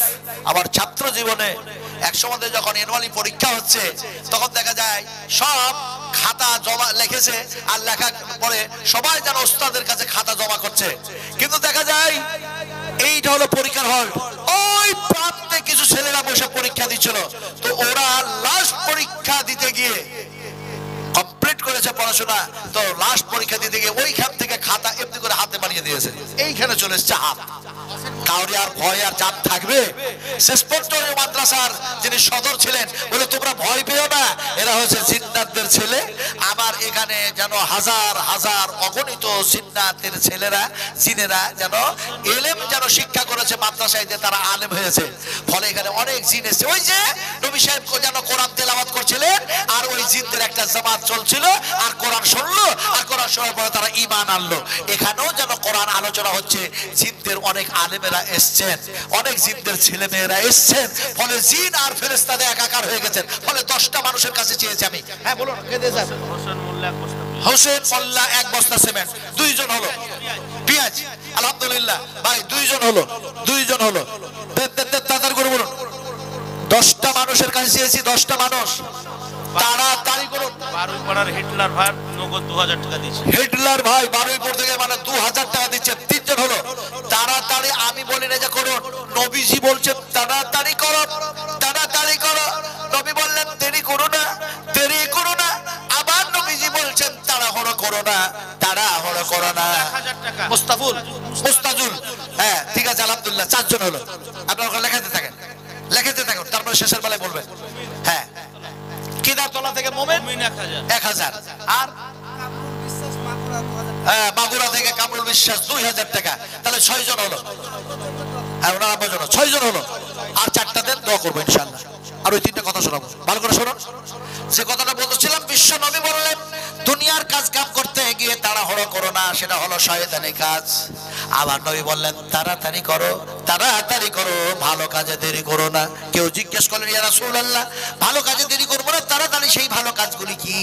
আমার ছাত্র জীবনে একসময় যখন অ্যানুয়ালি পরীক্ষা হচ্ছে, তখন দেখা যায় সব খাতা জমা লিখেছে, আর লেখার পরে সবাই যেন ওস্তাদের কাছে খাতা জমা করছে। কিন্তু দেখা যায় এইটা হলো পরীক্ষার হল, ওই প্রান্তে কিছু ছেলেরা বসে পরীক্ষা দিচ্ছিল। তো ওরা লাস্ট পরীক্ষা দিতে গিয়ে কমপ্লিট করেছে পড়াশোনা, তো লাস্ট পরীক্ষা দিতে গিয়ে ওইখান থেকে খাতা এমনি করে হাতে বানিয়ে দিয়েছে, এইখানে চলে এসছে হাত। কাউরি আর ভয় আর চাপ থাকবে? শেষ পর্যন্ত মাদ্রাসার যিনি সদর ছিলেন বলে তোমরা ভয় পেও না, এরা হচ্ছে জিন্নাতদের ছেলে। আবার এখানে যেন হাজার হাজার অগণিত জিন্নাতের ছেলেরা, জিনেরা যেন এলেম যেন শিক্ষা করেছে মাদ্রাসায়, যে তারা আলেম হয়েছে। ফলে এখানে অনেক জিন এসেছে। ওই যে নবী সাহেব যেন কোরআন তেলাওয়াত করছিলেন, আর ওই জিনদের একটা জামাত চলছিল, আর কোরআন শুনলো, আর কোরআন শোনার পরে তারা ঈমান আনলো। এখানেও যেন কোরআন আলোচনা হচ্ছে, জিনদের অনেক আলেমেরা এসছেন, অনেক জিনদের ছেলে মেয়েরা এসছেন। ফলে জিন আর ফেরেশতাদের একাকার হয়ে গেছেন। ফলে 10টা মানুষের কাছে চেয়েছি আমি। হ্যাঁ বলুন। হোসেন মোল্লা 1 বস্তা সিমেন্ট, 2 জন হলো। পেঁয়াজ আলহামদুলিল্লাহ ভাই 2 জন হলো, 2 জন হলো। তাড়াতাড়ি করে বলুন। 10টা মানুষের কাছে চেয়েছি, 10টা মানুষ। তাড়াতাড়ি করুন। বারুইপাড়ার হিটলার ভাই নগদ 2000 টাকা দিচ্ছে। হিটলার ভাই বারুইপুর থেকে মানে 2000 টাকা দিচ্ছে, 3 জন হলো। তাড়াতাড়ি, আমি বলি না যে করুন, নবীজি বলছেন তাড়াতাড়ি করো, তাড়াতাড়ি করো। নবী বললেন দেরি করো না, দেরি করো না। আবার নবীজি বলছেন তাড়াহুড়ো মুস্তাফুল, মুস্তাজুল, হ্যাঁ ঠিক আছে আলহামদুলিল্লাহ, 4 জন হলো। আপনারা ওখানে লেখাতে থাকেন, লেখাতে থাকুন, তারপরে শেষের বেলায় বলবেন। হ্যাঁ, কিদারতলা থেকে মোমেন মুমিন 1000, 1000, আর হ্যাঁ মাগুরা থেকে কামরুল বিশ্বাস 2000 টাকা, তাহলে 6 জন হলো। হ্যাঁ ওনার 9 জন, 6 জন হলো। আর 4টা দেন, দোয়া করবো ইনশাআল্লাহ। আর ওই 3টা কথা শোনাবো, ভালো করে শুনুন। যে কথাটা বলতেছিলাম, বিশ্ব নবী বললেন দুনিয়ার কাজ কাম করতে গিয়ে তাড়াহুড়ো করো না, সেটা হলো শয়তানি কাজ। আবার নবী বললেন তাড়াতাড়ি করো, তাড়াতাড়ি করো, ভালো কাজে দেরি করো না। কেউ জিজ্ঞেস করলেন ইয়া রাসূলুল্লাহ, ভালো কাজে দেরি করবো না, তাড়াতাড়ি সেই ভালো কাজগুলি কি?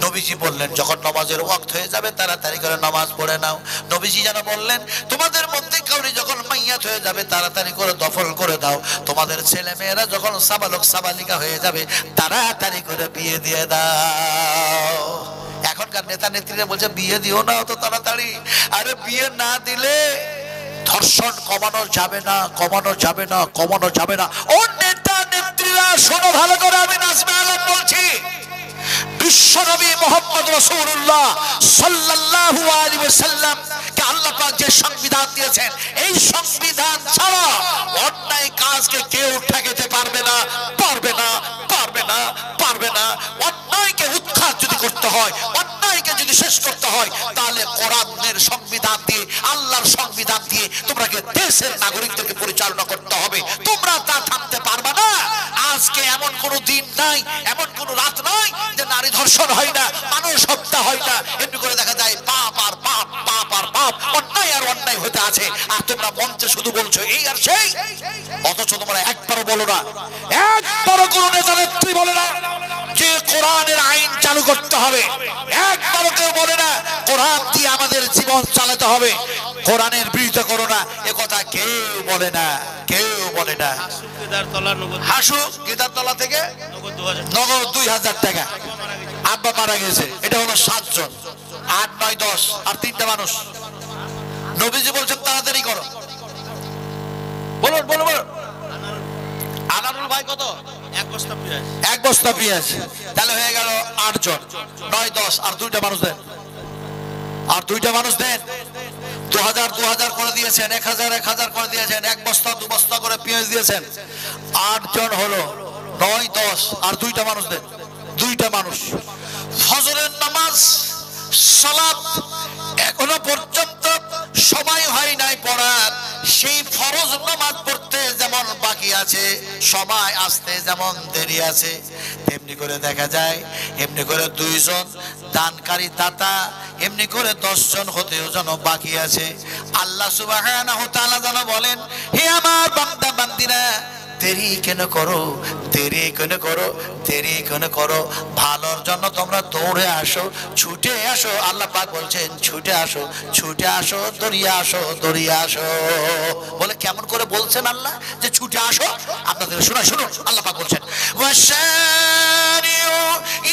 নবীজি বললেন যখন নামাজের ওয়াক্ত হয়ে যাবে তাড়াতাড়ি করে নামাজ পড়ে নাও। নবীজি যেন বললেন তোমাদের মধ্যে কাউরি যখন মাইয়াত হয়ে যাবে তাড়াতাড়ি করে দফন করে দাও। তোমাদের ছেলে মেয়েরা যখন সাবালক সাবালিকা হয়ে যাবে তাড়াতাড়ি করে বিয়ে দিয়ে দাও। এখনকার নেতা নেত্রীরা বলছে বিয়ে দিও না অত তাড়াতাড়ি। আরে বিয়ে না দিলে ধর্ষণ কমানো যাবে না, কমানো যাবে না, কমানো যাবে না। ও নেতা নেত্রীরা শোনো ভালো করে, আমি নাজমে আলম বলছি, বিশ্বনবী মুহাম্মদ রাসূলুল্লাহ সাল্লাল্লাহু আলাইহি ওয়াসাল্লাম কে আল্লাহ পাক যে সংবিধান দিয়েছেন, এই সংবিধান ছাড়া অন্যায় কাজকে কেউ ঠেকাতে পারবে না, পারবে না, পারবে না, পারবে না। অন্যায়কে উৎখাত যদি করতে হয়, অন্যায়কে যদি শেষ করতে হয়, তাহলে কোরআনের সংবিধান দিয়ে, আল্লাহর সংবিধান দিয়ে তোমরাকে দেশের নাগরিকদেরকে পরিচালনা করতে হবে। তোমরা তা থামতে পারবে না। আজকে এমন কোনো দিন নাই, এমন কোনো রাত নাই যে নারী ধর্ষণ হয় না, মানুষ হত্যা হয় না। এমনি করে দেখা যায় পাপ আর পাপ, পাপ আর পাপ, অন্যায় আর অন্যায় হতে আছে। আর তোমরা মঞ্চে শুধু বলছো এই আর সেই, অথচ তোমরা একবারও বলো না, একবারও কোনো নেতা নেত্রী বলে না যে কোরআনের আইন চালু করতে হবে। একবারও কেউ বলে না কোরআন দিয়ে আমাদের জীবন চালাতে হবে। কোরআনের বিরোধিতা করো না, এ কথা কেউ বলে না, কেউ বলে না। কেদারতলা নগদ, হাসু কেদারতলা থেকে নগদ 2000, নগদ 2000 টাকা। আব্বা মারা গেছে, এটা হলো 7 জন, 8, 9, 10 আর 3টা মানুষ। নবীজি বলছেন তাড়াতাড়ি করো। বলুন বলুন বলুন। আনারুল ভাই কত? 1 বস্তা পেঁয়াজ, 1 বস্তা পেঁয়াজ, তাহলে হয়ে গেল 8 জন, 9, 10 আর 2টা মানুষ দেন, আর 2টা মানুষ দেন। 2000 2000 করে দিয়েছেন, 1000 1000 করে দিয়েছেন, 1 বস্তা 2 বস্তা করে পেঁয়াজ দিয়েছেন। 8 জন হলো, 9, 10 আর 2টা মানুষ দেন, 2টা মানুষ। ফজরের নামাজ সালাত এখনো পর্যন্ত সময় হয় নাই পড়ার, সেই ফরজ নামাজ পড়তে যেমন বাকি আছে, সময় আসতে যেমন দেরি আছে, তেমনি করে দেখা যায় এমনি করে 2 জন দানকারী দাতা, এমনি করে 10 জন হতেও যেন বাকি আছে। আল্লাহ সুবহানাহু ওয়া তাআলা যেন বলেন, হে আমার বান্দা বান্দিরা, দেরি কেন করো, দেরি কেন করো, দেরি কেন করো, ভালোর জন্য তোমরা দৌড়ে আসো, ছুটে আসো। আল্লাহ পাক বলছেন ছুটে আসো, ছুটে আসো, দৌড়িয়ে আসো, দৌড়িয়ে আসো। বলে কেমন করে বলছেন আল্লাহ যে ছুটে আসো? আপনাদের শোনা শুনুন, আল্লাহ পাক বলছেন ওয়াশারিউ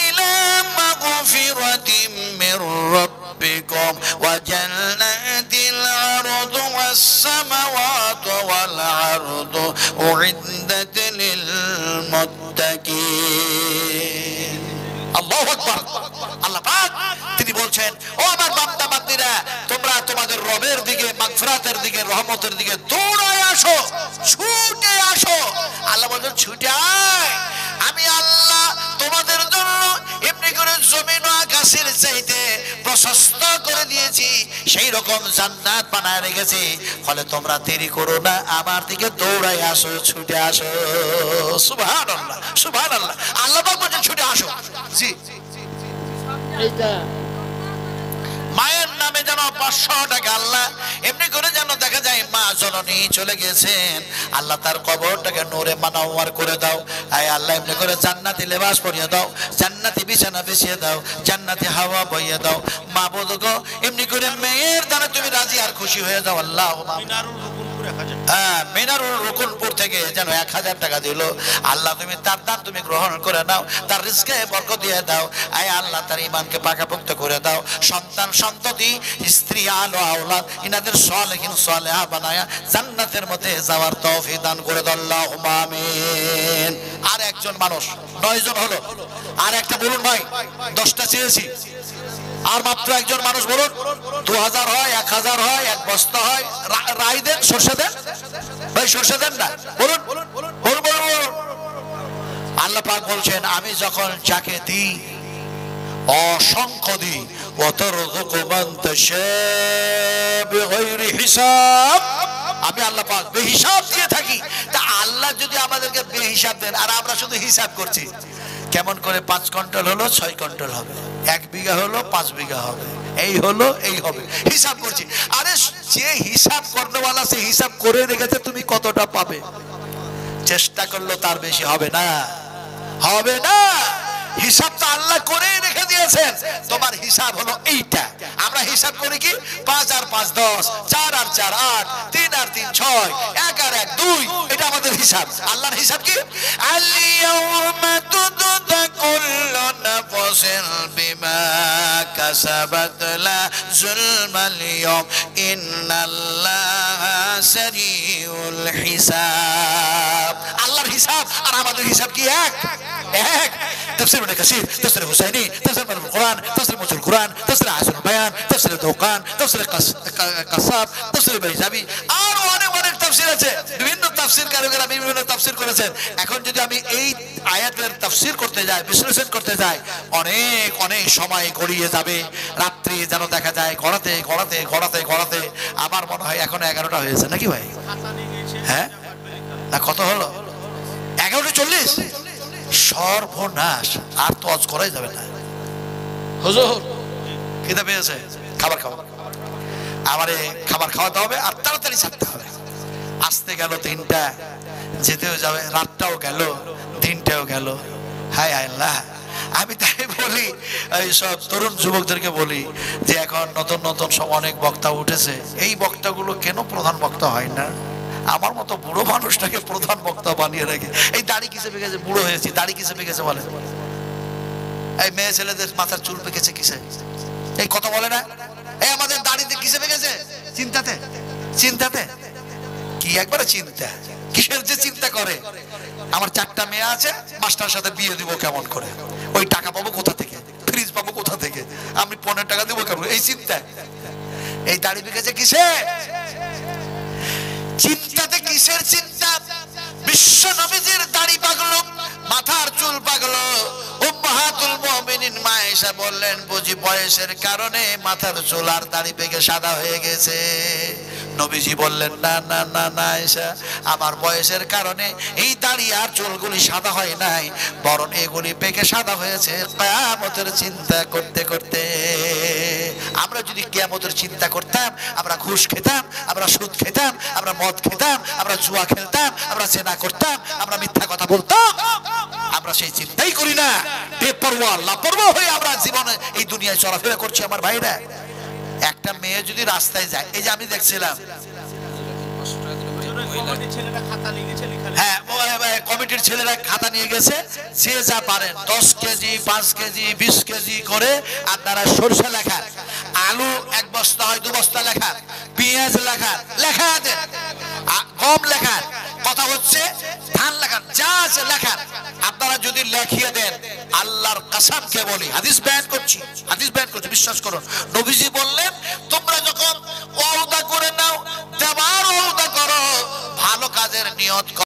ইলা মাগফিরাতিম মির রাব্বিকুম ওয়া জান্নাতিল আরদু ওয়াস সামাওয়াতু ওয়াল আরদু উইদ্দাত লিল মুত্তাকিন। আল্লাহু আকবার। আল্লাহ পাক তিনি বলছেন, ও আমার বান্দা বান্দীরা, তোমরা তোমাদের রবের দিকে, মাগফিরাতের দিকে, রহমতের দিকে দৌড়ায় আসো, ছুটে আসো। আল্লাহ বলেন ছুটে আয়, আমি আল্লাহ তোমাদের জন্য এমনি করে জমিন ও আকাশের চাইতে প্রশস্ত করে দিয়েছি, সেই রকম জান্নাত বানায় রেখেছি। ফলে তোমরা দেরি করো না, আমার দিকে দৌড়ায় আসো, ছুটে আসো। সুবহানাল্লাহ, সুবহানাল্লাহ। আল্লাহ পাক বলেন ছুটে আসো। জি, মায়ের নামে যেন 500 টাকা আল্লাহ এমনি করে যেন দেখা যায় মা জননী চলে গেছেন, আল্লাহ তার কবরটাকে নূরে মানাওয়ার করে দাও। আয় আল্লাহ এমনি করে জান্নাতি লেবাস পরিয়ে দাও, জান্নাতি বিছানা বিছিয়ে দাও, জান্নাতি হাওয়া বইয়ে দাও। মাবুদ গো, এমনি করে মেয়ের দ্বারা তুমি রাজি আর খুশি হয়ে যাও। আল্লাহ মিনারুল রুকুনপুর 1000, হ্যাঁ, মিনারুল রুকুনপুর থেকে যেন 1000 টাকা দিল। আল্লাহ তুমি তার দান তুমি গ্রহণ করে নাও, তার রিজকে বরকত দিয়ে দাও। আয় আল্লাহ তার ঈমানকে পাকাপোক্ত করে দাও, সন্তান সন্ততি স্ত্রী আলো আওলাদ ইনাদের সালেহিন সালেহা বানায়া জান্নাতের মধ্যে যাওয়ার তৌফিক দান করে দাও। আল্লাহুম্মা আমিন। আর একজন মানুষ, 9 জন হলো, আর একটা বলুন ভাই, 10টা চেয়েছি, আর মাত্র একজন মানুষ বলুন 2000 হয়, 1000 হয়, 1 বস্তা হয়, রাই দেন, সরষে দেন ভাই, সরষে দেন না, বলুন বলুন বলুন। আল্লাহ পাক বলছেন আমি যখন যাকে দিই অসংখ্য দিই, ওয়াতারযুকু মান তাশা বিগাইরি হিসাব, আমি আল্লাহ পাক বেহিসাব দিয়ে থাকি। তা আল্লাহ যদি আমাদেরকে বেহিসাব দেন আর আমরা শুধু হিসাব করছি, কেমন করে 5 কুইন্টাল হলো 6 কুইন্টাল হবে, 1 বিঘা হলো 5 বিঘা হবে, এই হলো এই হবে, হিসাব করছি। আরে যে হিসাব করনেওয়ালা সে হিসাব করে রেখেছে তুমি কতটা পাবে, চেষ্টা করলে তার বেশি হবে না, হবে না। হিসাব তো আল্লাহ করে রেখে দিয়েছেন, তোমার হিসাব হলো এইটা। আমরা হিসাব করি কি 5 আর 5 10, 4 আর 4 8, 3 আর 3 6, 1 আর 1 2, এটা আমাদের হিসাব। আল্লাহর হিসাব কি? আল-ইয়াউমা তুজজা কুল্লু নাফসিন বিমা কাসাবাত লা যুলমাল ইয়াউম ইন্নাল্লাহা সারিউল হিসাব। আল্লাহর হিসাব আর আমাদের হিসাব কি এক? এক। তাফসীর ইবনে কাসীর, তাফসীর হুসাইনি, তাফসীর মারুফুল কুরআন, তাফসীর মুজুল কুরআন, তাফসীর আহসানুল বায়ান, তাফসীর দৌকান, তাফসীর কাসাব, তাফসীর বাইজাবি, আর অনেক অনেক তাফসীর আছে। বিভিন্ন তাফসীরকারীরা বিভিন্ন তাফসীর করেছেন। এখন যদি আমি এই আয়াতের তাফসীর করতে যাই, বিশ্লেষণ করতে যাই, অনেক অনেক সময় গড়িয়ে যাবে। রাত্রি যেন দেখা যায় গড়াতে গড়াতে গড়াতে গড়াতে আমার মনে হয় এখন 11টা হয়েছে নাকি ভাই? হ্যাঁ না, কত হলো? 11:40। সর্বনাশ, আর তো অজ করাই যাবে না। হুজুর খিদে পেয়েছে, খাবার খাওয়া, আমারে খাবার খাওয়াতে হবে আর তাড়াতাড়ি ছাড়তে হবে। আসতে গেল 3টা, যেতেও যাবে, রাতটাও গেল, দিনটাও গেল। হায় আল্লাহ, আমি তাই বলি এই সব তরুণ যুবকদেরকে বলি যে এখন নতুন নতুন সব অনেক বক্তা উঠেছে, এই বক্তাগুলো কেন প্রধান বক্তা হয় না? আমার মতো বুড়ো মানুষটাকে প্রধান বক্তা বানিয়ে রাখে। এই দাড়ি কিসে পেকেছে, বুড়ো হয়েছি, দাড়ি কিসে পেকেছে বলে? এই মেয়ে ছেলেদের মাথার চুল পেকেছে কিসে? এই কথা বলে না? এই আমাদের দাড়িতে কিসে পেকেছে? চিন্তাতে, চিন্তাতে কি একবারে চিন্তা। কিসের যে চিন্তা করে? আমার 4টা মেয়ে আছে, মাস্টার সাথে বিয়ে দিব কেমন করে, ওই টাকা পাবো কোথা থেকে, ফ্রিজ পাবো কোথা থেকে, আমি 15 টাকা দেবো কেমন, এই চিন্তা। এই দাড়ি পেকেছে কিসে? চিন্তাতে। কিসের চিন্তা? বিশ্ব নবীজির দাড়ি পাগল, মাথার চুল পাগল। উম্মাহাতুল মুমিনিন মা আয়েশা বললেন বুঝি বয়সের কারণে মাথার চুল আর দাড়ি পেকে সাদা হয়ে গেছে। নবীজি বললেন না না না না আয়েশা, আমার বয়সের কারণে এই দাড়ি আর চুলগুলি সাদা হয় নাই, বরং এগুলি পেকে সাদা হয়েছে কিয়ামতের চিন্তা করতে করতে। আমরা যদি কিয়ামতের চিন্তা করতাম, আমরা ঘুষ খেতাম, আমরা সুদ খেতাম, আমরা মদ খেতাম, আমরা জুয়া খেলতাম, আমরা জেনা করতাম, আমরা মিথ্যা কথা বলতাম, আমরা সেই চিন্তাই করি না। বেপরোয়া লাপরোয়া হয়ে আমরা জীবনে এই দুনিয়ায় চলাফেরা করছি। আমার ভাইরা, একটা মেয়ে যদি রাস্তায় যায়, এই যে আমি দেখছিলাম, হ্যাঁ কমিটির ছেলেরা খাতা নিয়ে গেছে, যে যা পারেন 10 কেজি 5 কেজি 20 কেজি করে আপনারা সরষে লেখার, আলু 1 বস্তা হয় 2 বস্তা লেখার, পেঁয়াজ লেখার, লেখা দেন, গম লেখার, কথা হচ্ছে ধান লেখার, যা আছে লেখার। আপনারা যদি লেখিয়ে দেন, আল্লাহর কসমকে বলি, হাদিস বয়ান করছি, হাদিস বয়ান করছি, বিশ্বাস করুন। নবীজি বললেন তোমরা যখন ওয়াদা করে নাও, দেওয়ার ওয়াদা করো, ভালো কাজের নিয়ত